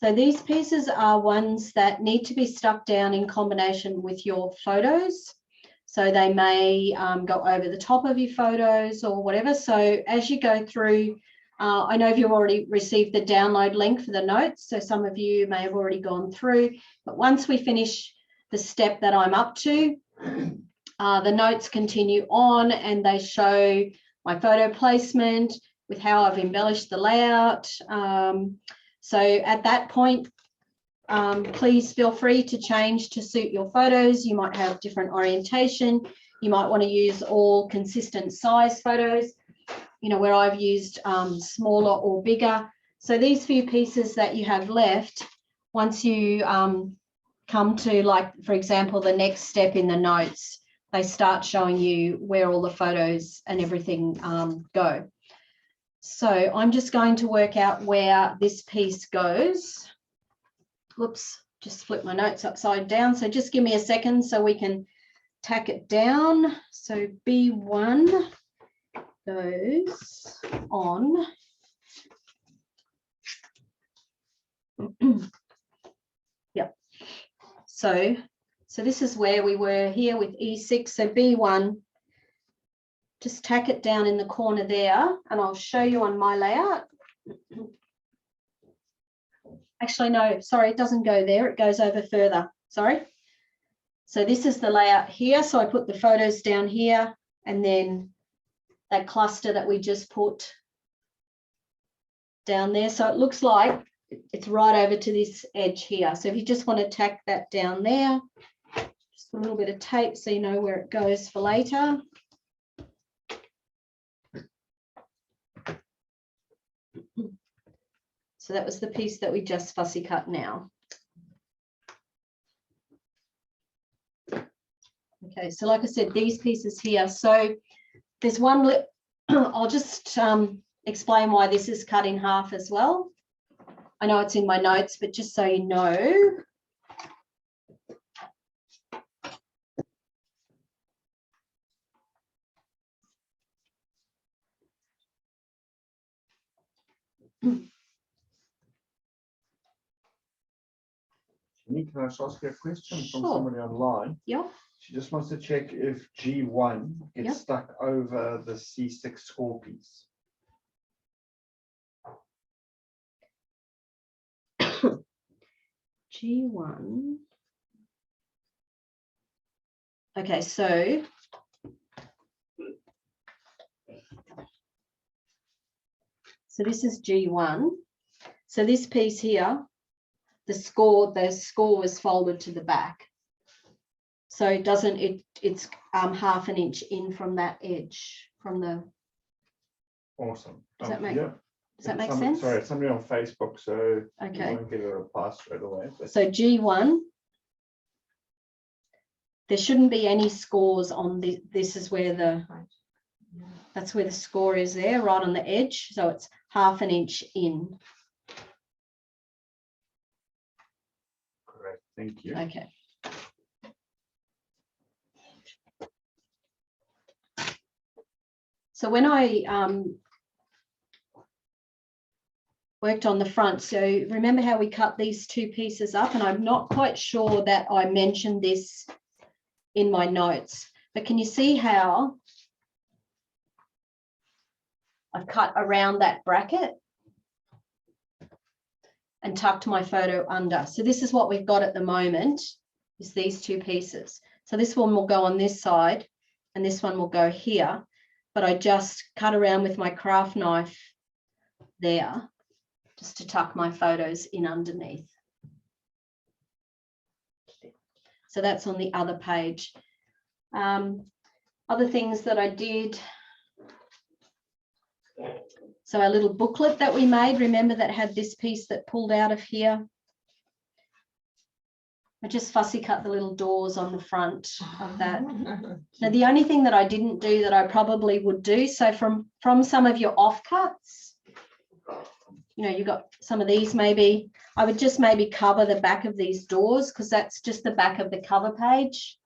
So these pieces are ones that need to be stuck down in combination with your photos. So they may go over the top of your photos or whatever. So as you go through, I know you've already received the download link for the notes. So some of you may have already gone through, but once we finish the step that I'm up to, the notes continue on and they show my photo placement with how I've embellished the layout. So at that point, please feel free to change to suit your photos. You might have different orientation. You might want to use all consistent size photos, you know, where I've used smaller or bigger. So these few pieces that you have left, once you come to, like, for example, the next step in the notes, they start showing you where all the photos and everything go. So I'm just going to work out where this piece goes. Whoops, just flip my notes upside down. So just give me a second so we can tack it down. So B1 goes on. Yep. So this is where we were here with E6. So B1, just tack it down in the corner there, and I'll show you on my layout. Actually, no, sorry, it doesn't go there. It goes over further. Sorry. So this is the layout here. So I put the photos down here, and then that cluster that we just put down there. So it looks like it's right over to this edge here. So if you just want to tack that down there, just a little bit of tape so you know where it goes for later. So that was the piece that we just fussy cut now. Okay, so like I said, these pieces here. So there's one, I'll just explain why this is cut in half as well. I know it's in my notes, but just so you know. Jenny, can I just ask you a question from Sure. somebody online? Yeah. She just wants to check if G1 gets Yeah. stuck over the C6 score piece. G1. Okay, so this is G1. So this piece here, the score was folded to the back. So it doesn't, it's half an inch in from that edge, from the. Awesome. Does that make, yeah. does that make Somebody- sense? Sorry, it's somebody on Facebook, so Okay. I won't give her a pass straight away. But So G1, there shouldn't be any scores on the, this is where that's where the score is there, right on the edge. So it's half an inch in. correct, thank you. Okay. So when I worked on the front, so remember how we cut these two pieces up, and I'm not quite sure that I mentioned this in my notes, but can you see how I've cut around that bracket and tucked my photo under? So this is what we've got at the moment, is these two pieces. So this one will go on this side and this one will go here, but I just cut around with my craft knife there just to tuck my photos in underneath. So that's on the other page. Other things that I did. So our little booklet that we made, remember that had this piece that pulled out of here. I just fussy cut the little doors on the front of that. Now, the only thing that I didn't do that I probably would do, so from some of your offcuts, you know, you got some of these, maybe I would just maybe cover the back of these doors, because that's just the back of the cover page.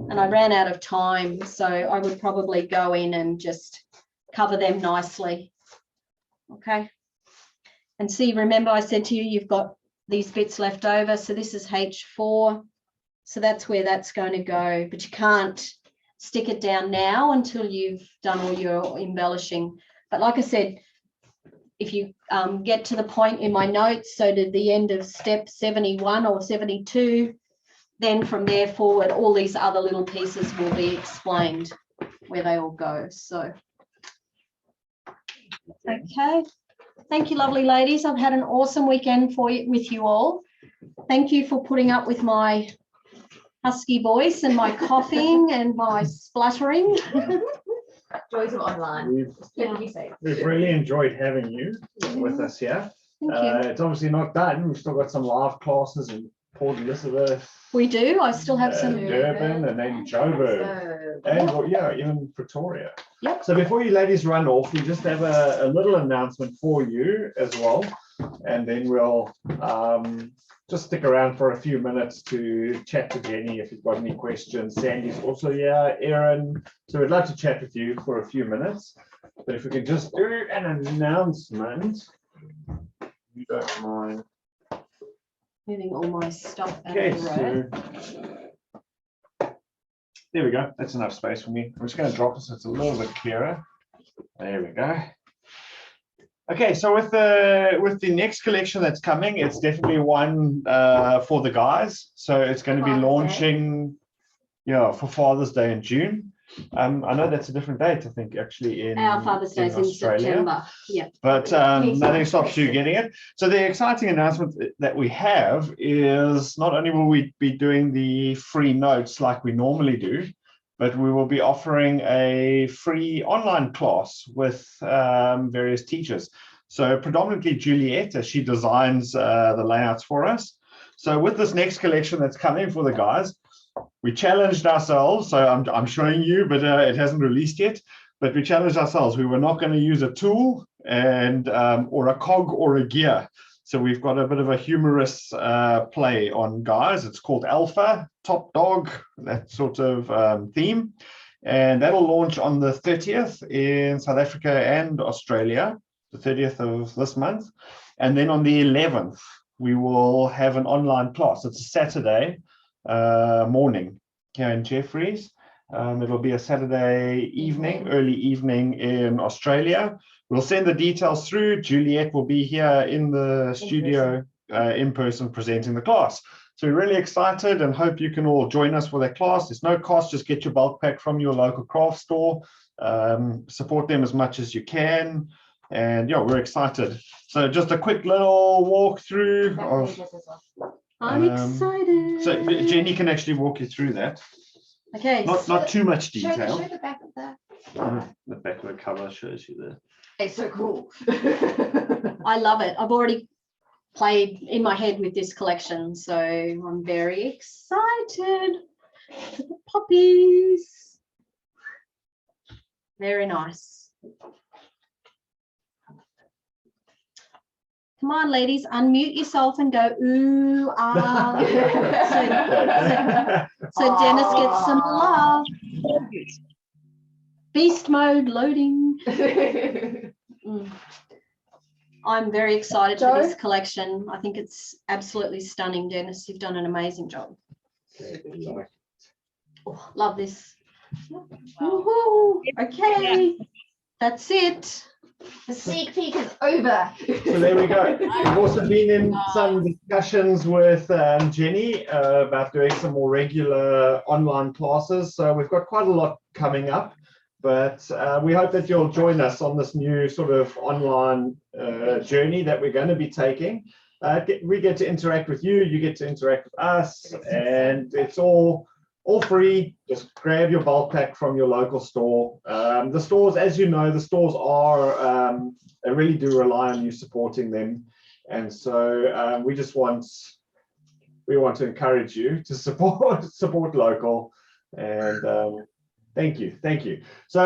And I ran out of time, so I would probably go in and just cover them nicely. Okay. And see, remember I said to you, you've got these bits left over. So this is H4. So that's where that's going to go, but you can't stick it down now until you've done all your embellishing. But like I said, if you get to the point in my notes, so to the end of step 71 or 72, then from there forward, all these other little pieces will be explained where they all go. So, okay. Thank you, lovely ladies. I've had an awesome weekend with you all. Thank you for putting up with my husky voice and my coughing and my spluttering. Joys of online. We've really enjoyed having you with us here. Thank you. It's obviously not done. We've still got some live classes in Port Elizabeth, We do. I still have some. Durban, and then Joburg, and well, yeah, even Pretoria. Yep. So before you ladies run off, we just have a little announcement for you as well. and then we'll just stick around for a few minutes to chat to Jenny if you've got any questions. Sandy's also here, Erin. So we'd like to chat with you for a few minutes. But if we could just do an announcement, if you don't mind. Moving all my stuff out Okay, of the road. so there we go. That's enough space for me. I'm just going to drop it so it's a little bit clearer. There we go. Okay, so with the next collection that's coming, it's definitely one for the guys. So it's going to be launching, for Father's Day in June. I know that's a different date, I think, actually in Our Father's Day is in September. Yeah. But nothing stops you getting it. So the exciting announcement that we have is not only will we be doing the free notes like we normally do, but we will be offering a free online class with various teachers. So predominantly Juliet, as she designs the layouts for us. So with this next collection that's coming for the guys, we challenged ourselves. So I'm showing you, but it hasn't released yet. But we challenged ourselves. We were not going to use a tool and or a cog or a gear. So we've got a bit of a humorous play on guys. It's called Alpha, Top Dog, that sort of theme. And that'll launch on the 30th in South Africa and Australia, the 30th of this month. And then on the 11th, we will have an online class. It's a Saturday morning here in Jeffreys. It'll be a Saturday evening, early evening in Australia. We'll send the details through. Juliet will be here in the studio in person presenting the class. So we're really excited and hope you can all join us for that class. There's no cost, just get your bulk pack from your local craft store. Support them as much as you can. And yeah, we're excited. So just a quick little walk through of... I'm excited. So Jenny can actually walk you through that. Okay. Not too much detail. Show the back of that. The back of the cover shows you there. It's so cool. I love it. I've already played in my head with this collection, so I'm very excited for the puppies. Very nice. Come on, ladies, unmute yourself and go, ooh, ah. So Dennis gets some love. Beast mode loading. I'm very excited for this collection. I think it's absolutely stunning, Dennis. You've done an amazing job. Oh, love this. Woohoo. Okay, that's it. The sneak peek is over. So there we go. We've also been in some discussions with Jenny about doing some more regular online classes. So we've got quite a lot coming up, but we hope that you'll join us on this new sort of online journey that we're going to be taking. We get to interact with you, you get to interact with us, and it's all free. Just grab your bulk pack from your local store. The stores, as you know, the stores are they really do rely on you supporting them, and so we want to encourage you to support local, and thank you. So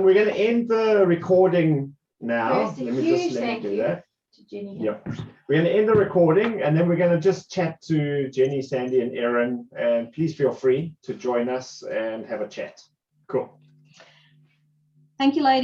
we're going to end the recording now. Let me do that. Jenny. Yep. We're going to end the recording and then we're going to just chat to Jenny, Sandy, and Erin. And please feel free to join us and have a chat. Cool. Thank you, ladies.